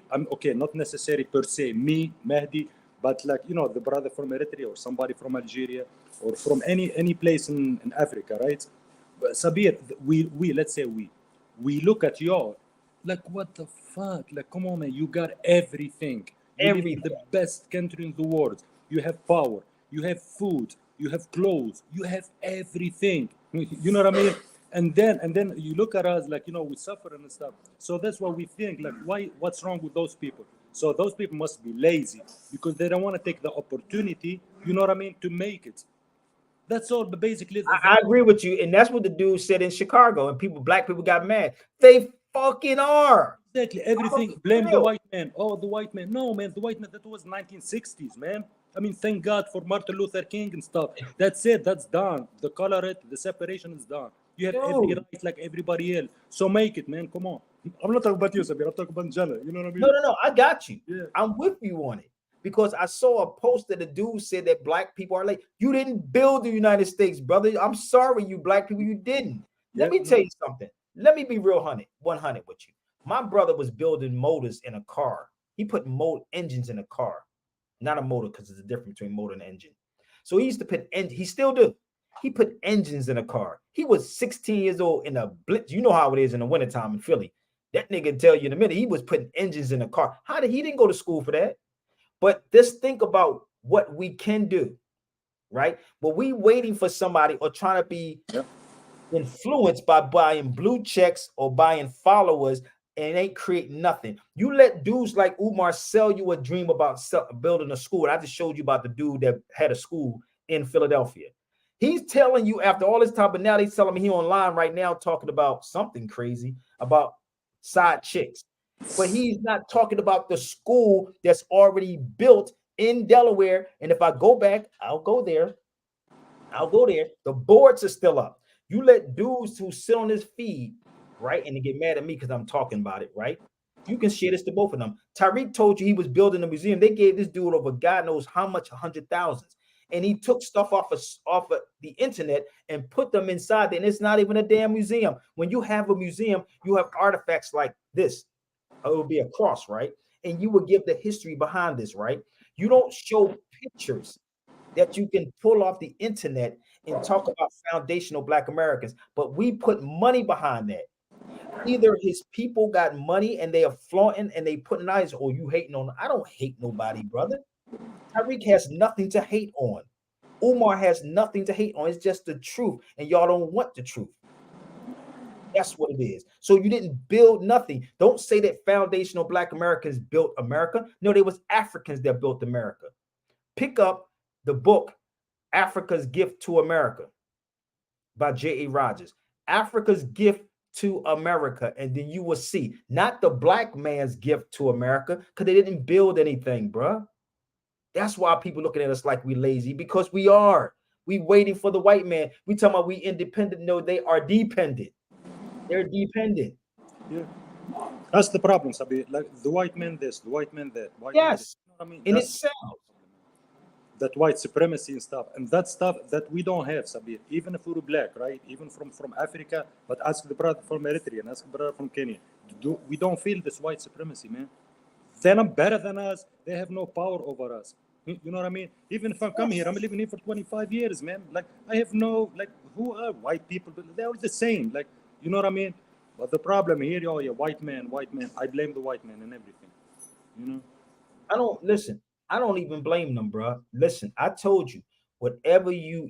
I'm okay, not necessarily per se me, Mahdi, but like, the brother from Eritrea or somebody from Algeria or from any place in Africa, right? But Sabir, let's say we look at y'all like, what the fuck? Like, come on, man, you got everything. You live in the best country in the world. You have power. You have food. you have clothes, you have everything. You know what I mean? And then you look at us like, we suffer and stuff. So that's what we think, like, what's wrong with those people? So those people must be lazy because they don't want to take the opportunity, you know what I mean, to make it. That's all. But basically, I agree with you, and that's what the dude said in Chicago, and black people got mad. They fucking are. Exactly. Everything. Blame the white man. Oh, the white man. No, man. The white man. That was 1960s, man. I mean, thank God for Martin Luther King and stuff. That's it. That's done. The color, the separation is done. You have every right like everybody else. So make it, man. Come on. I'm not talking about you, Sabir. I'm talking about Jana. You know what I mean? No. I got you. Yeah. I'm with you on it because I saw a post that the dude said that black people are like, you didn't build the United States, brother. I'm sorry, you black people, you didn't. Let me tell you something. Let me be real 100 with you. My brother was building motors in a car. He put engines in a car, not a motor, because there's a difference between motor and engine. So he used to put he still do. He put engines in a car. He was 16 years old in a blitz. You know how it is in the wintertime in Philly. That nigga tell you in a minute, he was putting engines in a car. He didn't go to school for that. But just think about what we can do, right? But we waiting for somebody or trying to be influenced by buying blue checks or buying followers and ain't create nothing. You let dudes like Umar sell you a dream about building a school. And I just showed you about the dude that had a school in Philadelphia. He's telling you after all this time, but now he's telling me he online right now talking about something crazy about side chicks. But he's not talking about the school that's already built in Delaware. And if I go back, I'll go there. The boards are still up. You let dudes who sit on this feed, right? And they get mad at me because I'm talking about it, right? You can share this to both of them. Tariq told you he was building a museum. They gave this dude over God knows how much, 100,000. And he took stuff off of the internet and put them inside there. And it's not even a damn museum. When you have a museum, you have artifacts like this. It will be a cross, right? And you will give the history behind this, right? You don't show pictures that you can pull off the internet and talk about foundational Black Americans, but we put money behind that. Either his people got money and they are flaunting and they putting eyes, or you hating on. I don't hate nobody, brother. Tariq has nothing to hate on. Umar has nothing to hate on. It's just the truth, and y'all don't want the truth. That's what it is. So you didn't build nothing. Don't say that foundational Black Americans built America. No, they was Africans that built America. Pick up the book, Africa's Gift to America by J.A. Rogers. Africa's Gift to America. And then you will see, not the black man's gift to America, because they didn't build anything, bruh. That's why people looking at us like we lazy, because we are. We waiting for the white man. We talking about we independent. No, they are dependent. They're dependent. Yeah. That's the problem, Sabi. Like the white man this, the white man that. Yes. I mean, in itself. That white supremacy and stuff. And that stuff that we don't have, Sabi. Even if we're black, right? Even from Africa, but ask the brother from Eritrea and ask the brother from Kenya. We don't feel this white supremacy, man. They're not better than us. They have no power over us. You know what I mean? Even if I'm coming here, I'm living here for 25 years, man. Like, I have no, like, who are white people? They're all the same. Like, you know what I mean? But the problem here, oh yeah, white man. I blame the white man and everything. You know? I don't even blame them, bro. Listen, I told you, whatever you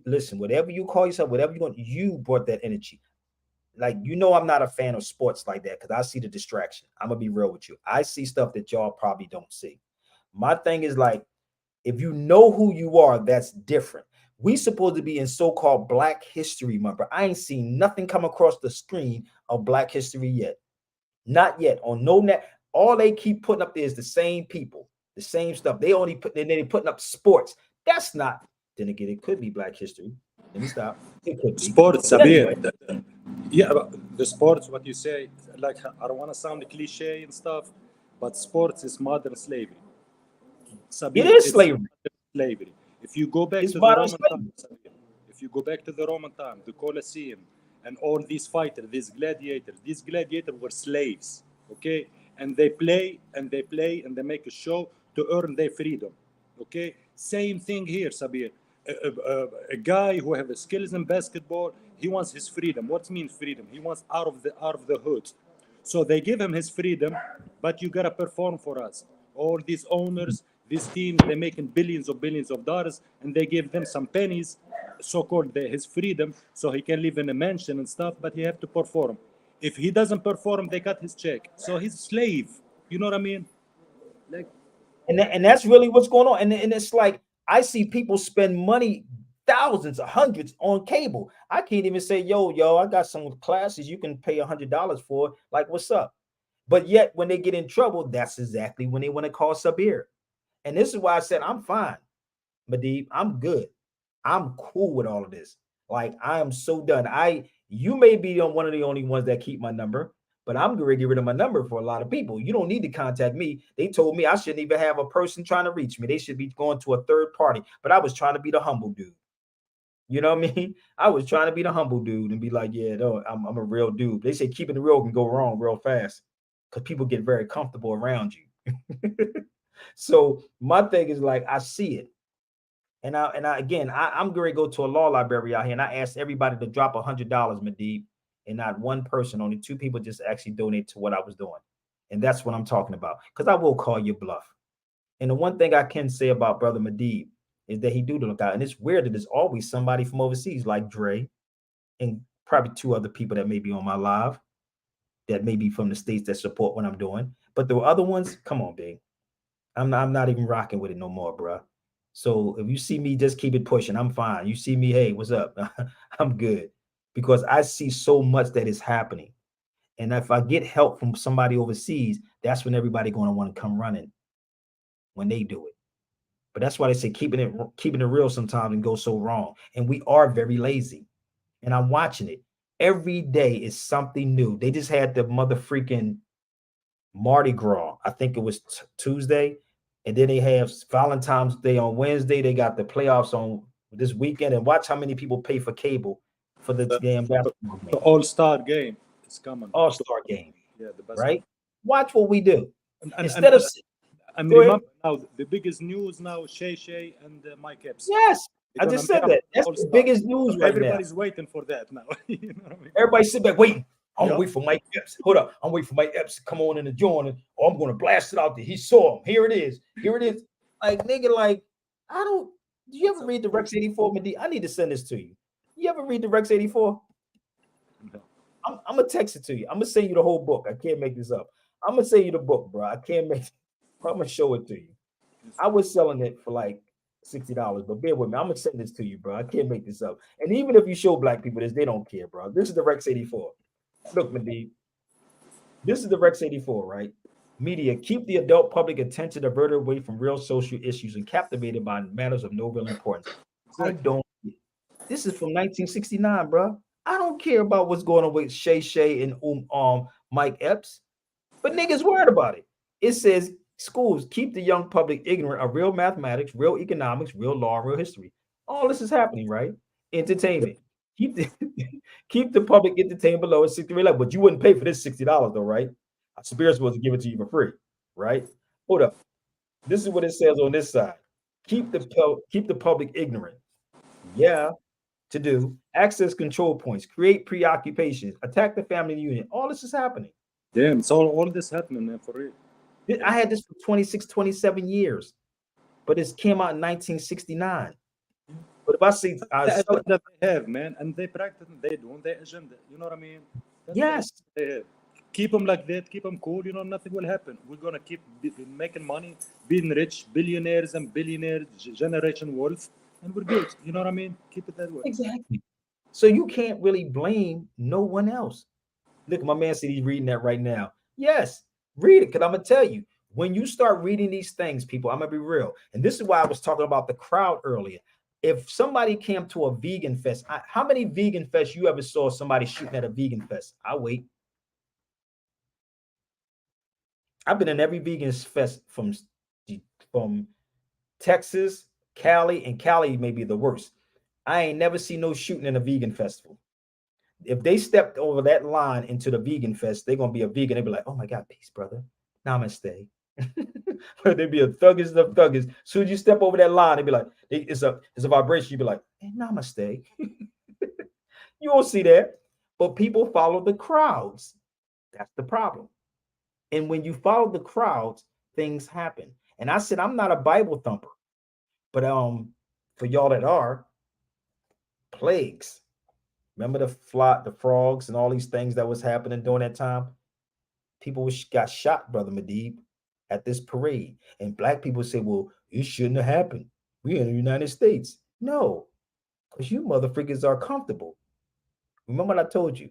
call yourself, whatever you want, you brought that energy. Like, I'm not a fan of sports like that because I see the distraction. I'm gonna be real with you. I see stuff that y'all probably don't see. My thing is like, if you know who you are, that's different. We supposed to be in so-called Black History Month, but I ain't seen nothing come across the screen of Black History yet. Not yet. On no net. All they keep putting up there is the same people, the same stuff. They putting up sports. That's not. Then again, it could be Black History. Let me stop. It could be sports. Anyway. Yeah, the sports. What you say? Like, I don't want to sound cliche and stuff, but sports is modern slavery. It is slavery. Slavery. If you go back to the Roman time, the Colosseum, and all these fighters, these gladiators were slaves, okay? And they play and they make a show to earn their freedom, okay? Same thing here, Sabir. A guy who has skills in basketball, he wants his freedom. What means freedom? He wants out of the hood. So they give him his freedom, but you gotta perform for us. All these owners, these teams, they're making billions of dollars, and they give them some pennies, so-called his freedom, so he can live in a mansion and stuff, but he have to perform. If he doesn't perform, they cut his check. So he's a slave. You know what I mean? Like, and that's really what's going on. And it's like I see people spend money, thousands or hundreds on cable. I can't even say, yo, I got some classes you can pay $100 for. Like, what's up? But yet, when they get in trouble, that's exactly when they want to call Sabir. And this is why I said I'm fine, Madib. I'm good. I'm cool with all of this. Like, I am so done. You may be on one of the only ones that keep my number, but I'm going to get rid of my number for a lot of people. You don't need to contact me. They told me I shouldn't even have a person trying to reach me. They should be going to a third party. But I was trying to be the humble dude. You know what I mean? I was trying to be the humble dude and be like, yeah, no, I'm a real dude. They say keeping it real can go wrong real fast because people get very comfortable around you. So my thing is like, I see it. And I'm going to go to a law library out here, and I asked everybody to drop $100, Madib, and not one person, only 2 people just actually donate to what I was doing. And that's what I'm talking about, because I will call you bluff. And the one thing I can say about Brother Madib is that he do look out. And it's weird that there's always somebody from overseas like Dre and probably 2 other people that may be on my live that may be from the States that support what I'm doing. But the other ones, come on, big. I'm not even rocking with it no more, bro. So if you see me, just keep it pushing. I'm fine. You see me, hey, what's up? I'm good, because I see so much that is happening. And if I get help from somebody overseas, that's when everybody going to want to come running when they do it. But that's why they say keeping it real sometimes and go so wrong. And we are very lazy. And I'm watching it. Every day is something new. They just had the mother freaking Mardi Gras. I think it was Tuesday. And then they have Valentine's Day on Wednesday. They got the playoffs on this weekend. And watch how many people pay for cable for the damn basketball game. The All-Star game is coming. All-Star game. Yeah, the best. Right? Watch what we do. Instead of remember now, the biggest news now, Shay and Mike Epps. Yes. I just said that. That's the biggest news right now. Everybody's waiting for that now. You know what I mean? Everybody sit back waiting. I'm gonna wait for Mike Epps. Hold up. I'm waiting for Mike Epps to come on in the joint, or I'm gonna blast it out there. He saw him. Here it is. Here it is. Like, nigga, like, do you ever read the Rex 84, Madi? I need to send this to you. You ever read the Rex 84? No. I'm gonna text it to you. I'm gonna send you the whole book. I can't make this up. I'm gonna send you the book, bro. I can't make it. I'm gonna show it to you. I was selling it for like $60, but bear with me. I'm gonna send this to you, bro. I can't make this up. And even if you show black people this, they don't care, bro. This is the Rex 84. Look, Madib, this is the Rex 84, right? Media, keep the adult public attention diverted away from real social issues and captivated by matters of no real importance. I don't. This is from 1969, bro. I don't care about what's going on with Shay and Mike Epps, but niggas worried about it. It says schools keep the young public ignorant of real mathematics, real economics, real law, and real history. All this is happening, right? Entertainment. Keep the public entertained below a 60 level, but you wouldn't pay for this $60 though, right? Spirit's supposed to give it to you for free, right? Hold up. This is what it says on this side. Keep the public ignorant. Yeah, to do access control points, create preoccupations, attack the family unit. All this is happening. Damn, it's all this happening, man, for real. I had this for 26, 27 years, but it came out in 1969. But if I see that they have, man, and they practice, they do their agenda. You know what I mean? Yes. They have. Keep them like that. Keep them cool. You know, nothing will happen. We're gonna keep making money, being rich, billionaires and billionaires, generation wealth, and we're good. You know what I mean? Keep it that way. Exactly. So you can't really blame no one else. Look, my man said he's reading that right now. Yes, read it, because I'm gonna tell you, when you start reading these things, people, I'm gonna be real. And this is why I was talking about the crowd earlier. If somebody came to a vegan fest, how many vegan fests you ever saw somebody shooting at a vegan fest? I'll wait. I've been in every vegan fest from Texas, Cali, and Cali may be the worst. I ain't never seen no shooting in a vegan festival. If they stepped over that line into the vegan fest, they're gonna be a vegan. They'd be like, "Oh my God, peace, brother, namaste." They'd be a thuggish of thuggish. As soon as you step over that line, they'd be like, "It's a vibration." You'd be like, "Hey, namaste." You won't see that, but people follow the crowds. That's the problem. And when you follow the crowds, things happen. And I said, I'm not a Bible thumper, but for y'all that are, plagues. Remember the frogs, and all these things that was happening during that time? People got shot, Brother Medib, at this parade. And black people say, well, it shouldn't have happened. We're in the United States. No, because you motherfuckers are comfortable. Remember what I told you?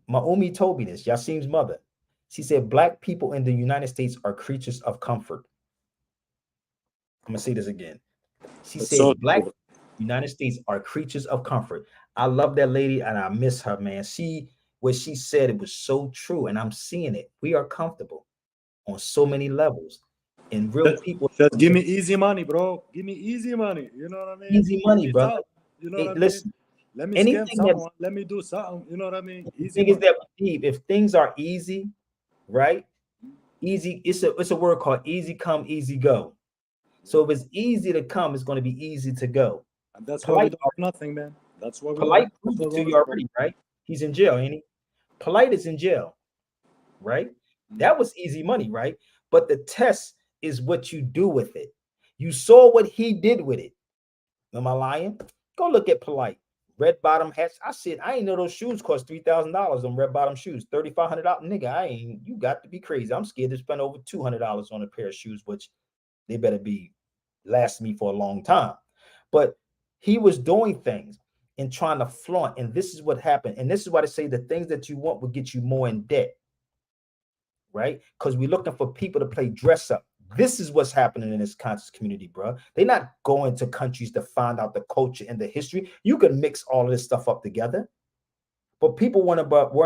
Maumi told me this, Yasim's mother. She said, black people in the United States are creatures of comfort. I'm going to say this again. She That's said, so black true. United States are creatures of comfort. I love that lady and I miss her, man. What she said, it was so true, and I'm seeing it. We are comfortable on so many levels. And real people Just give me easy money, bro. Give me easy money. You know what I mean? easy money, Easy brother. something. You know Hey, what I mean? listen, Let me scam anything that's someone. Let me do something. You know what I mean? the Easy thing is money. that if things are easy, right? Easy, it's a word called easy come, easy go. So if it's easy to come, it's going to be easy to go. And that's why we Polite, don't have nothing, man. That's why we don't polite have proved nothing it to wrong you with already, right? He's in jail, ain't he? Polite is in jail, right? That was easy money, right? But the test is what you do with it. You saw what he did with it. Am I lying? Go look at Polite. Red bottom hats. I said, I ain't know those shoes cost $3,000 on red bottom shoes. $3,500. Nigga, you got to be crazy. I'm scared to spend over $200 on a pair of shoes, which they better be last me for a long time. But he was doing things and trying to flaunt. And this is what happened. And this is why they say the things that you want will get you more in debt, right? Because we're looking for people to play dress up. This is what's happening in this conscious community, bro. They're not going to countries to find out the culture and the history. You can mix all of this stuff up together, but people worrying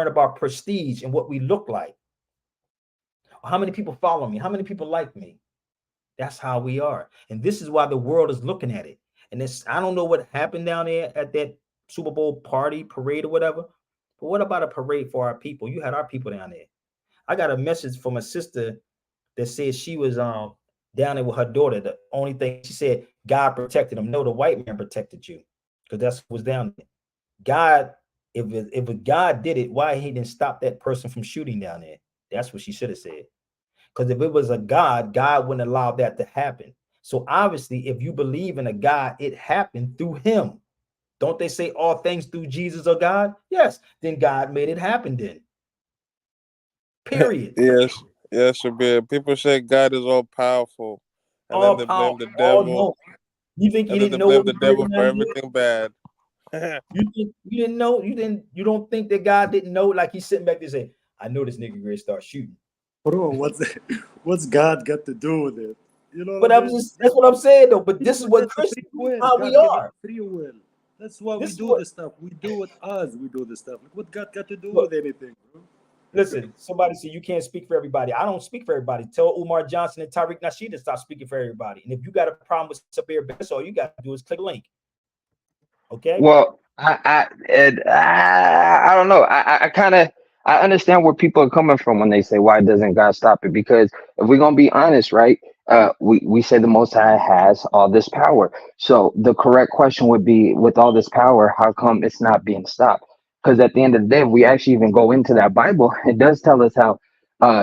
about prestige and what we look like. How many people follow me? How many people like me? That's how we are, and this is why the world is looking at it. And I don't know what happened down there at that Super Bowl party, parade, or whatever. But what about a parade for our people? You had our people down there. I got a message from a sister that said she was down there with her daughter. The only thing she said, God protected them. No, the white man protected you, because that's what was down there. God, if God did it, why he didn't stop that person from shooting down there? That's what she should have said. Because if it was a God, God wouldn't allow that to happen. So obviously, if you believe in a God, it happened through him. Don't they say all things through Jesus or God? Yes. Then God made it happen then. Period. Yes, yes, Shabir. People say God is all powerful, and then All they power, blame the all devil, no. You think he and then didn't they know blame what the was going devil for on here? everything bad. You think you didn't know? You don't think that God didn't know? Like he's sitting back there saying, I know this nigga gonna start shooting. Bro, what's God got to do with it? You know But what I I'm mean? just that's what I'm saying though. But this is People, what that's a free Christians, will. how we God give us are. free will. That's why we This is do what this stuff. We do it us. We do this stuff. Like, what God got to do look. with anything, bro? Listen, somebody said you can't speak for everybody. I don't speak for everybody. Tell Umar Johnson and Tariq Nasheed to stop speaking for everybody. And if you got a problem with Sabir Bess, all you got to do is click a link. Okay? Well, I don't know. I kind of I understand where people are coming from when they say, "Why doesn't God stop it?" Because if we're gonna be honest, right? We say the Most High has all this power. So the correct question would be, with all this power, how come it's not being stopped? Because at the end of the day, if we actually even go into that Bible, it does tell us how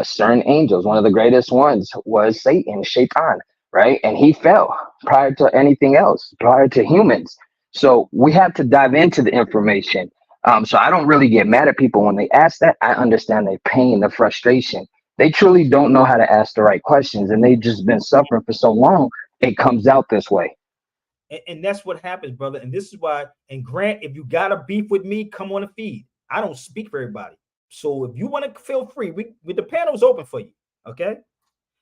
certain angels, one of the greatest ones was Satan, Shaitan, right? And he fell prior to anything else, prior to humans. So we have to dive into the information. So I don't really get mad at people when they ask that. I understand their pain, the frustration. They truly don't know how to ask the right questions, and they've just been suffering for so long. It comes out this way. And that's what happens, brother. And this is why, and Grant, if you got a beef with me, come on the feed. I don't speak for everybody. So if you want to feel free, the panel's open for you. Okay.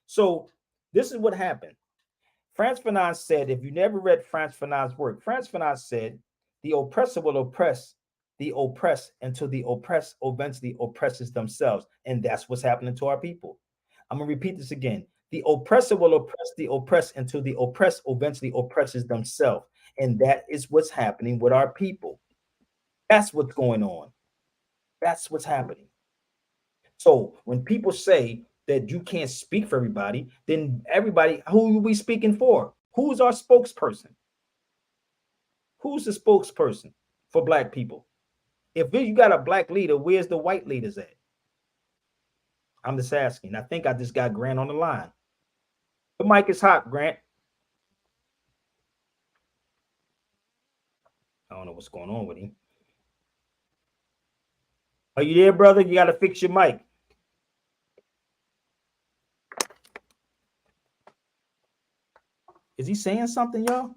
So this is what happened. Frantz Fanon said, if you never read Frantz Fanon's work, Frantz Fanon said, the oppressor will oppress the oppressed until the oppressed eventually oppresses themselves. And that's what's happening to our people. I'm going to repeat this again. The oppressor will oppress the oppressed until the oppressed eventually oppresses themselves. And that is what's happening with our people. That's what's going on. That's what's happening. So when people say that you can't speak for everybody, then everybody, who are we speaking for? Who's our spokesperson? Who's the spokesperson for black people? If you got a black leader, where's the white leaders at? I'm just asking. I think I just got Grant on the line. The mic is hot, Grant. I don't know what's going on with him. Are you there, brother? You got to fix your mic. Is he saying something, y'all?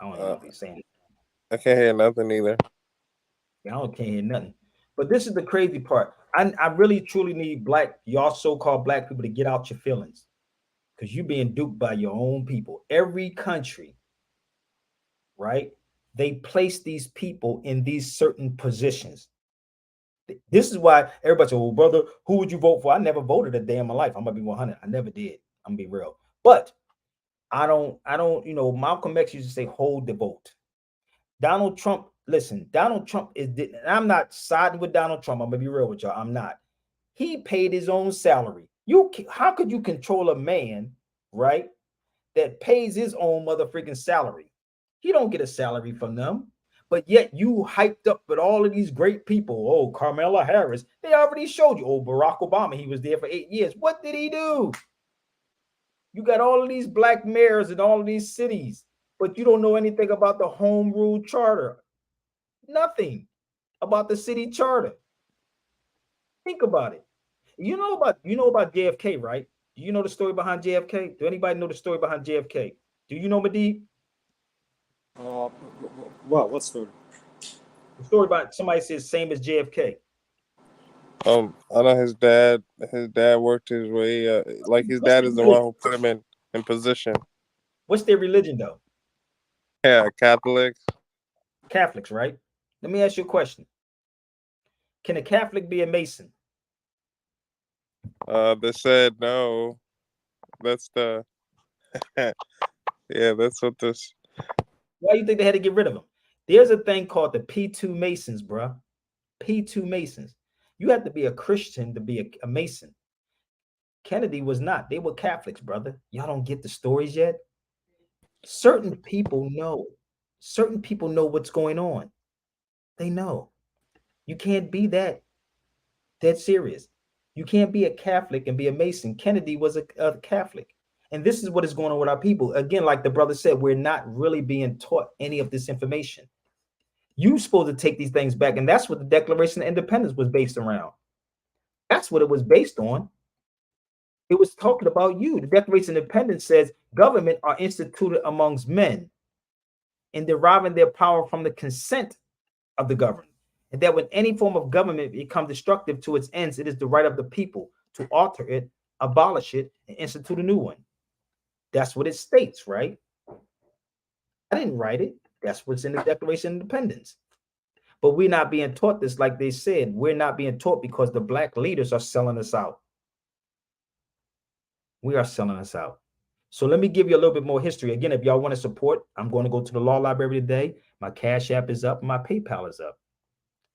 I don't know if he's saying. I can't hear nothing either. I can't hear nothing. But this is the crazy part. I really truly need y'all so-called black people to get out your feelings, because you're being duped by your own people. Every country, right? They place these people in these certain positions. This is why everybody says, "Oh, brother, who would you vote for?" I never voted a day in my life. I'm gonna be 100. I never did. I'm gonna be real. But I don't, Malcolm X used to say, hold the vote. Donald Trump, listen, Donald Trump I'm not siding with Donald Trump. I'm gonna be real with y'all. I'm not. He paid his own salary. How could you control a man, right, that pays his own motherfucking salary? He don't get a salary from them. But yet you hyped up with all of these great people. Oh, Kamala Harris. They already showed you. Oh, Barack Obama, he was there for 8 years. What did he do? You got all of these black mayors in all of these cities, but you don't know anything about the home rule charter. Nothing about the city charter. Think about it. You know about JFK, right? Do you know the story behind JFK? Do anybody know the story behind JFK? Do you know, Medivh? What story? The story about somebody says same as JFK. I know his dad worked his way. Like his dad is the one who put him in position. What's their religion, though? Yeah, Catholics. Catholics, right? Let me ask you a question. Can a Catholic be a Mason? They said no. That's the yeah, that's what this. Why do you think they had to get rid of them? There's a thing called the P2 Masons, bro. P2 Masons. You have to be a Christian to be a Mason. Kennedy was not. They were Catholics, brother. Y'all don't get the stories yet. Certain people know. Certain people know what's going on. They know. You can't be that serious. You can't be a Catholic and be a Mason. Kennedy was a Catholic. And this is what is going on with our people. Again, like the brother said, we're not really being taught any of this information. You're supposed to take these things back. And that's what the Declaration of Independence was based around. That's what it was based on. It was talking about you. The Declaration of Independence says government are instituted amongst men and deriving their power from the consent of the governed. And that when any form of government becomes destructive to its ends, it is the right of the people to alter it, abolish it, and institute a new one. That's what it states, right? I didn't write it. That's what's in the Declaration of Independence. But we're not being taught this, like they said. We're not being taught because the black leaders are selling us out. We are selling us out. So let me give you a little bit more history. Again, if y'all want to support, I'm going to go to the law library today. My Cash App is up. My PayPal is up.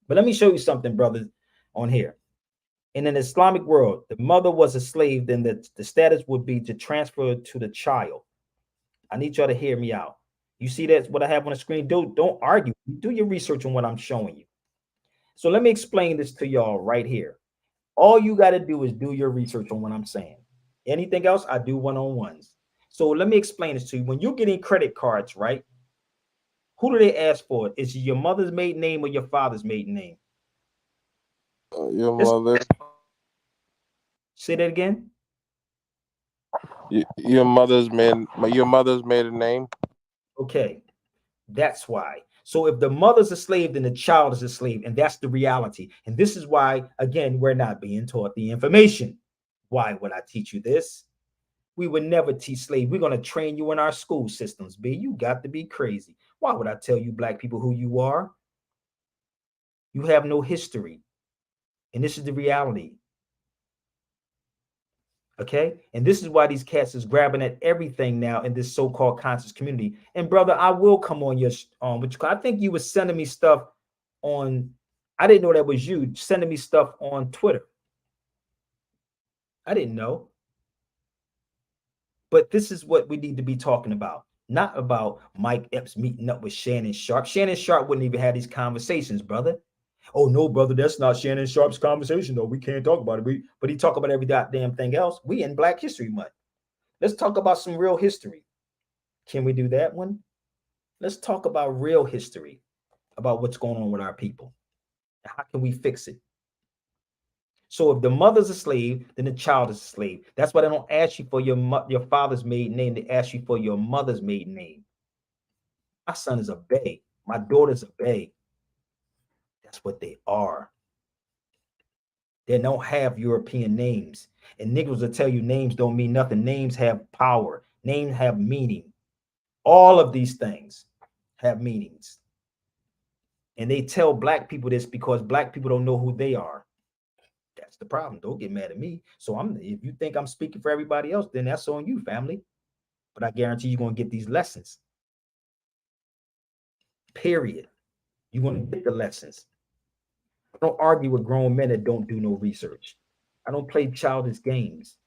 But let me show you something, brothers, on here. In an Islamic world, the mother was a slave, then the status would be to transfer to the child. I need y'all to hear me out. You see that's what I have on the screen? Don't argue. Do your research on what I'm showing you. So let me explain this to y'all right here. All you got to do is do your research on what I'm saying. Anything else, I do one-on-ones. So let me explain this to you. When you're getting credit cards, right? Who do they ask for? Is it your mother's maiden name or your father's maiden name? Your mother. Say that again. Your mother's maiden name. Okay, that's why. So if the mother's a slave, then the child is a slave, and that's the reality. And this is why, again, we're not being taught the information. Why would I teach you this? We would never teach slaves. We're going to train you in our school systems, B. You got to be crazy. Why would I tell you black people who you are? You have no history. And this is the reality. Okay? And this is why these cats is grabbing at everything now in this so-called conscious community. And brother, I will come on your which I think you were sending me stuff on, I didn't know that was you sending me stuff on Twitter. I didn't know. But this is what we need to be talking about. Not about Mike Epps meeting up with Shannon Sharp. Shannon Sharp wouldn't even have these conversations, brother. Oh, no, brother, that's not Shannon Sharp's conversation, though. We can't talk about it. But he talk about every goddamn thing else. We in Black History Month. Let's talk about some real history. Can we do that one? Let's talk about real history, about what's going on with our people. How can we fix it? So if the mother's a slave, then the child is a slave. That's why they don't ask you for your father's maiden name. They ask you for your mother's maiden name. My son is a bae. My daughter's a bae. That's what they are. They don't have European names. And niggas will tell you names don't mean nothing. Names have power. Names have meaning. All of these things have meanings. And they tell black people this because black people don't know who they are. That's the problem. Don't get mad at me. So if you think I'm speaking for everybody else, then that's on you, family. But I guarantee you're going to get these lessons. Period. You're going to get the lessons. I don't argue with grown men that don't do no research. I don't play childish games.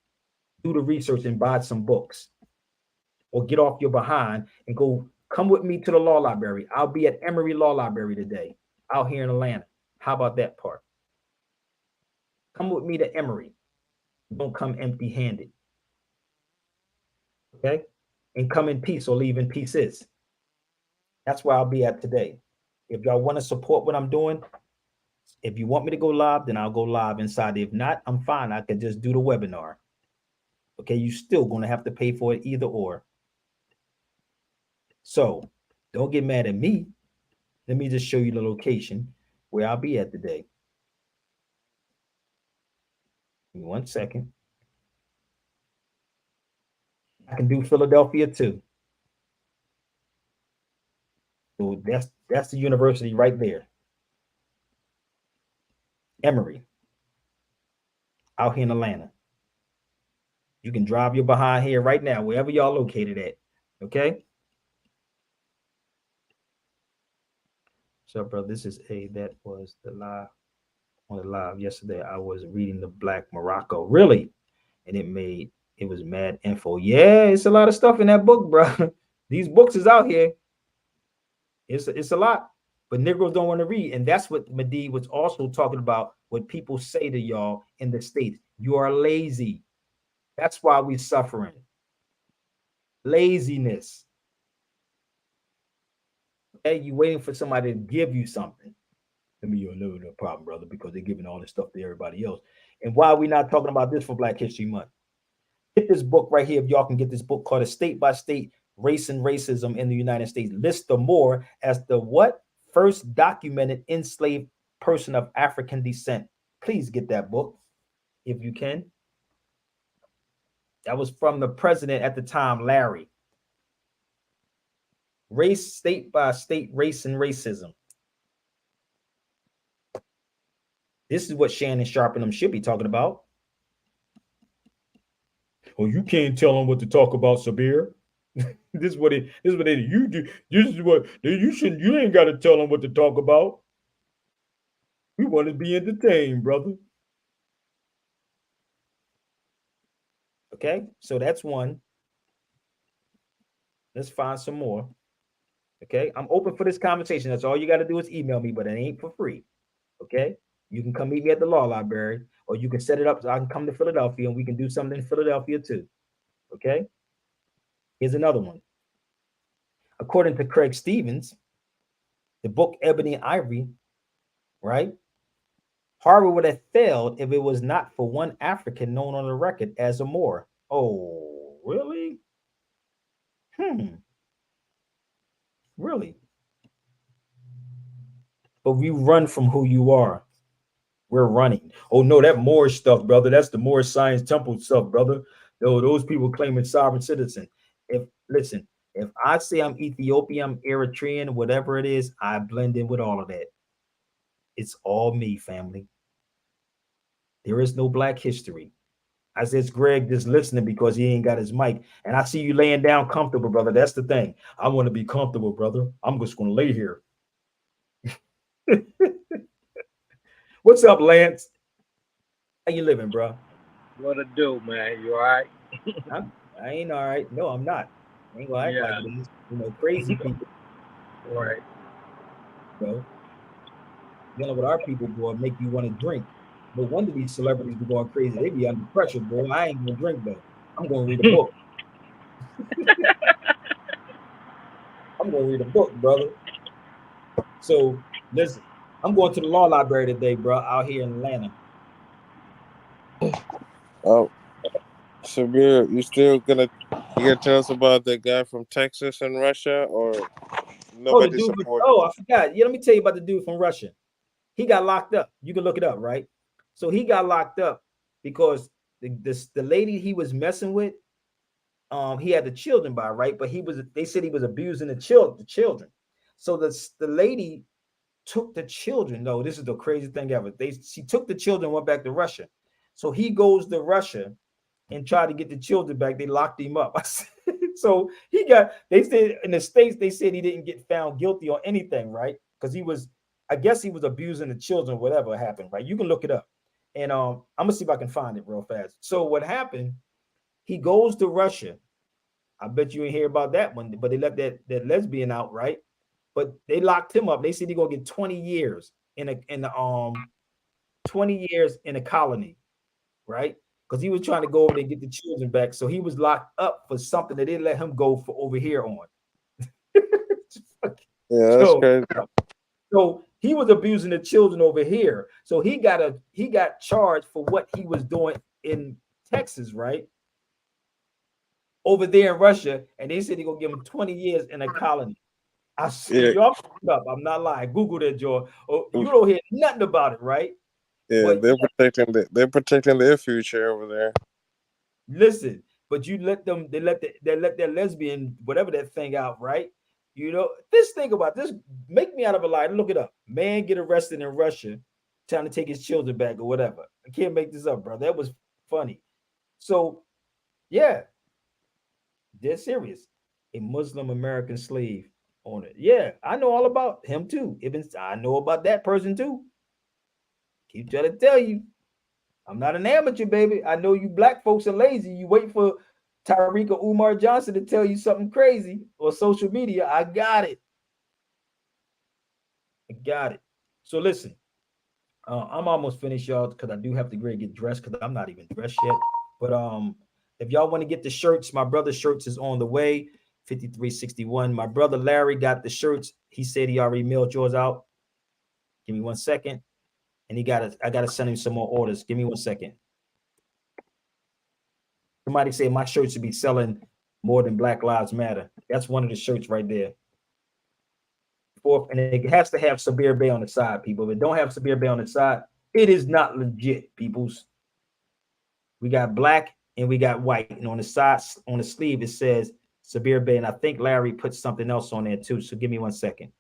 Do the research and buy some books. Or get off your behind and go come with me to the law library. I'll be at Emory Law Library today, out here in Atlanta. How about that part? Come with me to Emory. Don't come empty-handed. Okay? And come in peace or leave in pieces. That's where I'll be at today. If y'all want to support what I'm doing, if you want me to go live, then I'll go live inside. If not, I'm fine. I can just do the webinar. Okay, you're still going to have to pay for it either or. So don't get mad at me. Let me just show you the location where I'll be at today. Give me 1 second. I can do Philadelphia too. So that's the university right there. Emory. Out here in Atlanta. You can drive your behind here right now, wherever y'all located at. Okay? So, bro, this is that was the live on the live yesterday. I was reading the Black Morocco. Really? And it was mad info. Yeah, it's a lot of stuff in that book, bro. These books is out here. It's a lot, but Negroes don't want to read. And that's what Mahdi was also talking about, what people say to y'all in the States. You are lazy. That's why we're suffering. Laziness. Okay, you waiting for somebody to give you something. Let me know the problem, brother, because they're giving all this stuff to everybody else. And why are we not talking about this for Black History Month? Get this book right here. If y'all can get this book called A State by State Race and Racism in the United States. List the Moor as the what? First documented enslaved person of African descent. Please get that book if you can. That was from the president at the time, Larry. Race, state by state, race and racism. This is what Shannon Sharp and them should be talking about. Oh, you can't tell them what to talk about, Sabir. This is what they you do. This is what you ain't got to tell them what to talk about. We want to be entertained, brother. Okay, so that's one. Let's find some more. Okay, I'm open for this conversation. That's all you got to do is email me, but it ain't for free. Okay, you can come meet me at the law library, or you can set it up so I can come to Philadelphia and we can do something in Philadelphia too. Okay, here's another one. According to Craig Stevens, the book Ebony and Ivory, right? Harvard would have failed if it was not for one African known on the record as a Moor. Oh, really? Really? But we run from who you are. We're running. Oh no, that Moorish stuff, brother. That's the Moorish Science Temple stuff, brother. No, those people claiming sovereign citizen. If I say I'm Ethiopian, Eritrean, whatever it is, I blend in with all of that. It's all me, family. There is no Black history. I said, Greg just listening because he ain't got his mic. And I see you laying down comfortable, brother. That's the thing. I want to be comfortable, brother. I'm just going to lay here. What's up, Lance? How you living, bro? What it do, man? You all right? I ain't all right. No, I'm not. I ain't gonna act like it is. You know, crazy people. Right. You know, dealing with our people, boy, make you want to drink. No wonder these celebrities be going crazy. They be under pressure, boy. I ain't gonna drink though. I'm gonna read a book. gonna read a book, brother. So listen, I'm going to the law library today, bro, out here in Atlanta. Oh, Sabir, you gonna tell us about the guy from Texas and Russia, or Oh, the nobody dude. support? Oh, I forgot. Yeah, let me tell you about the dude from Russia. He got locked up. You can look it up, right? So he got locked up because the lady he was messing with, he had the children by, right, but they said he was abusing the children. So the lady took the children. No, this is the crazy thing ever. She took the children, went back to Russia. So he goes to Russia and tried to get the children back. They locked him up. So they said in the States, they said he didn't get found guilty on anything, right? Because I guess he was abusing the children, whatever happened, right? You can look it up. And I'm gonna see if I can find it real fast. So what happened, he goes to Russia. I bet you ain't hear about that one, but they let that lesbian out, right? But they locked him up. They said he's gonna get 20 years in the 20 years in a colony, right? Because he was trying to go over there and get the children back. So he was locked up for something that didn't let him go for over here on. Yeah, that's crazy. So he was abusing the children over here. So he got charged for what he was doing in Texas, right? Over there in Russia, and they said they're gonna give him 20 years in a colony. I see y'all up. I'm not lying. Google that, Joe. Oh, you don't hear nothing about it, right? Yeah, but they're protecting their future over there. Listen, but you let them, they let their lesbian, whatever that thing out, right? This thing about this, make me out of a lie. Look it up. Man get arrested in Russia trying to take his children back or whatever. I can't make this up, bro. That was funny. So, yeah, dead serious. A Muslim American slave owner. Yeah, I know all about him too. I know about that person too. Keep trying to tell you. I'm not an amateur, baby. I know you black folks are lazy. You wait for Tariq or Umar Johnson to tell you something crazy or social media. I got it. So listen, I'm almost finished, y'all, because I do have to get dressed because I'm not even dressed yet. But if y'all want to get the shirts, my brother's shirts is on the way. 5361. My brother Larry got the shirts. He said he already mailed yours out. Give me 1 second. And I gotta send him some more orders. Give me 1 second. Somebody say my shirt should be selling more than Black Lives Matter. That's one of the shirts right there. Fourth, and it has to have Sabir Bay on the side, people. If it don't have Sabir Bay on the side, it is not legit, peoples. We got black and we got white. And on the side, on the sleeve, it says Sabir Bay. And I think Larry put something else on there too. So give me 1 second.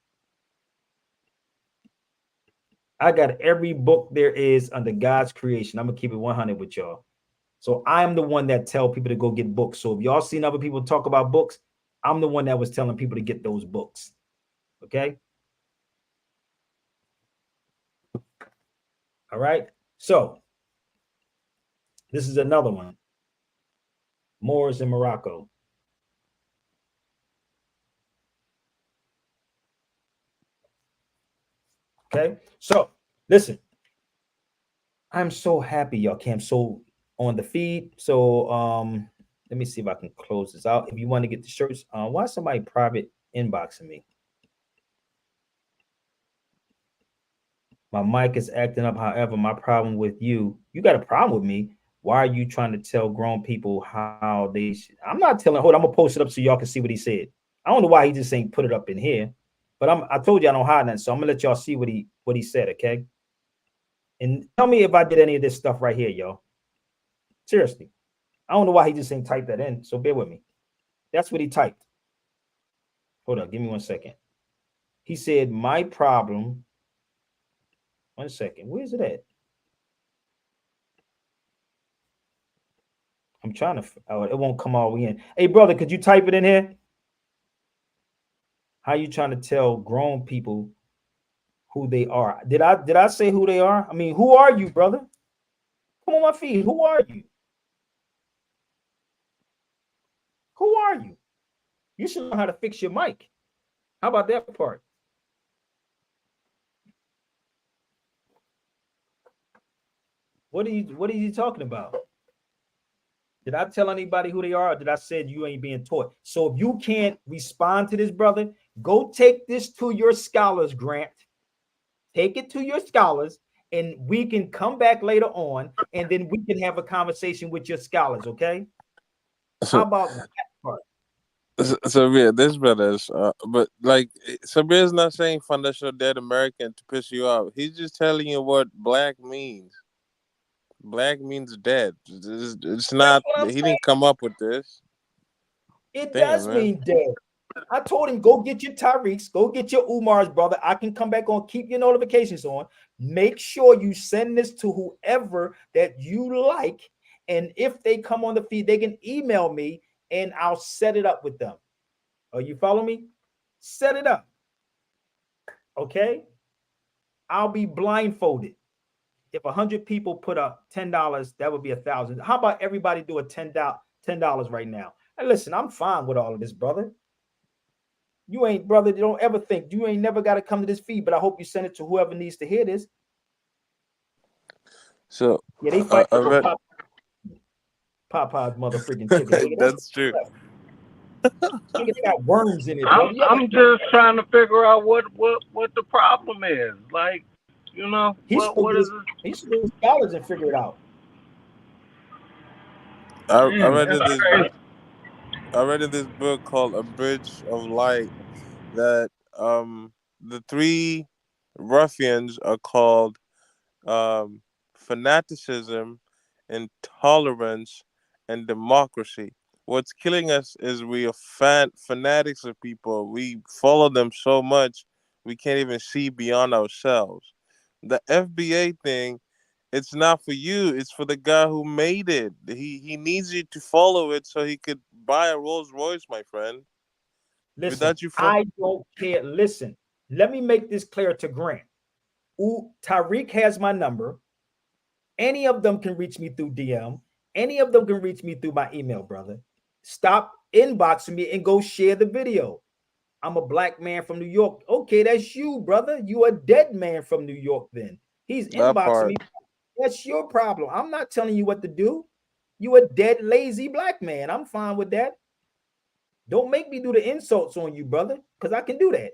I got every book there is under God's creation. I'm gonna keep it 100 with y'all. So I'm the one that tell people to go get books. So if y'all seen other people talk about books, I'm the one that was telling people to get those books. Okay. All right. So this is another one. Moors in Morocco. Okay. So listen, I'm so happy y'all came so on the feed. So let me see if I can close this out. If you want to get the shirts, why is somebody private inboxing me? My mic is acting up. However, my problem with you got a problem with me. Why are you trying to tell grown people how they should? I'm not telling. Hold on, I'm gonna post it up so y'all can see what he said. I don't know why he just ain't put it up in here, but I told you I don't hide that, so I'm gonna let y'all see what he said. Okay, and tell me if I did any of this stuff right here, y'all. Seriously, I don't know why he just ain't typed that in. So bear with me. That's what he typed. Hold up, give me 1 second. He said my problem. 1 second. Where's it at? I'm trying to. Oh, it won't come all the way in. Hey, brother, could you type it in here? How you trying to tell grown people who they are? Did I say who they are? I mean, who are you, brother? Come on my feet. Who are you? Who are you? You should know how to fix your mic. How about that part? What are you talking about? Did I tell anybody who they are, or did I say you ain't being taught? So if you can't respond to this, brother, go take this to your scholars, Grant. Take it to your scholars, and we can come back later on, and then we can have a conversation with your scholars, okay? How about that part? Sabir, this brothers, but like Sabir's not saying foundational dead American to piss you off. He's just telling you what black means. Black means dead. It's not. He didn't come up with this. It does mean dead. I told him, go get your Tyreeks, go get your Umar's, brother. I can come back on, keep your notifications on. Make sure you send this to whoever that you like. And if they come on the feed, they can email me and I'll set it up with them. Are you follow me? Set it up. Okay? I'll be blindfolded. If 100 people put up $10, that would be 1,000. How about everybody do a $10 right now? And listen, I'm fine with all of this, brother. You ain't, brother, don't ever think you ain't never got to come to this feed, but I hope you send it to whoever needs to hear this. So yeah, they fight for Popeye's mother freaking chicken. That's true. It got worms in it. I'm just trying to figure out what the problem is. Like, you know, what is it? He should do scholars and figure it out. I read in this book called A Bridge of Light that the three ruffians are called fanaticism, intolerance, and democracy. What's killing us is we are fanatics of people. We follow them so much we can't even see beyond ourselves. The FBA thing, it's not for you. It's for the guy who made it. He needs you to follow it so he could buy a Rolls Royce, my friend. Listen, I don't care. Listen, let me make this clear to Grant. Tariq has my number. Any of them can reach me through DM. Any of them can reach me through my email, brother. Stop inboxing me and go share the video. I'm a black man from New York. Okay, that's you, brother. You a dead man from New York then. He's inboxing me. That's your problem. I'm not telling you what to do. You a dead, lazy black man. I'm fine with that. Don't make me do the insults on you, brother, because I can do that.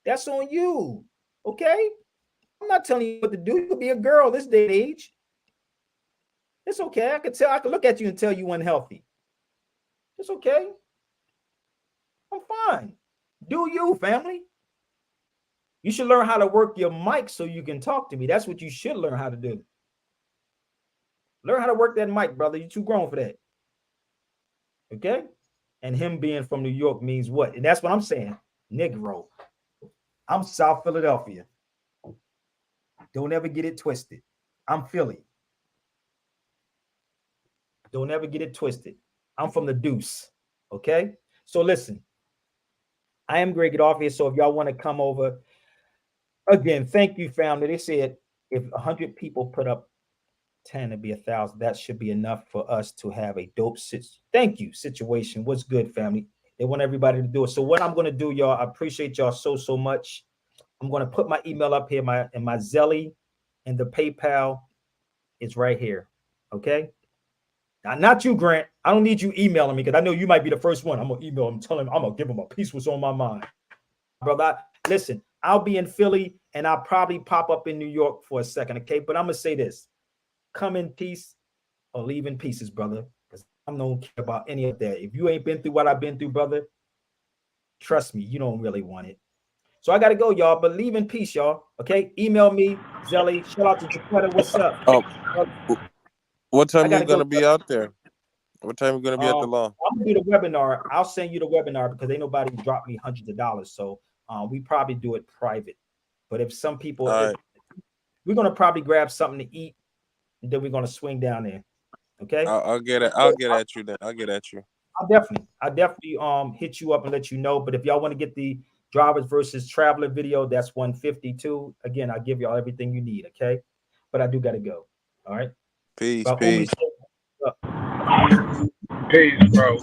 That's on you. Okay? I'm not telling you what to do. You could be a girl this day and age. It's okay. I can look at you and tell you unhealthy. It's okay. I'm fine. Do you, family? You should learn how to work your mic so you can talk to me. That's what you should learn how to do. Learn how to work that mic, brother. You're too grown for that. Okay? And him being from New York means what? And that's what I'm saying. Negro. I'm South Philadelphia. Don't ever get it twisted. I'm Philly. Don't ever get it twisted. I'm from the Deuce. Okay? So listen. I am going to get off here. So if y'all want to come over, again, thank you, family. They said if 100 people put up 10, it'd be 1,000. That should be enough for us to have a dope situation. What's good, family? They want everybody to do it. So what I'm going to do, y'all, I appreciate y'all so much. I'm going to put my email up here, my Zelly and the PayPal is right here. Okay? Now, not you, Grant. I don't need you emailing me because I know you might be the first one. I'm going to email him, tell him I'm going to give him a piece what's on my mind. Brother, listen, I'll be in Philly and I'll probably pop up in New York for a second, okay? But I'm going to say this. Come in peace or leave in pieces, brother, because I don't care about any of that. If you ain't been through what I've been through, brother, trust me, you don't really want it. So I got to go, y'all, but leave in peace, y'all, okay? Email me, Zelly. Shout out to Jaquetta. What's up? What time are you going to be out there? What time are you going to be at the law? I'm going to do the webinar. I'll send you the webinar because ain't nobody dropped me hundreds of dollars. So we probably do it private. But if some people, we're going to probably grab something to eat, and then we're going to swing down there. Okay? I'll get it. I'll get at you then. I'll get at you. I'll definitely hit you up and let you know. But if y'all want to get the drivers versus traveler video, that's 152. Again, I'll give y'all everything you need. Okay? But I do got to go. All right? Peace. Peace, bro.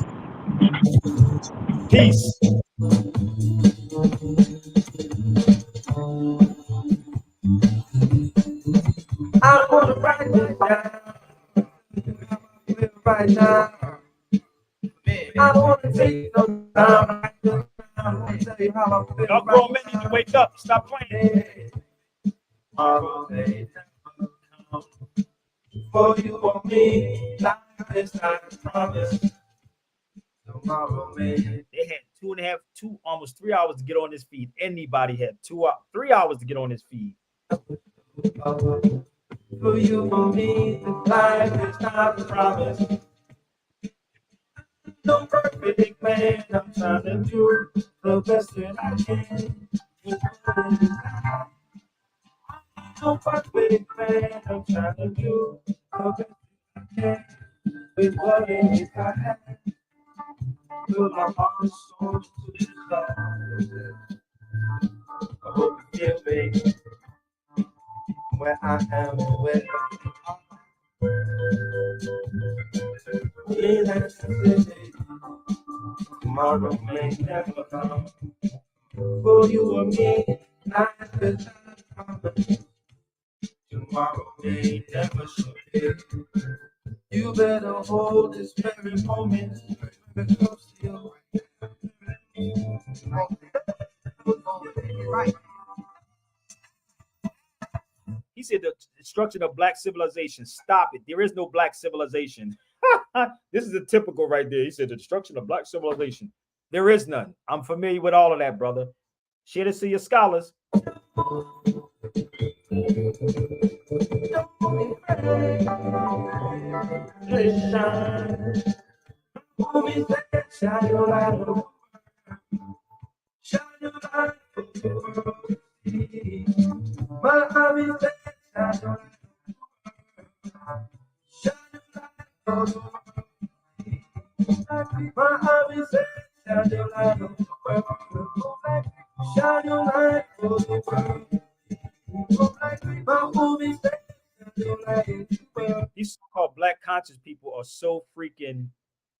Peace. I'm gonna write it down. right now. I don't want to take no time. I want to tell you how I feel. Y'all grown men need to wake up. Stop playing. Tomorrow may never come for you or me. Life is not a promise. Tomorrow may. They had almost 3 hours to get on this feed. Anybody had 3 hours to get on this feed. For you or me, life is not a promise. No perfect man, I'm trying to do the best that I can. No perfect man, I'm trying to do the best I can with what it is I have. Put my heart and soul to the stars. I hope you feel me where I am and where you are. Yeah, that's it. Tomorrow may never come for you or me. Life is not a promise. Tomorrow may never show it. You better hold this very moment very close to you. Right. He said the destruction of black civilization. Stop it. There is no black civilization. This is a typical right there. He said the destruction of black civilization. There is none. I'm familiar with all of that, brother. Share this to your scholars. Shine your light on. Shine your light on. My army said, shine your light on. Shine your light on. My army said, shine your light on. Shine your light on. My army said, shine your light on. These so-called black conscious people are so freaking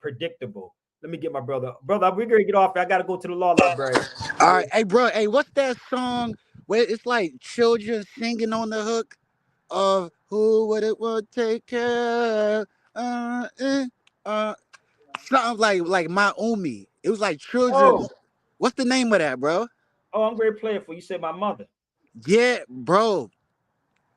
predictable. Let me get my brother. Brother, we're gonna get off. I gotta go to the law library. All right, hey, bro. Hey, what's that song where it's like children singing on the hook of "Who Would It Would Take Care"? Something like My Umi. It was like children. Oh. What's the name of that, bro? Oh, I'm going to play it for you. You said my mother. Yeah, bro.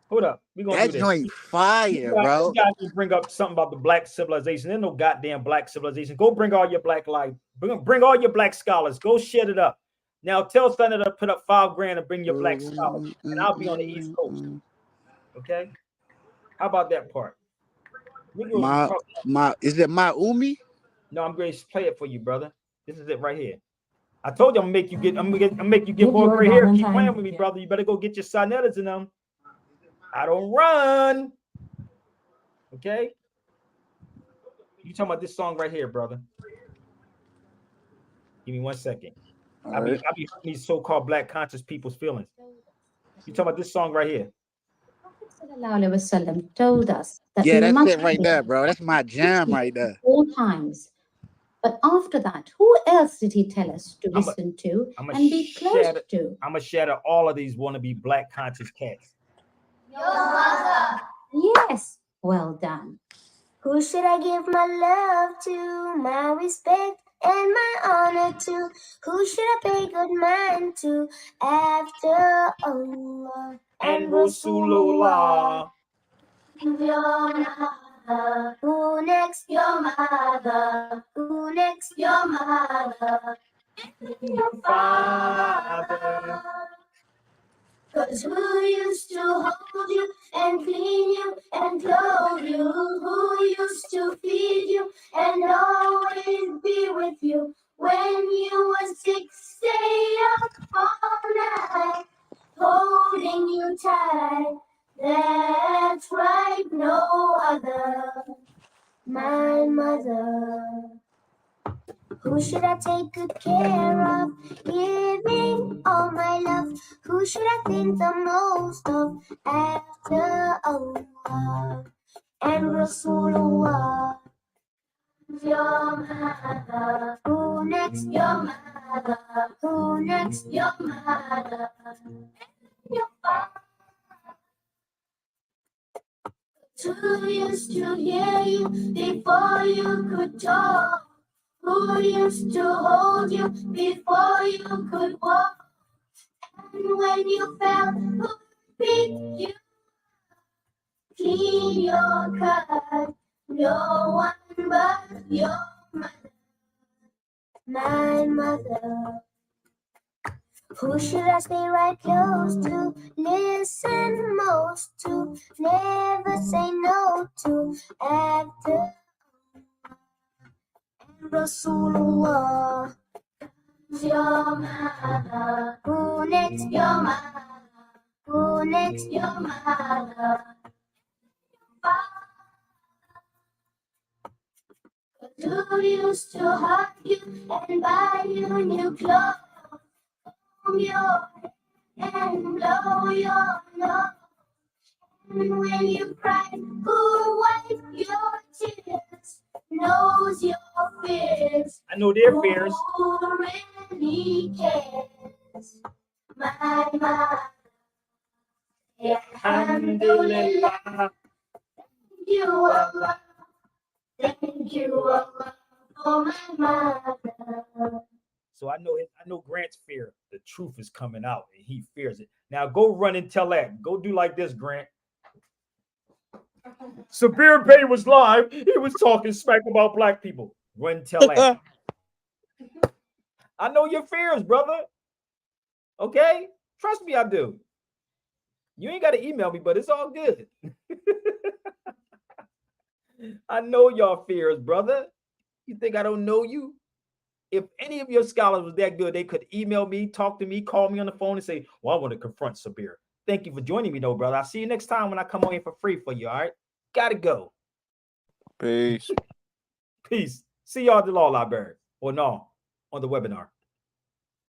Hold up. We're going to do this. That joint fire, bro. You guys bring up something about the black civilization. There's no goddamn black civilization. Go bring all your black life. Bring all your black scholars. Go shut it up. Now tell Thunder to put up $5,000 and bring your black scholars. And I'll be on the East Coast. Okay? How about that part? Is it My Umi? No, I'm going to play it for you, brother. This is it right here. I told you I'm gonna make you get more gray hair. Keep playing with me, brother. You better go get your sonettas in them. I don't run. Okay? You talking about this song right here, brother. Give me 1 second. I'll be hurting these so-called black conscious people's feelings. You talking about this song right here. Prophet told us that yeah, we that's must it right there, bro. That's my jam right there. All times. But after that, who else did he tell us to listen to and be close to? I'm going to shatter all of these wannabe black conscious cats. Your mother. Yes, well done. Who should I give my love to, my respect and my honor to? Who should I pay good mind to after Allah and Rasulullah? Your mother. Who next? Your mother. Who next? Your mother. Your father. 'Cause who used to hold you and clean you and clothe you? Who used to feed you and always be with you? When you were sick, stay up all night, holding you tight. That's right, no other, my mother. Who should I take good care of, giving all my love? Who should I think the most of after Allah and Rasulullah? Your mother. Who next? Your mother. Who next? Your mother. Your father. Who used to hear you before you could talk? Who used to hold you before you could walk? And when you fell, who picked you? Clean your cut. No one but your mother, my mother. Who should I stay right close to? Listen most to, never say no to. After Rasulullah, your mother. Who next? Your mother. Who next? Your mother. Who used to hug you and buy you new clothes? Comb your hair and blow your nose. And when you cry, who wipes your tears? Knows your fears. I know their fears. Who really cares? My mother. Alhamdulillah. Thank you, Allah. Thank you, Allah, for my mother. So I know Grant's fear. The truth is coming out and he fears it. Now go run and tell that. Go do like this, Grant. Sabir Bey was live. He was talking smack about black people. Run and tell that. I know your fears, brother. Okay? Trust me, I do. You ain't got to email me, but it's all good. I know your fears, brother. You think I don't know you? If any of your scholars was that good, they could email me, talk to me, call me on the phone and say, well, I want to confront Sabir. Thank you for joining me, though, brother. I'll see you next time when I come on here for free for you, all right? Gotta go. Peace. Peace. See y'all at the law library. Or no, on the webinar.